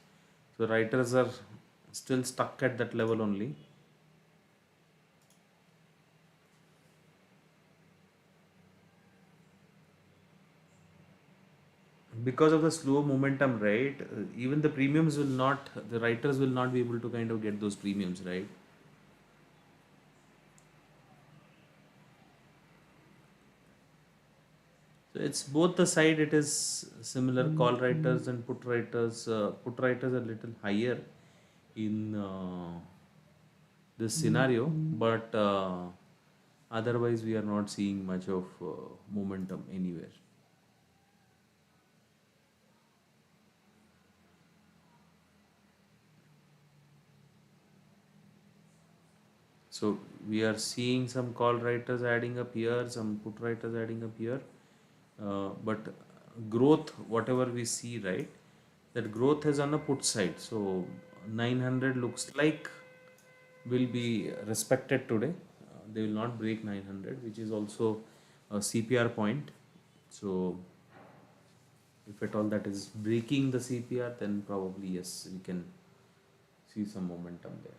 so writers are still stuck at that level only. Because of the slow momentum, right? Even the premiums will not, the writers will not be able to kind of get those premiums, right? So it's both the side, it is similar. Call writers and put writers. Put writers are little higher in this scenario, but otherwise we are not seeing much of momentum anywhere. So we are seeing some call writers adding up here, some put writers adding up here. But growth, whatever we see, right, that growth is on the put side. So 900 looks like will be respected today. They will not break 900, which is also a CPR point. So if at all that is breaking the CPR, then probably yes, we can see some momentum there.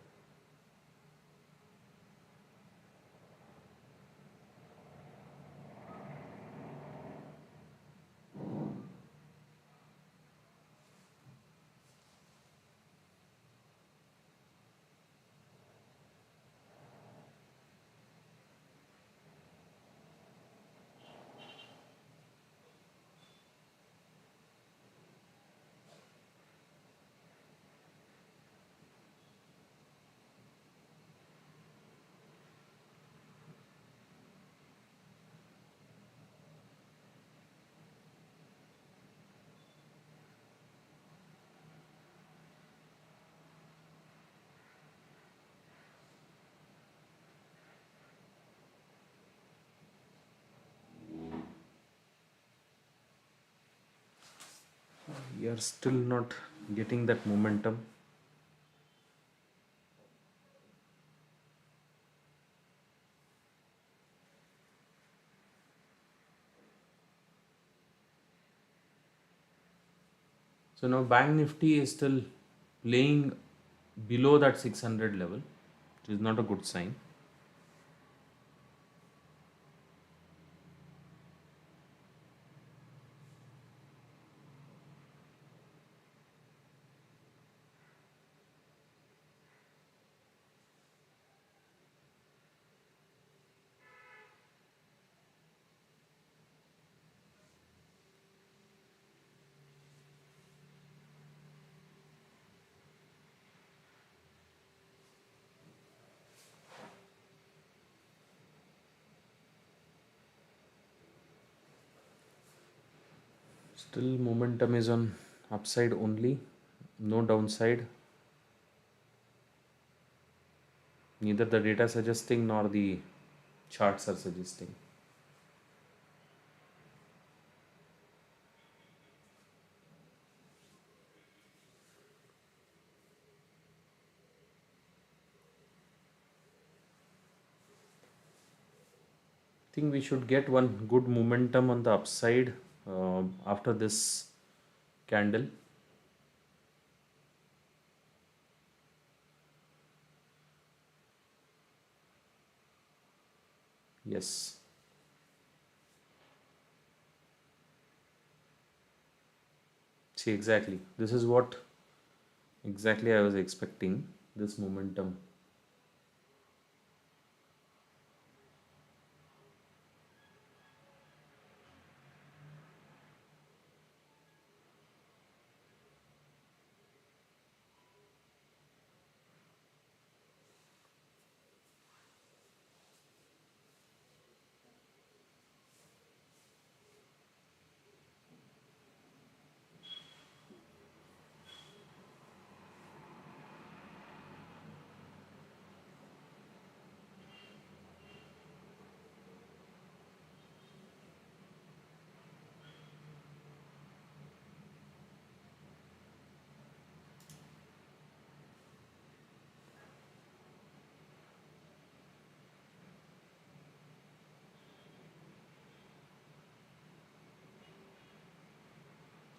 We are still not getting that momentum. So now Bank Nifty is still playing below that 600 level, which is not a good sign. Still momentum is on upside only, no downside. Neither the data suggesting nor the charts are suggesting. I think we should get one good momentum on the upside after this candle. Yes. See, exactly. This is what exactly I was expecting, this momentum.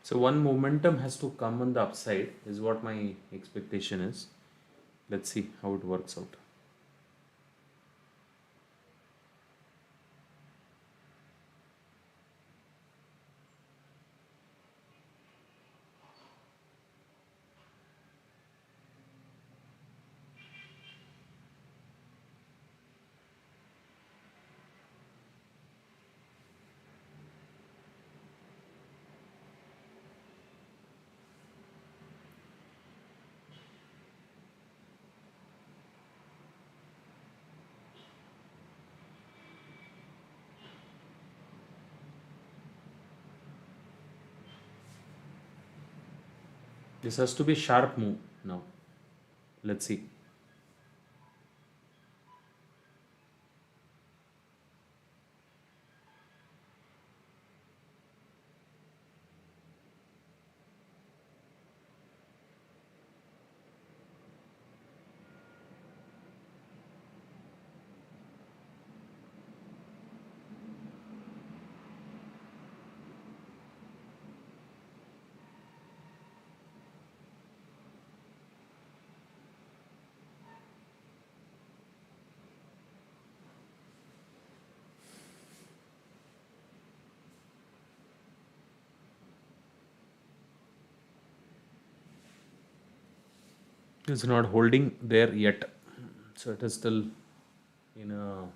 So one momentum has to come on the upside is what my expectation is. Let's see how it works out. This has to be sharp move now. Let's see. It's not holding there yet. So it is still in a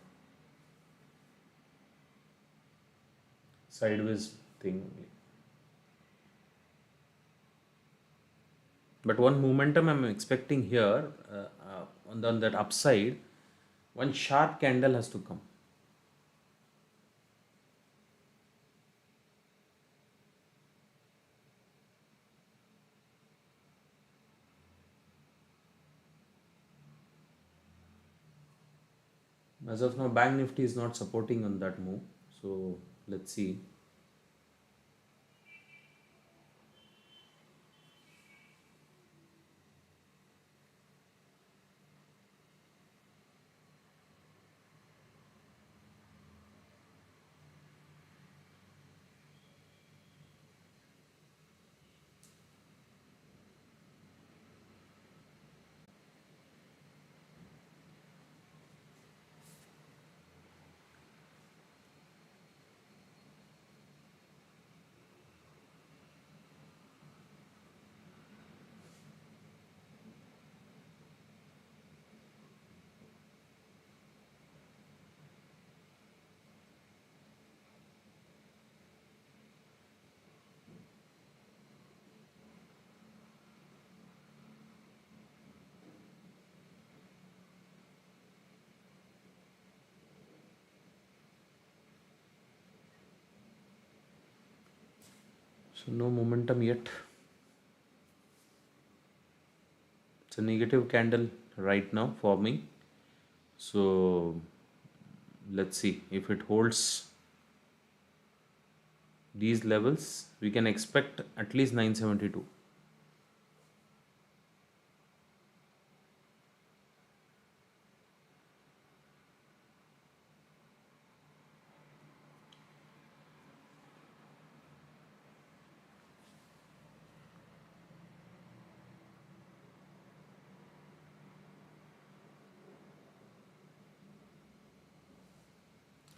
sideways thing. But one momentum I'm expecting here on that upside, one sharp candle has to come. As of now, Bank Nifty is not supporting on that move. So let's see. So no momentum yet. It's a negative candle right now forming. So let's see if it holds these levels. We can expect at least 972.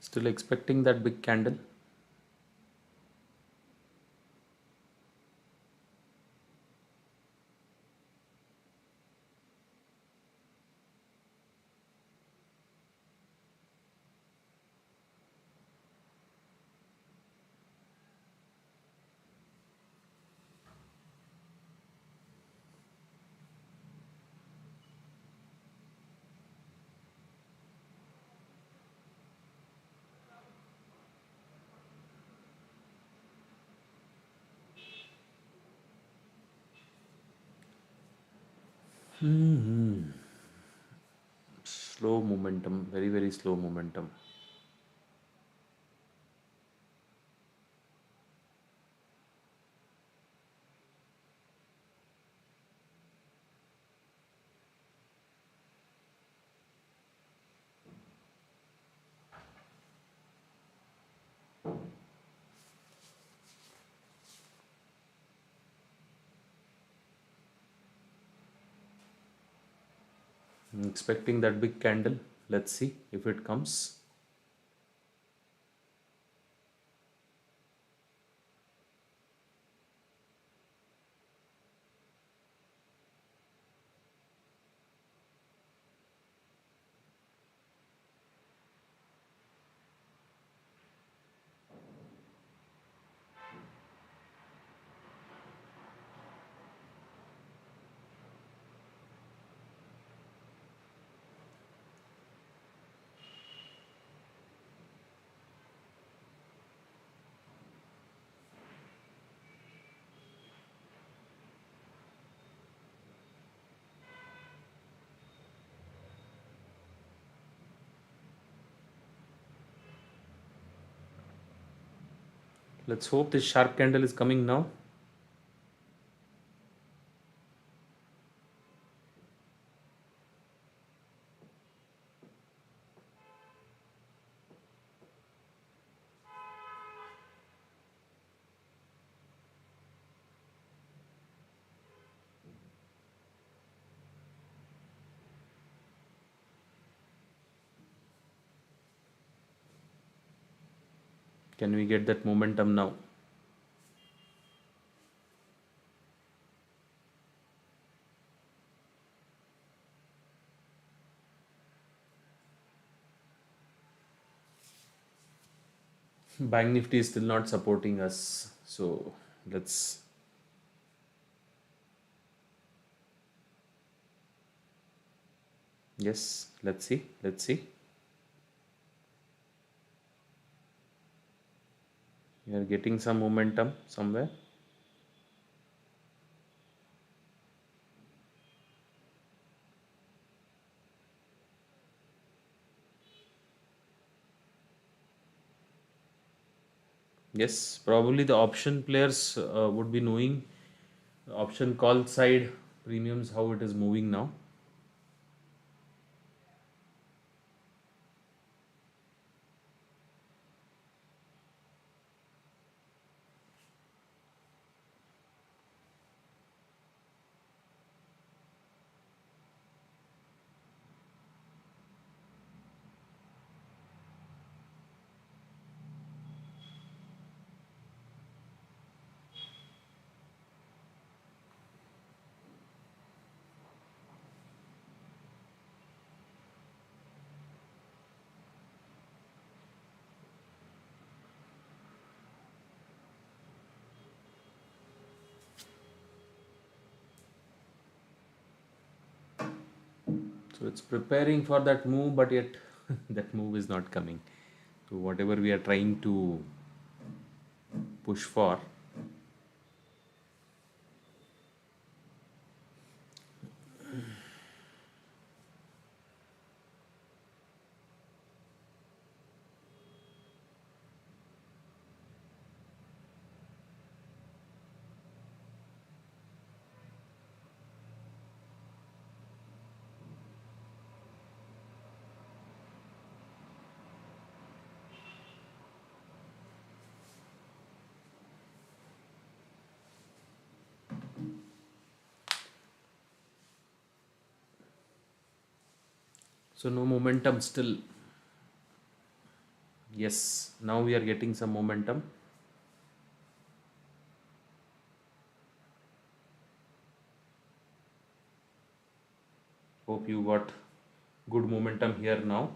Still expecting that big candle. Slow momentum, very, very slow momentum. I'm expecting that big candle. Let's see if it comes. Let's hope this sharp candle is coming now. Can we get that momentum now? Bank Nifty is still not supporting us. So let's. Yes, let's see. Let's see. We are getting some momentum somewhere. Yes, probably the option players would be knowing the option call side premiums how it is moving now. So it's preparing for that move, but yet that move is not coming. So whatever we are trying to push for, So no momentum still. Yes, now we are getting some momentum. Hope you got good momentum here now.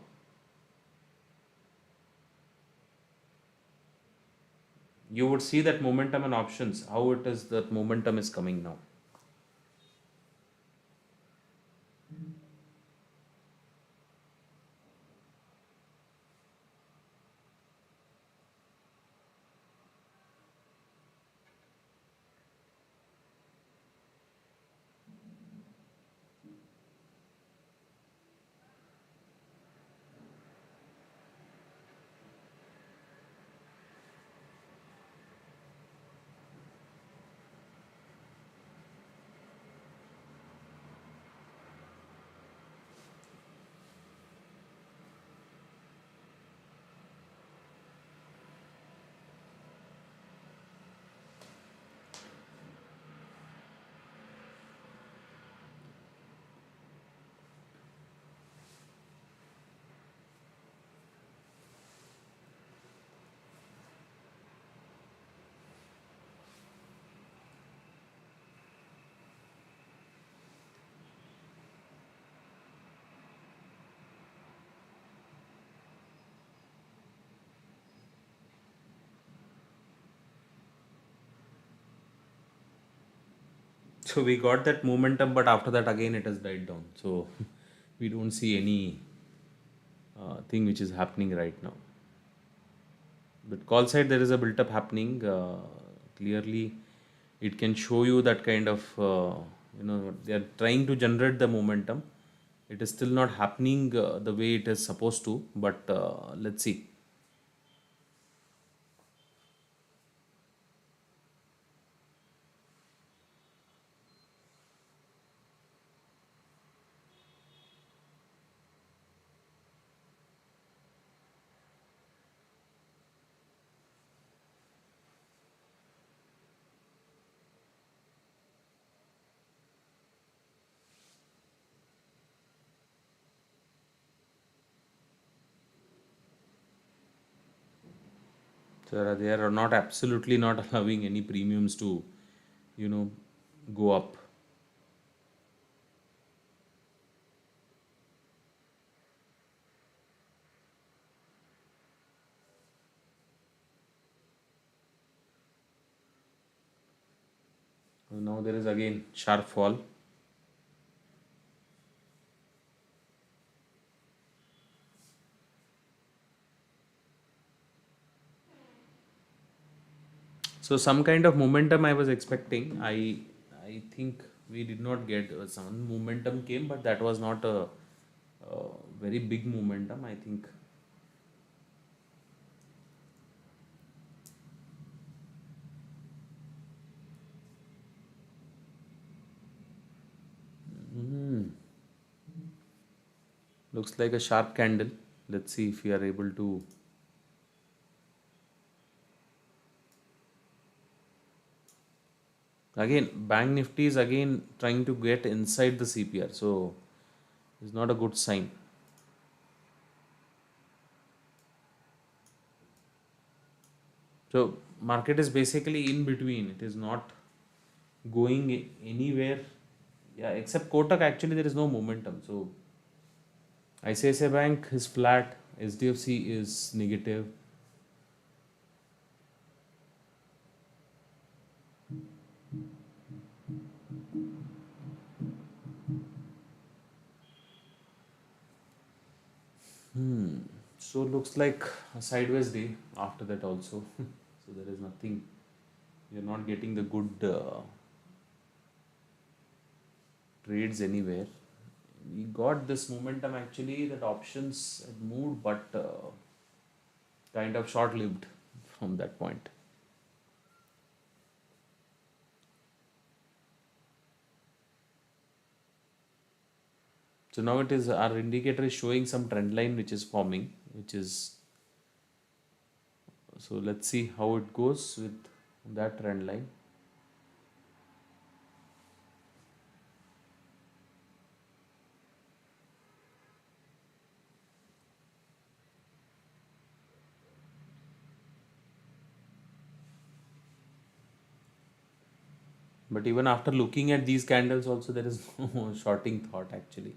You would see that momentum and options, how it is that momentum is coming now. So we got that momentum, but after that again it has died down. So we don't see any thing which is happening right now. But call side there is a built up happening. Clearly, it can show you that kind of they are trying to generate the momentum. It is still not happening the way it is supposed to. But let's see. So they are not absolutely not allowing any premiums to, you know, go up. Now there is again sharp fall. So some kind of momentum I was expecting. I think we did not get some momentum came, but that was not a very big momentum. I think. Hmm. Looks like a sharp candle. Let's see if we are able to. Again, Bank Nifty is again trying to get inside the CPR, so it's not a good sign. So market is basically in between. It is not going anywhere. Yeah, except Kotak actually there is no momentum. So ICICI Bank is flat, SDFC is negative. So looks like a sideways day after that also. So there is nothing. You're not getting the good trades anywhere. We got this momentum actually that options had moved, but kind of short lived from that point. So now it is our indicator is showing some trend line which is forming, which is so let's see how it goes with that trend line. But even after looking at these candles also there is no shorting thought actually.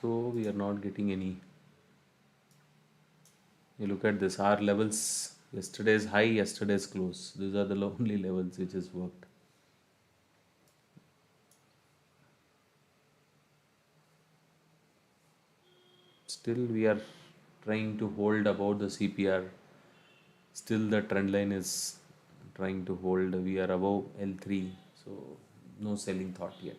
So we are not getting any. You look at this, our levels, yesterday's high, yesterday's close. These are the only levels which has worked. Still, we are trying to hold about the CPR. Still, the trend line is trying to hold. We are above L3, so no selling thought yet.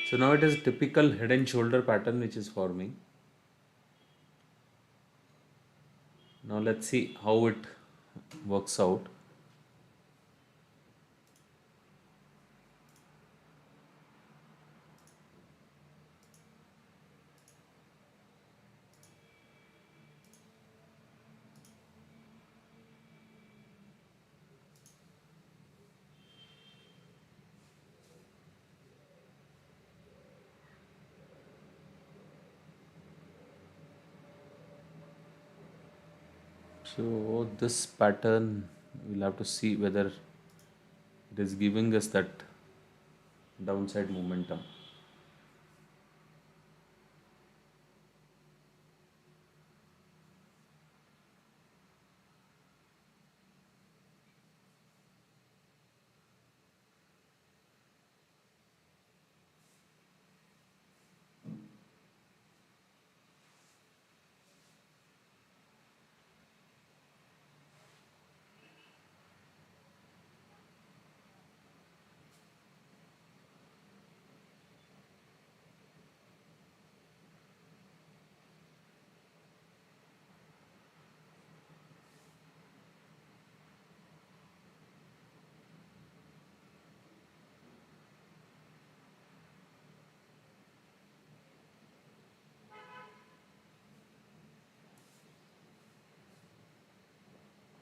So now it is typical head and shoulder pattern which is forming. Now let's see how it works out. So this pattern, we'll have to see whether it is giving us that downside momentum.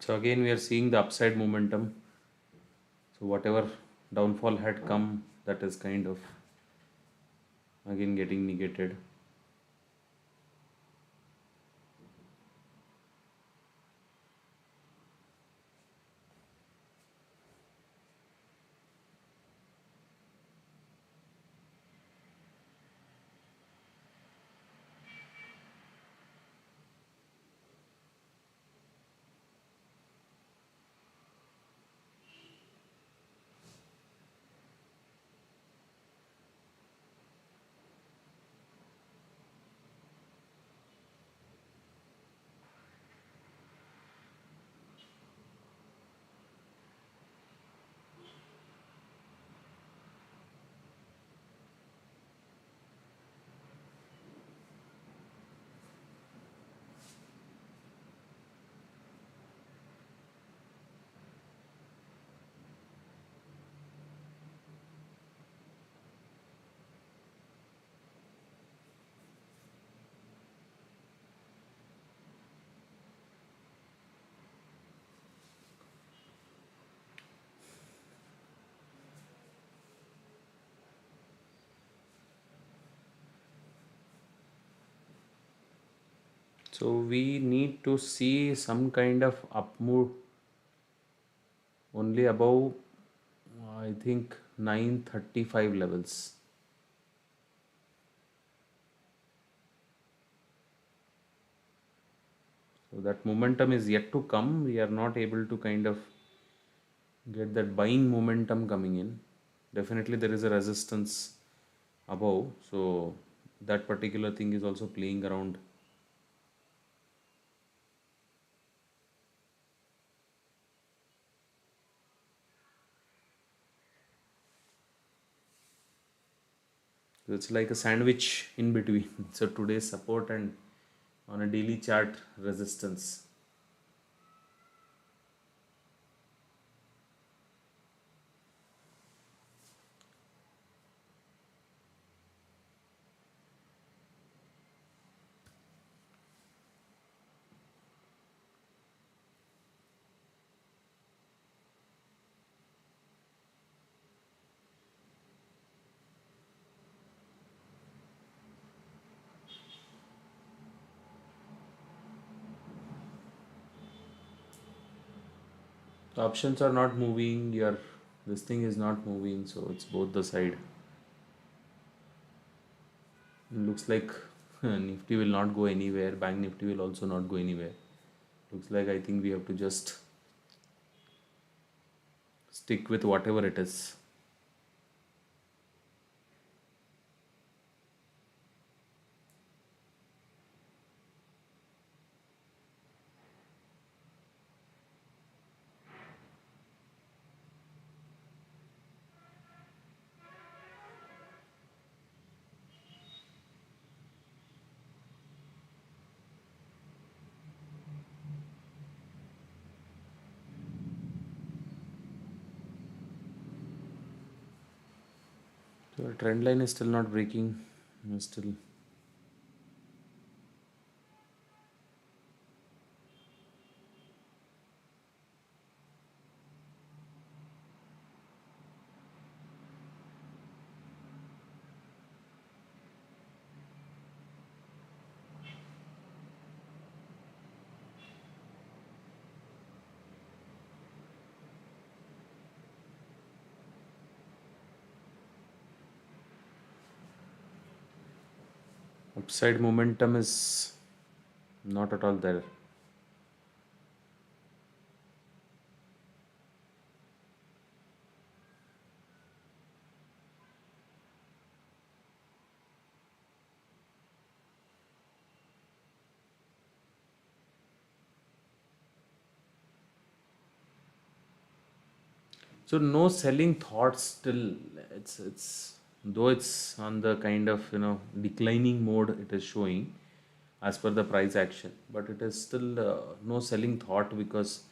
So again, we are seeing the upside momentum. So whatever downfall had come, that is kind of again getting negated. So we need to see some kind of up move only above, I think, 935 levels. So that momentum is yet to come. We are not able to kind of get that buying momentum coming in. Definitely there is a resistance above. So that particular thing is also playing around. So it's like a sandwich in between. So today's support and on a daily chart resistance. The options are not moving. Your this thing is not moving. So it's both the side. Looks like Nifty will not go anywhere. Bank Nifty will also not go anywhere. Looks like I think we have to just stick with whatever it is. So trend line is still not breaking. Still. Upside momentum is not at all there. So no selling thoughts still. It's though it's on the kind of declining mode it is showing as per the price action, but it is still no selling thought because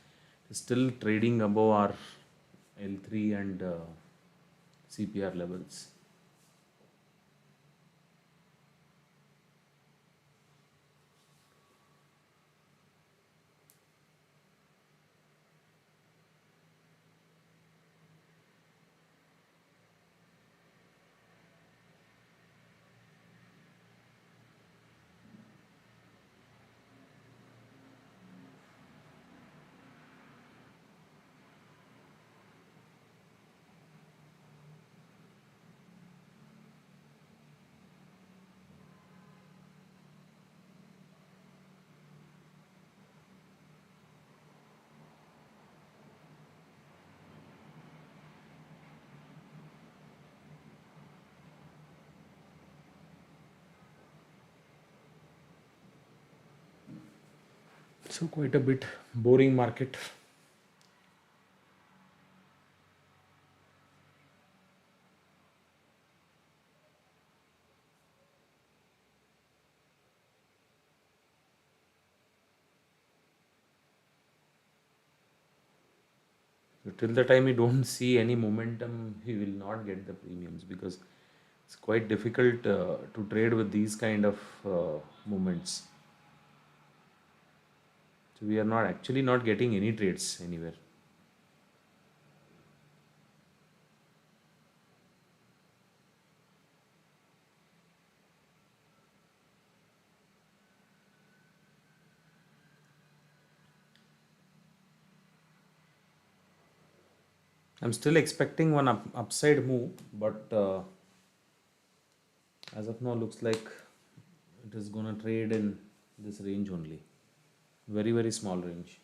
it's still trading above our L3 and CPR levels. So quite a bit boring market. So till the time we don't see any momentum, we will not get the premiums because it's quite difficult to trade with these kind of movements. So we are not actually not getting any trades anywhere. I'm still expecting one upside move, but as of now, looks like it is gonna trade in this range only. Very, very small range.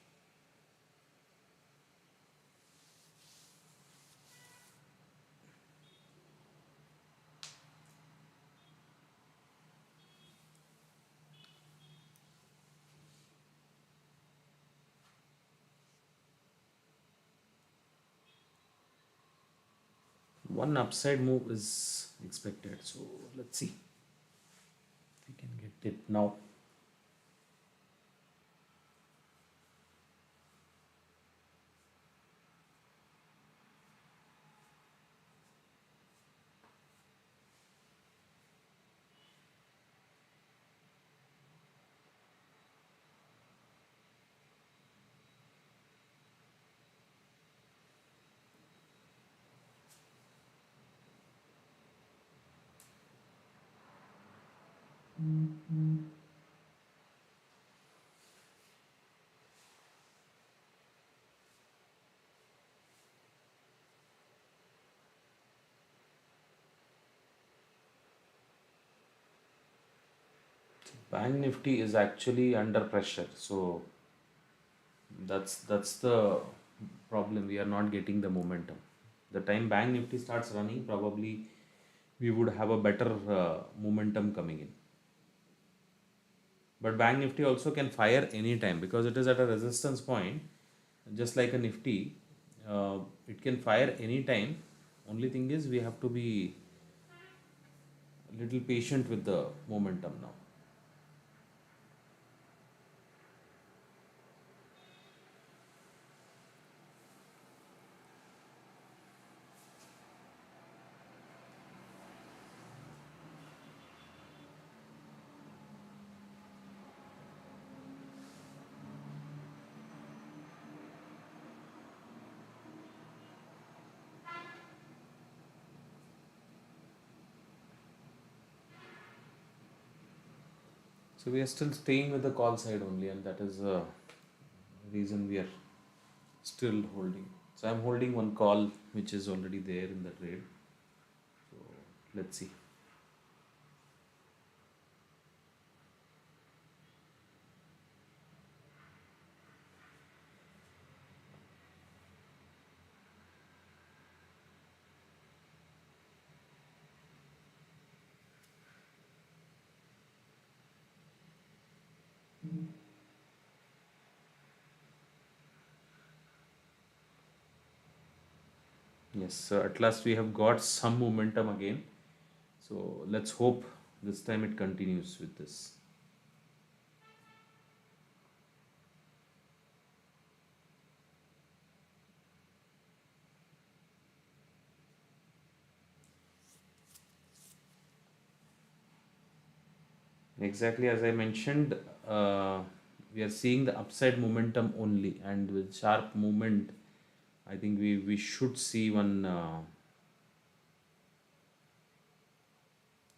One upside move is expected. So let's see if we can get it now. Bank Nifty is actually under pressure. So that's the problem. We are not getting the momentum. The time Bank Nifty starts running, probably we would have a better momentum coming in. But Bank Nifty also can fire anytime because it is at a resistance point, just like a Nifty. It can fire anytime. Only thing is we have to be a little patient with the momentum now. So we are still staying with the call side only, and that is the reason we are still holding. So I'm holding one call which is already there in the trade. So let's see. Yes, so at last we have got some momentum again. So let's hope this time it continues with this. Exactly as I mentioned, we are seeing the upside momentum only, and with sharp movement, I think we should see one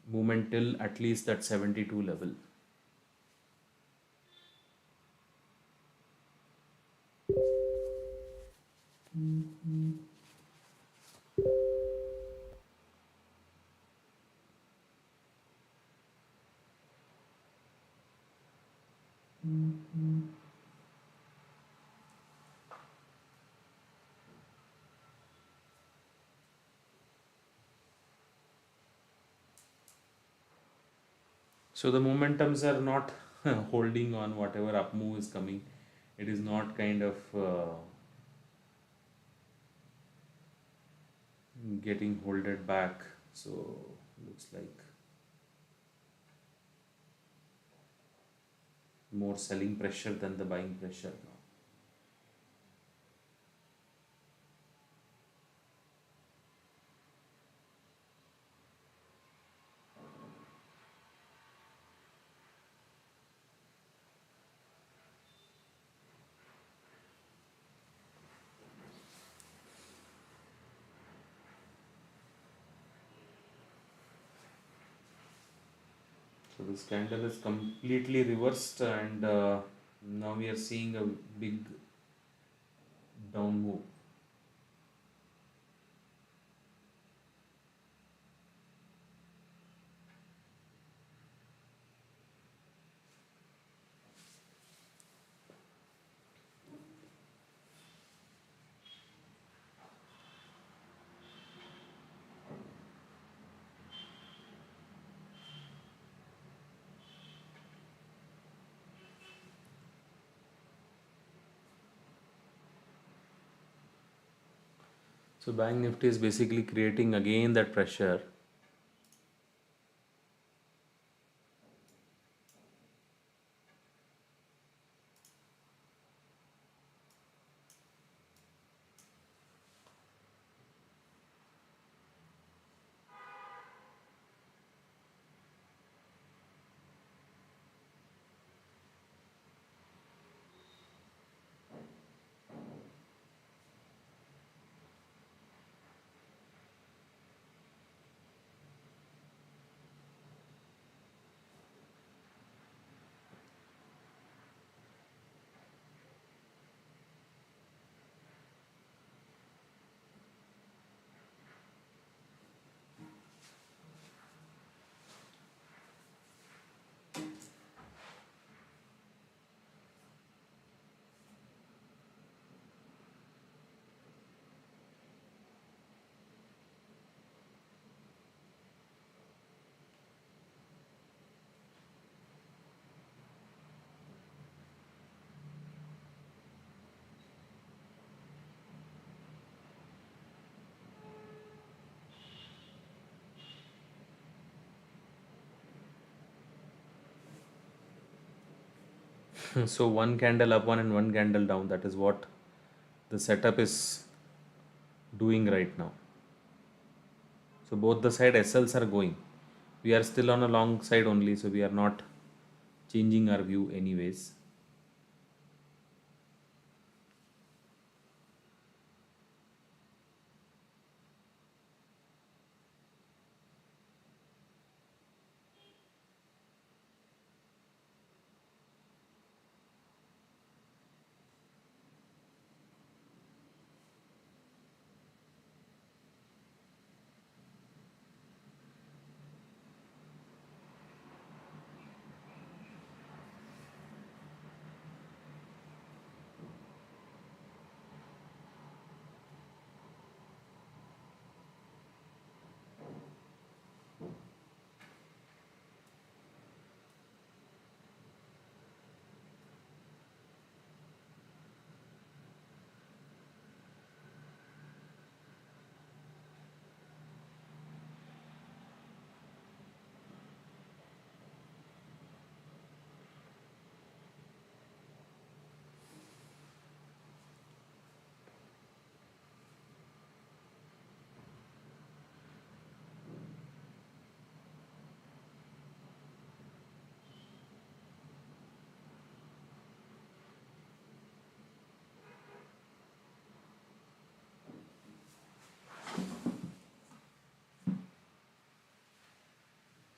movement till at least that 72 level. So the momentums are not holding on whatever up move is coming. It is not kind of getting holded back. So looks like more selling pressure than the buying pressure now. So this candle is completely reversed, and now we are seeing a big down move. So Bank Nifty is basically creating again that pressure. So one candle up one and one candle down. That is what the setup is doing right now. So both the side SLs are going. We are still on a long side only, so we are not changing our view anyways.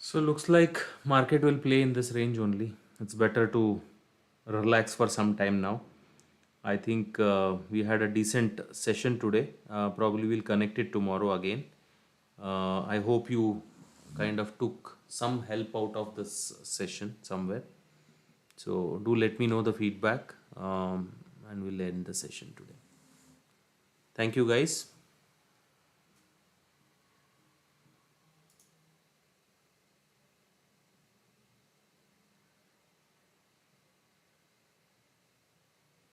So looks like market will play in this range only. It's better to relax for some time now. I think we had a decent session today. Probably we'll connect it tomorrow again. I hope you kind of took some help out of this session somewhere. So do let me know the feedback, and we'll end the session today. Thank you guys.